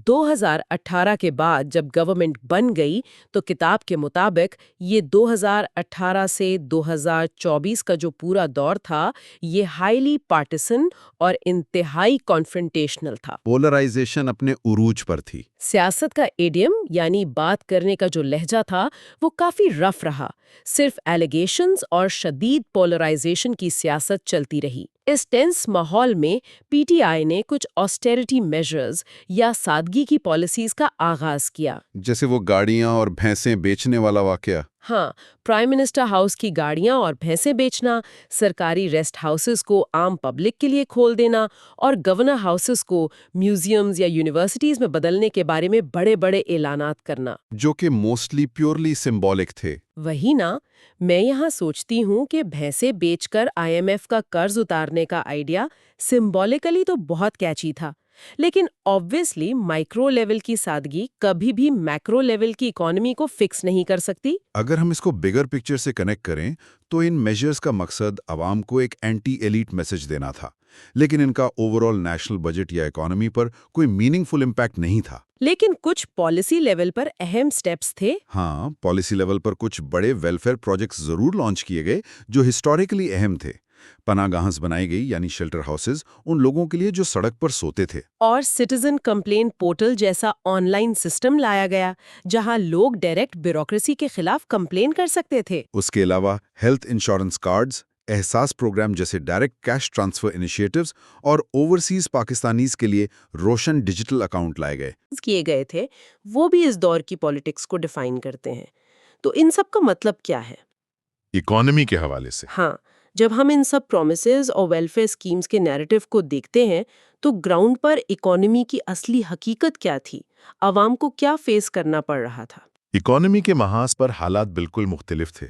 2018 کے بعد جب گورنمنٹ بن گئی تو کتاب کے مطابق یہ 2018 سے 2024 کا جو پورا دور تھا یہ ہائیلی پارٹیسن اور انتہائی کانفرنٹیشنل تھا. پولرائزیشن اپنے عروج پر تھی. سیاست کا ایڈیم یعنی بات کرنے کا جو لہجہ تھا وہ کافی رف رہا. صرف ایلیگیشنز اور شدید پولرائزیشن کی سیاست چلتی رہی. اس ٹینس ماحول میں PTI نے کچھ آسٹیریٹی میجرز یا سادگی کی پالیسیز کا آغاز کیا. جیسے وہ گاڑیاں اور بھینسیں بیچنے والا واقعہ. ہاں، پرائم منسٹر ہاؤس کی گاڑیاں اور بھینسیں بیچنا، سرکاری ریسٹ ہاؤسز کو عام پبلک کے لیے کھول دینا اور گورنر ہاؤسز کو میوزیمز یا یونیورسٹیز میں بدلنے کے بارے میں بڑے بڑے اعلانات کرنا، جو کہ موسٹلی پیورلی سمبولک تھے. وہی نا. میں یہاں سوچتی ہوں کہ بھینسیں بیچ کر IMF کا قرض اتارنے کا آئیڈیا سمبولیکلی تو بہت کیچی تھا، لیکن آبویسلی مائکرو لیول کی سادگی کبھی بھی میکرو لیول کی اکانومی کو فکس نہیں کر سکتی. اگر ہم اس کو بگر پکچر سے کنیکٹ کریں تو ان میجرز کا مقصد عوام کو ایک اینٹی ایلیٹ میسج دینا تھا، لیکن ان کا اوورآل نیشنل بجٹ یا اکانومی پر کوئی میننگ فل امپیکٹ نہیں تھا. لیکن کچھ پالیسی لیول پر اہم سٹیپس تھے. ہاں، پالیسی لیول پر کچھ بڑے ویلفیئر پروجیکٹس ضرور لانچ کیے گئے جو ہسٹوریکلی اہم تھے. پناہ گاہز بنائی گئی یعنی شیلٹر ہاؤسز ان لوگوں کے لیے جو سڑک پر سوتے تھے. اور سٹیزن کمپلین پورٹل جیسا آن لائن سسٹم لایا گیا جہاں لوگ ڈائریکٹ بیوروکریسی کے خلاف کمپلین کر سکتے تھے. اس کے علاوہ ہیلتھ انشورنس کارڈز، احساس پروگرام جیسے ڈائریکٹ کیش ٹرانسفر انیشیٹوز اور اوورسیز پاکستانیز کے لیے روشن ڈیجیٹل اکاؤنٹ لائے گئے. کیے گئے تھے وہ بھی اس دور کی پالیٹکس کو ڈیفائن کرتے ہیں. تو ان سب کا مطلب کیا ہے اکانومی کے حوالے سے؟ ہاں، جب ہم ان سب پرومسز اور ویلفیئر اسکیمز کے نیریٹو کو دیکھتے ہیں تو گراؤنڈ پر اکانومی کی اصلی حقیقت کیا تھی؟ عوام کو کیا فیس کرنا پڑ رہا تھا؟ اکانومی کے محاذ پر حالات بالکل مختلف تھے.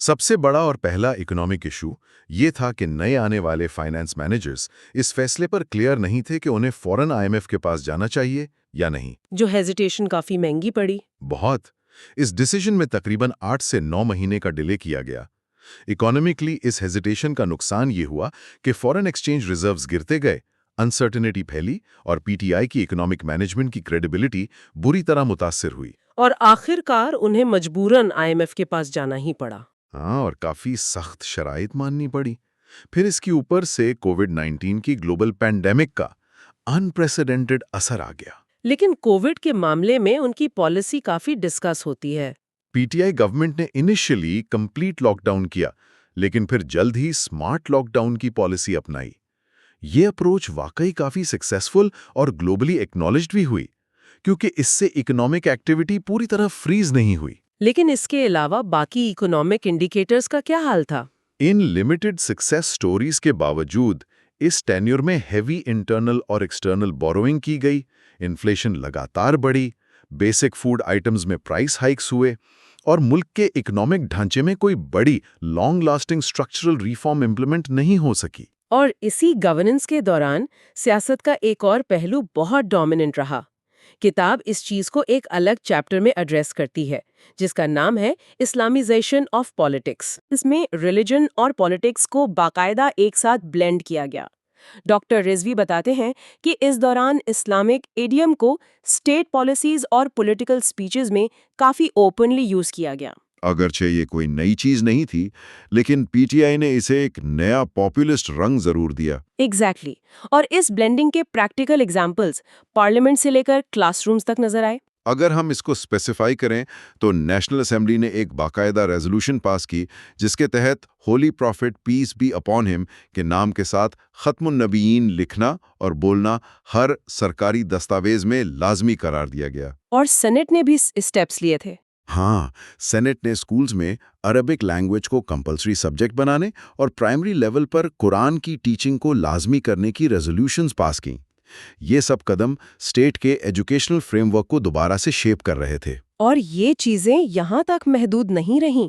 سب سے بڑا اور پہلا اکنامک ایشو یہ تھا کہ نئے آنے والے فائنانس مینیجرز اس فیصلے پر کلیئر نہیں تھے کہ انہیں فوراً IMF کے پاس جانا چاہیے یا نہیں. جو ہیزیٹیشن کافی مہنگی پڑی. بہت. اس ڈیسیجن میں تقریباً 8 سے 9 مہینے کا ڈیلے کیا گیا. اکانومکلی اس ہیزیٹیشن کا نقصان یہ ہوا کہ فورن ایکسچینج ریزروز گرتے گئے، انسرٹنٹی پھیلی اور PTI کی اکنامک مینجمنٹ کی کریڈیبلٹی بری طرح متاثر ہوئی. اور آخر کار انہیں مجبوراً IMF کے پاس جانا ہی پڑا. ہاں، اور کافی سخت شرائط ماننی پڑی. پھر اس کے اوپر سے کووڈ-19 کی گلوبل پینڈیمک کا انپریسیڈنٹڈ اثر آ گیا. لیکن کووڈ کے معاملے میں ان کی پالیسی کافی ڈسکس ہوتی ہے. PTI گورنمنٹ نے انیشلی کمپلیٹ لاک ڈاؤن کیا، لیکن پھر جلد ہی سمارٹ لاک ڈاؤن کی پالیسی اپنائی. یہ اپروچ واقعی کافی سکسیسفل اور گلوبلی ایکنالجڈ بھی ہوئی، کیونکہ اس سے اکنامک ایکٹیویٹی پوری طرح فریز نہیں ہوئی. لیکن اس کے علاوہ باقی اکنامک انڈیکیٹرز کا کیا حال تھا؟ ان لمیٹڈ سکسیس سٹوریز کے باوجود اس ٹینیور میں ہیوی انٹرنل اور ایکسٹرنل بوروئنگ کی گئی، انفلیشن لگاتار بڑھی، بیسک فوڈ آئٹمز میں پرائس ہائکس ہوئے، اور ملک کے اکنامک ڈھانچے میں کوئی بڑی long lasting structural reform implement نہیں ہو سکی۔ اور اسی گورننس کے دوران سیاست کا ایک اور پہلو بہت ڈومیننٹ رہا۔ کتاب اس چیز کو ایک الگ چیپٹر میں ایڈریس کرتی ہے جس کا نام ہے اسلامائزیشن آف پالیٹکس۔ اس میں ریلیجن اور پالیٹکس کو باقاعدہ ایک ساتھ بلینڈ کیا گیا۔ ڈاکٹر رضوی بتاتے ہیں کہ اس دوران اسلامک ایڈیم کو اسٹیٹ پالیسیز اور پولیٹیکل سپیچز میں کافی اوپنلی یوز کیا گیا۔ اگرچہ یہ کوئی نئی چیز نہیں تھی، لیکن پی ٹی آئی نے اسے ایک نیا پاپولسٹ رنگ ضرور دیا۔ ایگزیکٹلی۔ اور اس بلینڈنگ کے پریکٹیکل ایگزامپلز پارلیمنٹ سے لے کر کلاس رومز تک نظر آئے۔ اگر ہم اس کو اسپیسیفائی کریں تو نیشنل اسمبلی نے ایک باقاعدہ ریزولوشن پاس کی جس کے تحت Holy Prophet peace be upon ہم کے نام کے ساتھ ختم النبیین لکھنا اور بولنا ہر سرکاری دستاویز میں لازمی قرار دیا گیا۔ اور سینٹ نے بھی اسٹیپس لیے تھے۔ ہاں، سینٹ نے اسکولز میں عربک لینگویج کو کمپلسری سبجیکٹ بنانے اور پرائمری لیول پر قرآن کی ٹیچنگ کو لازمی کرنے کی ریزولوشنز پاس کیں۔ یہ سب قدم اسٹیٹ کے ایجوکیشنل فریم ورک کو دوبارہ سے شیپ کر رہے تھے۔ اور یہ چیزیں یہاں تک محدود نہیں رہیں۔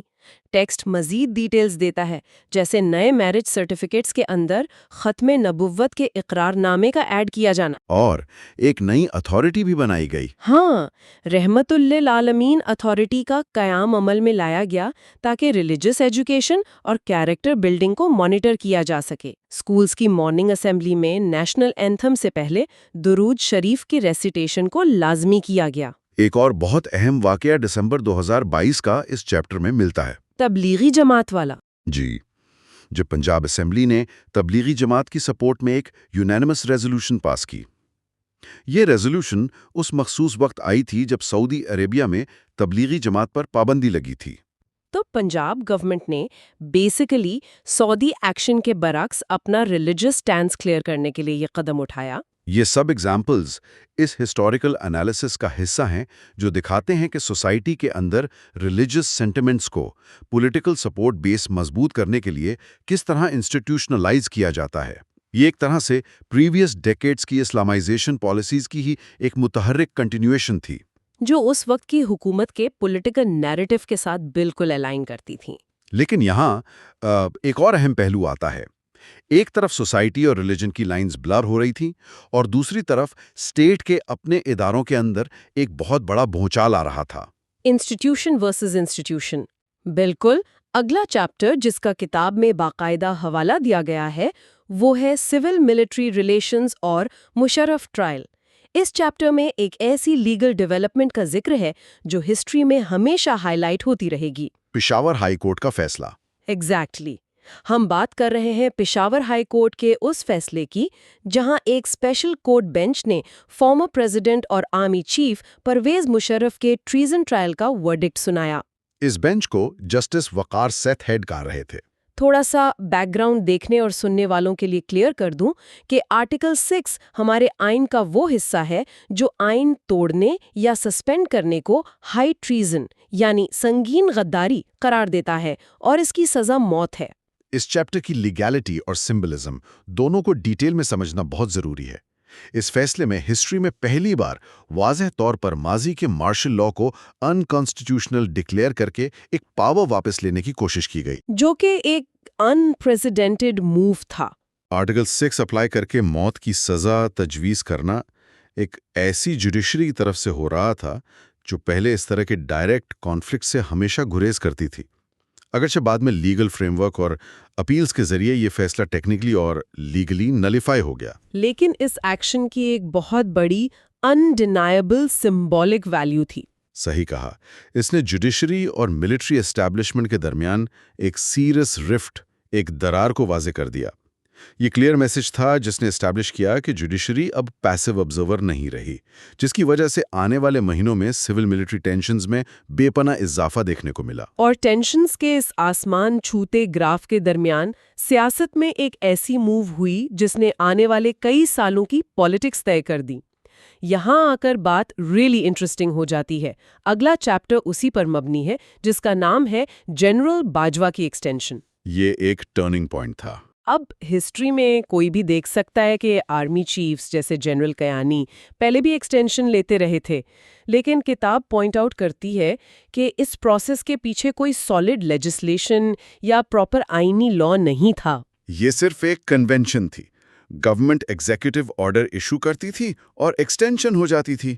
ٹیکسٹ مزید ڈیٹیلز دیتا ہے، جیسے نئے میرج سرٹیفکیٹس کے اندر ختم نبوت کے اقرار نامے کا ایڈ کیا جانا، اور ایک نئی اتھارٹی بھی بنائی گئی۔ ہاں، رحمت للعالمین اتھارٹی کا قیام عمل میں لایا گیا تاکہ ریلیجس ایجوکیشن اور کیریکٹر بلڈنگ کو مانیٹر کیا جا سکے۔ اسکولز کی مارننگ اسمبلی میں نیشنل اینتھم سے پہلے درود شریف کی ریسیٹیشن کو لازمی کیا گیا۔ ایک اور بہت اہم واقعہ دسمبر 2022 کا اس چیپٹر میں ملتا ہے۔ تبلیغی جماعت والا۔ جی، جب پنجاب اسمبلی نے تبلیغی جماعت کی سپورٹ میں ایک یونینمس ریزولوشن پاس کی۔ یہ ریزولوشن اس مخصوص وقت آئی تھی جب سعودی عربیہ میں تبلیغی جماعت پر پابندی لگی تھی۔ تو پنجاب گورنمنٹ نے بیسیکلی سعودی ایکشن کے برعکس اپنا ریلیجس سٹینس کلیئر کرنے کے لیے یہ قدم اٹھایا۔ یہ سب ایگزامپلز اس ہسٹوریکل انالیسس کا حصہ ہیں جو دکھاتے ہیں کہ سوسائٹی کے اندر ریلیجس سینٹیمنٹس کو پولیٹیکل سپورٹ بیس مضبوط کرنے کے لیے کس طرح انسٹیٹیوشنلائز کیا جاتا ہے۔ یہ ایک طرح سے پریویس ڈیکیڈز کی اسلامائزیشن پالیسیز کی ہی ایک متحرک کنٹینیویشن تھی، جو اس وقت کی حکومت کے پولیٹیکل نیریٹو کے ساتھ بالکل الائن کرتی تھیں۔ لیکن یہاں ایک اور اہم پہلو آتا ہے۔ ایک طرف سوسائٹی اور ریلیجن کی لائنز بلر ہو رہی تھیں اور دوسری طرف اسٹیٹ کے اپنے اداروں کے اندر ایک بہت بڑا بھونچال آ رہا تھا۔ Institution versus institution. بالکل۔ اگلا چیپٹر جس کا کتاب میں باقاعدہ حوالہ دیا گیا ہے وہ ہے سول ملٹری ریلیشنز اور مشرف ٹرائل۔ اس چیپٹر میں ایک ایسی لیگل ڈیولپمنٹ کا ذکر ہے جو ہسٹری میں ہمیشہ ہائی لائٹ ہوتی رہے گی۔ پشاور ہائی کورٹ کا فیصلہ۔ ایگزیکٹلی۔ ہم بات کر رہے ہیں پشاور ہائی کورٹ کے اس فیصلے کی جہاں ایک اسپیشل کورٹ بینچ نے فارمر پریزیڈنٹ اور آرمی چیف پرویز مشرف کے ٹریزن ٹرائل کا ورڈکٹ سنایا۔ اس بینچ کو جسٹس وقار سیتھ ہیڈ کر رہے تھے۔ تھوڑا سا بیک گراؤنڈ دیکھنے اور سننے والوں کے لیے کلیئر کر دوں کہ آرٹیکل 6 ہمارے آئین کا وہ حصہ ہے جو آئین توڑنے یا سسپینڈ کرنے کو ہائی ٹریزن یعنی سنگین غداری قرار دیتا ہے اور اس کی سزا موت ہے۔ اس چیپٹر کی لیگیلٹی اور سمبلزم دونوں کو ڈیٹیل میں سمجھنا بہت ضروری ہے۔ اس فیصلے میں ہسٹری میں پہلی بار واضح طور پر ماضی کے مارشل لاء کو انکانسٹیٹیوشنل ڈکلیئر کر کے ایک پاور واپس لینے کی کوشش کی گئی، جو کہ ایک انپریسیڈنٹڈ موو تھا۔ آرٹیکل 6 اپلائی کر کے موت کی سزا تجویز کرنا ایک ایسی جوڈیشری کی طرف سے ہو رہا تھا جو پہلے اس طرح کے ڈائریکٹ کانفلکٹ سے ہمیشہ گریز کرتی تھی۔ اگرچہ بعد میں لیگل فریم ورک اور اپیلز کے ذریعے یہ فیصلہ ٹیکنیکلی اور لیگلی نلیفائی ہو گیا، لیکن اس ایکشن کی ایک بہت بڑی انڈینائبل سمبولک ویلیو تھی۔ صحیح کہا۔ اس نے جوڈیشری اور ملٹری اسٹیبلشمنٹ کے درمیان ایک سیریس رفٹ، ایک درار کو واضح کر دیا۔ یہ کلیئر میسج تھا جس نے اسٹیبلش کیا کہ جوڈیشری اب پیسو آبزرور نہیں رہی، جس کی وجہ سے آنے والے مہینوں میں سول ملٹری ٹینشنز میں بے پناہ اضافہ دیکھنے کو ملا۔ اور ٹینشنز کے اس آسمان چھوتے گراف کے درمیان سیاست میں ایک ایسی موو ہوئی جس نے آنے والے کئی سالوں کی پالیٹکس طے کر دی۔ یہاں آ کر بات ریئلی انٹرسٹنگ ہو جاتی ہے۔ اگلا چیپٹر اسی پر مبنی ہے جس کا نام ہے جنرل باجوہ کی ایکسٹینشن۔ یہ ایک ٹرننگ پوائنٹ تھا۔ اب ہسٹری میں کوئی بھی دیکھ سکتا ہے کہ آرمی چیفز جیسے جنرل کیانی پہلے بھی ایکسٹینشن لیتے رہے تھے، لیکن کتاب پوائنٹ آؤٹ کرتی ہے کہ اس پروسیس کے پیچھے کوئی سالڈ لیجسلیشن یا پراپر آئینی لا نہیں تھا۔ یہ صرف ایک کنونشن تھی۔ گورنمنٹ ایگزیکٹو آرڈر ایشو کرتی تھی اور ایکسٹینشن ہو جاتی تھی۔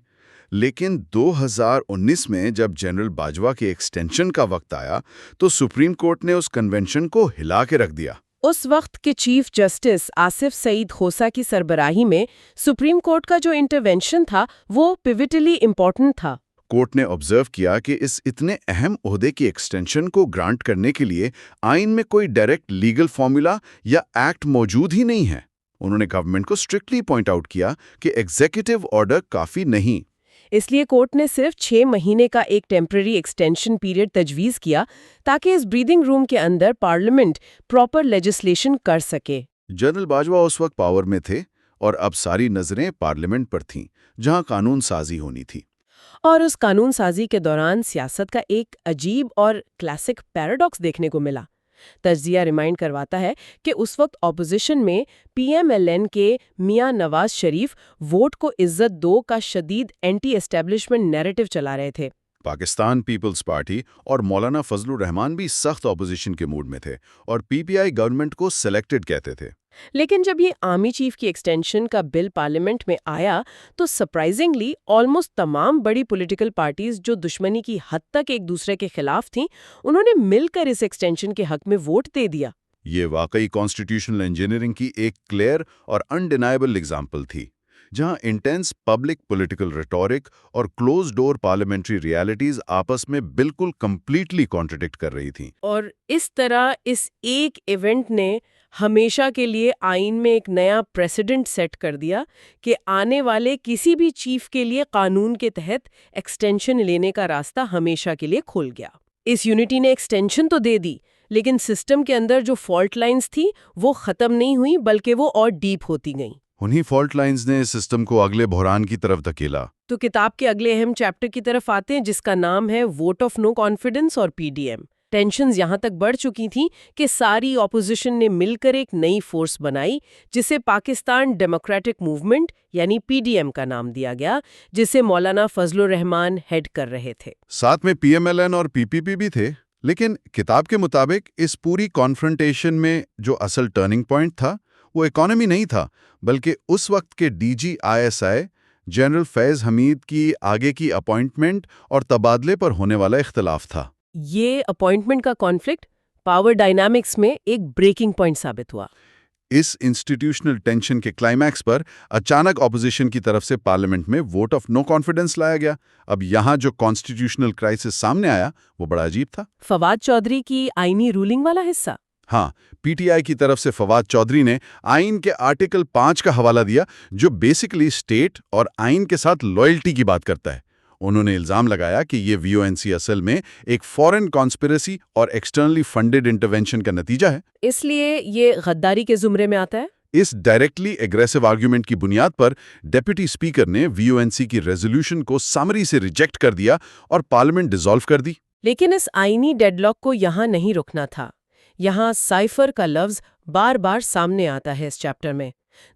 لیکن 2019 میں جب جنرل باجوہ کے ایکسٹینشن کا وقت آیا تو سپریم کورٹ نے اس کنونشن کو ہلا کے رکھ دیا۔ اس وقت کے چیف جسٹس آصف سعید کھوسہ کی سربراہی میں سپریم کورٹ کا جو انٹرونشن تھا وہ پیوٹلی امپورٹنٹ تھا۔ کورٹ نے آبزرو کیا کہ اس اتنے اہم عہدے کی ایکسٹینشن کو گرانٹ کرنے کے لیے آئین میں کوئی ڈائریکٹ لیگل فارمولا یا ایکٹ موجود ہی نہیں ہے۔ انہوں نے گورنمنٹ کو اسٹرکٹلی پوائنٹ آؤٹ کیا کہ ایگزیکٹو آرڈر کافی نہیں۔ اس لیے کورٹ نے صرف 6 مہینے کا ایک ٹیمپرری ایکسٹینشن پیریڈ تجویز کیا تاکہ اس بریدنگ روم کے اندر پارلیمنٹ پراپر لیجسلیشن کر سکے۔ جنرل باجوہ اس وقت پاور میں تھے اور اب ساری نظریں پارلیمنٹ پر تھیں جہاں قانون سازی ہونی تھی۔ اور اس قانون سازی کے دوران سیاست کا ایک عجیب اور کلاسک پیراڈاکس دیکھنے کو ملا۔ تجزیہ ریمائنڈ کرواتا ہے کہ اس وقت اپوزیشن میں پی ایم ایل این کے میاں نواز شریف ووٹ کو عزت دو کا شدید اینٹی اسٹیبلشمنٹ نیریٹو چلا رہے تھے۔ پاکستان پیپلز پارٹی اور مولانا فضل الرحمان بھی سخت اپوزیشن کے موڈ میں تھے اور پی پی آئی گورنمنٹ کو سلیکٹڈ کہتے تھے۔ لیکن جب یہ آرمی چیف کی ایکسٹینشن کا بل پارلیمنٹ میں آیا تو سرپرائزنگلی آلموسٹ تمام بڑی پولیٹیکل پارٹیز جو دشمنی کی حد تک ایک دوسرے کے خلاف تھیں انہوں نے مل کر اس ایکسٹینشن کے حق میں ووٹ دے دیا۔ یہ واقعی کانسٹیٹیوشنل انجینئرنگ کی ایک کلیئر اور انڈینائبل اگزامپل تھی، جہاں انٹینس پبلک پولیٹیکل ریٹورک اور کلوز ڈور پارلیمنٹری ریالٹیز آپس میں بالکل کمپلیٹلی کانٹرڈکٹ کر رہی تھیں۔ اور اس طرح اس ایک ایونٹ نے ہمیشہ کے لیے آئین میں ایک نیا پریسیڈنٹ سیٹ کر دیا کہ آنے والے کسی بھی چیف کے لیے قانون کے تحت ایکسٹینشن لینے کا راستہ ہمیشہ کے لیے کھل گیا۔ اس یونٹی نے ایکسٹینشن تو دے دی لیکن سسٹم کے اندر جو فالٹ لائنز تھی وہ ختم نہیں ہوئی بلکہ وہ اور ڈیپ ہوتی گئیں۔ انہی فالٹ لائنز نے سسٹم کو اگلے بحران کی طرف دھکیلا۔ تو کتاب کے اگلے اہم چیپٹر کی طرف آتے ہیں جس کا نام ہے ووٹ آف نو کانفیڈنس اور پی ڈی ایم۔ ٹینشنز یہاں تک بڑھ چکی تھیں کہ ساری اپوزیشن نے مل کر ایک نئی فورس بنائی جسے پاکستان ڈیموکریٹک موومنٹ یعنی پی ڈی ایم کا نام دیا گیا، جسے مولانا فضل الرحمان ہیڈ کر رہے تھے۔ ساتھ میں پی ایم ایل این اور پی پی پی بھی تھے، لیکن کتاب کے مطابق اس پوری کانفرنٹیشن میں جو اصل ٹرننگ پوائنٹ تھا وہ اکانومی نہیں تھا بلکہ اس وقت کے D G I S I general Faiz Hameed کی آگے کی اپوائنٹمنٹ اور تبادلے پر ہونے والا اختلاف تھا۔ یہ اپوائنٹمنٹ کا کانفلکٹ پاور ڈائنامکس میں ایک بریکنگ پوائنٹ ثابت ہوا۔ اس انسٹیٹیوشنل ٹینشن کے کلائمیکس پر اچانک اپوزیشن کی طرف سے پارلیمنٹ میں ووٹ آف نو کانفیڈنس لایا گیا۔ اب یہاں جو کانسٹیٹیوشنل کرائسس سامنے آیا وہ بڑا عجیب تھا۔ فواد چودھری کی آئینی رولنگ والا حصہ؟ ہاں، پی ٹی آئی کی طرف سے فواد چودھری نے آئین کے آرٹیکل 5 کا حوالہ دیا جو بیسیکلی اسٹیٹ اور آئین کے ساتھ لائلٹی کی بات کرتا ہے۔ انہوں نے الزام لگایا کہ یہ وی او این سی اصل میں ایک فورن کانسپریسی اور ایکسٹرنلی فنڈڈ انٹرونشن کا نتیجہ ہے، اس لیے یہ غداری کے زمرے میں آتا ہے۔ اس ڈائریکٹلی ایگریسو آرگیومنٹ کی بنیاد پر ڈیپٹی اسپیکر نے وی او این سی کی ریزولوشن کو سمری سے ریجیکٹ کر دیا اور پارلیمنٹ ڈیزالو کر دی۔ لیکن اس آئینی ڈیڈ لاک کو یہاں نہیں رکنا تھا۔ یہاں سائفر کا لفظ بار بار سامنے آتا ہے اس چیپٹر میں۔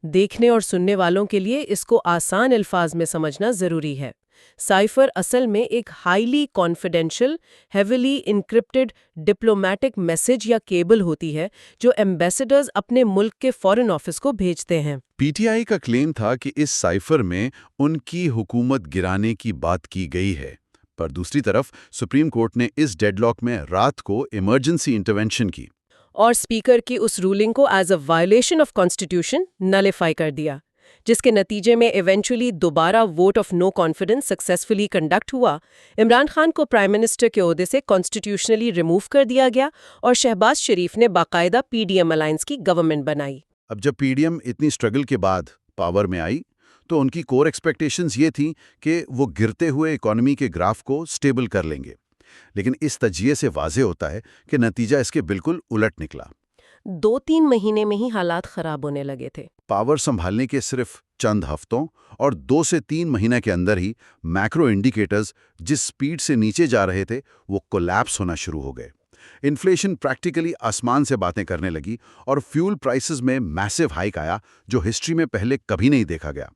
دیکھنے اور سننے والوں کے لیے اس کو آسان الفاظ میں سمجھنا ضروری ہے۔ سائفر اصل میں ایک highly confidential, heavily encrypted diplomatic message یا کیبل ہوتی ہے جو ایمبیسڈرز اپنے ملک کے فارن آفس کو بھیجتے ہیں۔ پی ٹی آئی کا کلیم تھا کہ اس سائفر میں ان کی حکومت گرانے کی بات کی گئی ہے، پر دوسری طرف سپریم کورٹ نے اس ڈیڈ لاک میں رات کو ایمرجنسی انٹرونشن کی اور اسپیکر کی اس رولنگ کو as a violation of constitution nullify کر دیا، جس کے نتیجے میں ایونچولی دوبارہ vote of no confidence successfully conduct ہوا۔ عمران خان کو پرائم منسٹر کے عہدے سے کانسٹیٹیوشنلی ریموو کر دیا گیا اور شہباز شریف نے باقاعدہ پی ڈی ایم الائنس کی گورنمنٹ بنائی۔ اب جب پی ڈی ایم اتنی سٹرگل کے بعد پاور میں آئی تو ان کی کور ایکسپیکٹیشنز یہ تھیں کہ وہ گرتے ہوئے اکانومی کے گراف کو سٹیبل کر لیں گے، لیکن اس تجزیے سے واضح ہوتا ہے کہ نتیجہ اس کے بالکل الٹ نکلا۔ 2-3 مہینے میں ہی حالات خراب ہونے لگے تھے۔ پاور سنبھالنے کے صرف چند ہفتوں اور 2 سے 3 مہینے کے اندر ہی میکرو انڈیکیٹرز جس سپیڈ سے نیچے جا رہے تھے وہ کولیپس ہونا شروع ہو گئے۔ انفلیشن پریکٹیکلی آسمان سے باتیں کرنے لگی اور فیول پرائسز میں میسو ہائیک آیا جو ہسٹری میں پہلے کبھی نہیں دیکھا گیا۔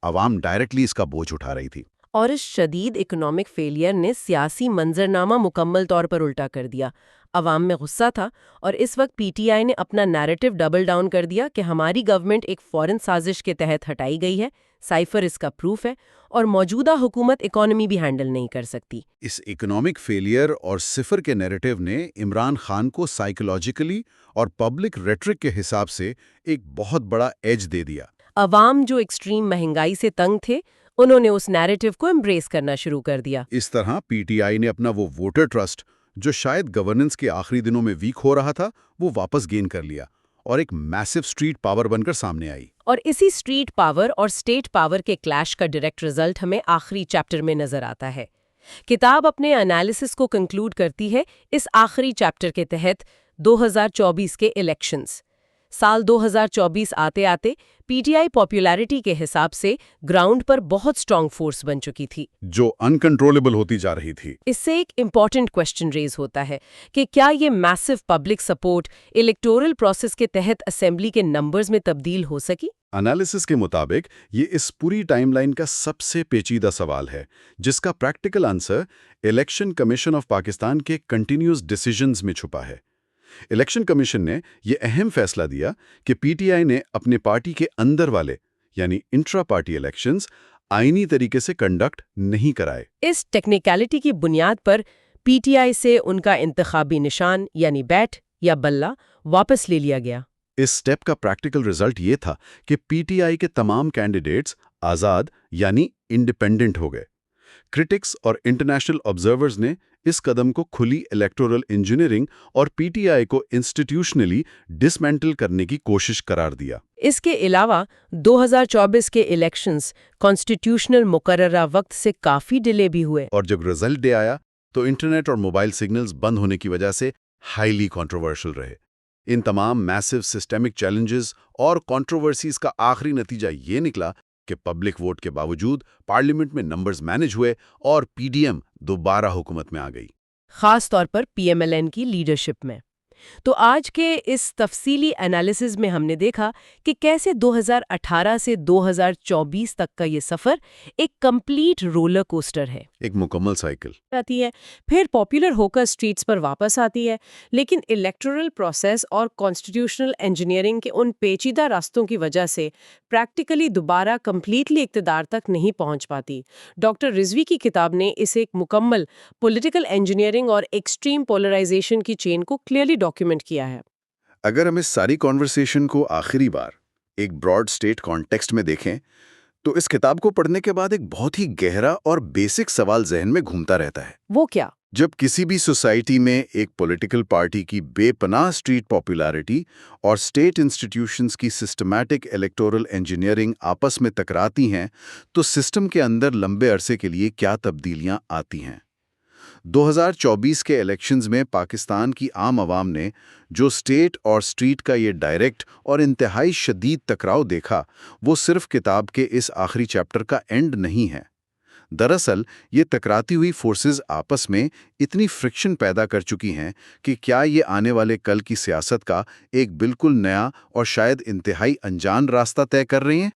عوام ڈائریکٹلی اس کا بوجھ اٹھا رہی تھی۔ اور اس شدید اکنامک فیلئر نے سیاسی منظرنامہ مکمل طور پر الٹا کر دیا۔ عوام میں غصہ تھا اور اس وقت پی ٹی آئی نے اپنا نیریٹو ڈبل ڈاؤن کر دیا کہ ہماری گورنمنٹ ایک فورن سازش کے تحت ہٹائی گئی ہے، سائفر اس کا پروف ہے، اور موجودہ حکومت اکانومی بھی ہینڈل نہیں کر سکتی۔ اس اکنامک فیلئر اور صفر کے نیریٹو نے عمران خان کو سائیکولوجیکلی اور پبلک ریٹرک کے حساب سے ایک بہت بڑا ایج دے دیا۔ عوام جو ایکسٹریم مہنگائی سے تنگ تھے، انہوں نے اس نیریٹو کو ایمبریس کرنا شروع کر دیا۔ اس طرح پی ٹی آئی نے اپنا وہ ووٹر ٹرسٹ جو شاید گورننس کے آخری دنوں میں ویک ہو رہا تھا وہ واپس گین کر لیا اور ایک میسو اسٹریٹ پاور بن کر سامنے آئی۔ اور اسی اسٹریٹ پاور اور اسٹیٹ پاور کے کلیش کا ڈائریکٹ رزلٹ ہمیں آخری چیپٹر میں نظر آتا ہے۔ کتاب اپنے انالیسس کو کنکلوڈ کرتی ہے اس آخری چیپٹر کے تحت 2024 کے الیکشنز۔ سال 2024 آتے آتے پی ٹی آئی پاپولیرٹی کے حساب سے گراؤنڈ پر بہت سٹرونگ فورس بن چکی تھی، جو انکنٹرولبل ہوتی جا رہی تھی۔ اس سے ایک امپورٹنٹ کوسچن ریز ہوتا ہے کہ کیا یہ میسو پبلک سپورٹ الیکٹورل پروسیس کے تحت اسمبلی کے نمبرز میں تبدیل ہو سکی؟ انالیسس کے مطابق یہ اس پوری ٹائم لائن کا سب سے پیچیدہ سوال ہے، جس کا practical answer election commission of Pakistan کے کنٹینیوس ڈیسیژنز میں چھپا ہے۔ الیکشن کمیشن نے یہ اہم فیصلہ دیا کہ پی ٹی آئی نے اپنے پارٹی کے اندر والے یعنی انٹرا پارٹی الیکشنز آئینی طریقے سے کنڈکٹ نہیں کرائے۔ اس ٹیکنیکلٹی کی بنیاد پر پی ٹی آئی سے ان کا انتخابی نشان یعنی بیٹ یا بلہ واپس لے لیا گیا۔ اس سٹیپ کا پریکٹیکل رزلٹ یہ تھا کہ پی ٹی آئی کے تمام کینڈیڈیٹس آزاد یعنی انڈیپینڈنٹ ہو گئے۔ کرٹکس اور انٹرنیشنل آبزرورز نے اس قدم کو کھلی الیکٹورل انجینئرنگ اور پی ٹی آئی کو انسٹیٹیوشنلی ڈسمینٹل کرنے کی کوشش قرار دیا۔ اس کے علاوہ 2024 کے الیکشنز کانسٹیٹیوشنل مقررہ وقت سے کافی ڈیلے بھی ہوئے، اور جب رزلٹ ڈے آیا تو انٹرنیٹ اور موبائل سگنلز بند ہونے کی وجہ سے ہائیلی کنٹروورشل رہے۔ ان تمام میسو سسٹمک چیلنجز اور کنٹروورسیز کا آخری نتیجہ یہ نکلا کہ پبلک ووٹ کے باوجود پارلیمنٹ میں نمبرز مینج ہوئے اور پی ڈی ایم دوبارہ حکومت میں آ گئی، خاص طور پر پی ایم ایل این کی لیڈرشپ میں۔ تو آج کے اس تفصیلی انالیسز میں ہم نے دیکھا کہ کیسے 2018 سے 2024 تک کا یہ سفر ایک کمپلیٹ رولر کوسٹر ہے، ایک مکمل سائیکل آتی ہے، پھر پاپولر ہو کر اسٹریٹس پر واپس آتی ہے، لیکن الیکٹورل پروسیس اور کانسٹیٹیوشنل انجینئرنگ کے ان پیچیدہ راستوں کی وجہ سے پریکٹیکلی دوبارہ کمپلیٹلی اقتدار تک نہیں پہنچ پاتی۔ ڈاکٹر رضوی کی کتاب نے اسے ایک مکمل پولیٹیکل انجینئرنگ اور ایکسٹریم پولرائزیشن کی چین کو کلیئرلی ڈاکیومنٹ کیا ہے۔ اگر ہم اس ساری کانورسیشن کو آخری بار ایک براڈ اسٹیٹ کانٹیکسٹ میں دیکھیں تو اس کتاب کو پڑھنے کے بعد ایک بہت ہی گہرا اور بیسک سوال ذہن میں گھومتا رہتا ہے۔ وہ کیا؟ جب کسی بھی سوسائٹی میں ایک پولیٹیکل پارٹی کی بے پناہ اسٹریٹ پاپولیرٹی اور اسٹیٹ انسٹیٹیوشنز کی سسٹمیٹک الیکٹورل انجینئرنگ آپس میں ٹکراتی ہیں تو سسٹم کے اندر لمبے عرصے کے لیے کیا تبدیلیاں آتی ہیں۔ 2024 کے الیکشنز میں پاکستان کی عام عوام نے جو اسٹیٹ اور اسٹریٹ کا یہ ڈائریکٹ اور انتہائی شدید ٹکراؤ دیکھا، وہ صرف کتاب کے اس آخری چیپٹر کا اینڈ نہیں ہے۔ دراصل یہ ٹکراتی ہوئی فورسز آپس میں اتنی فرکشن پیدا کر چکی ہیں کہ کیا یہ آنے والے کل کی سیاست کا ایک بالکل نیا اور شاید انتہائی انجان راستہ طے کر رہی ہیں؟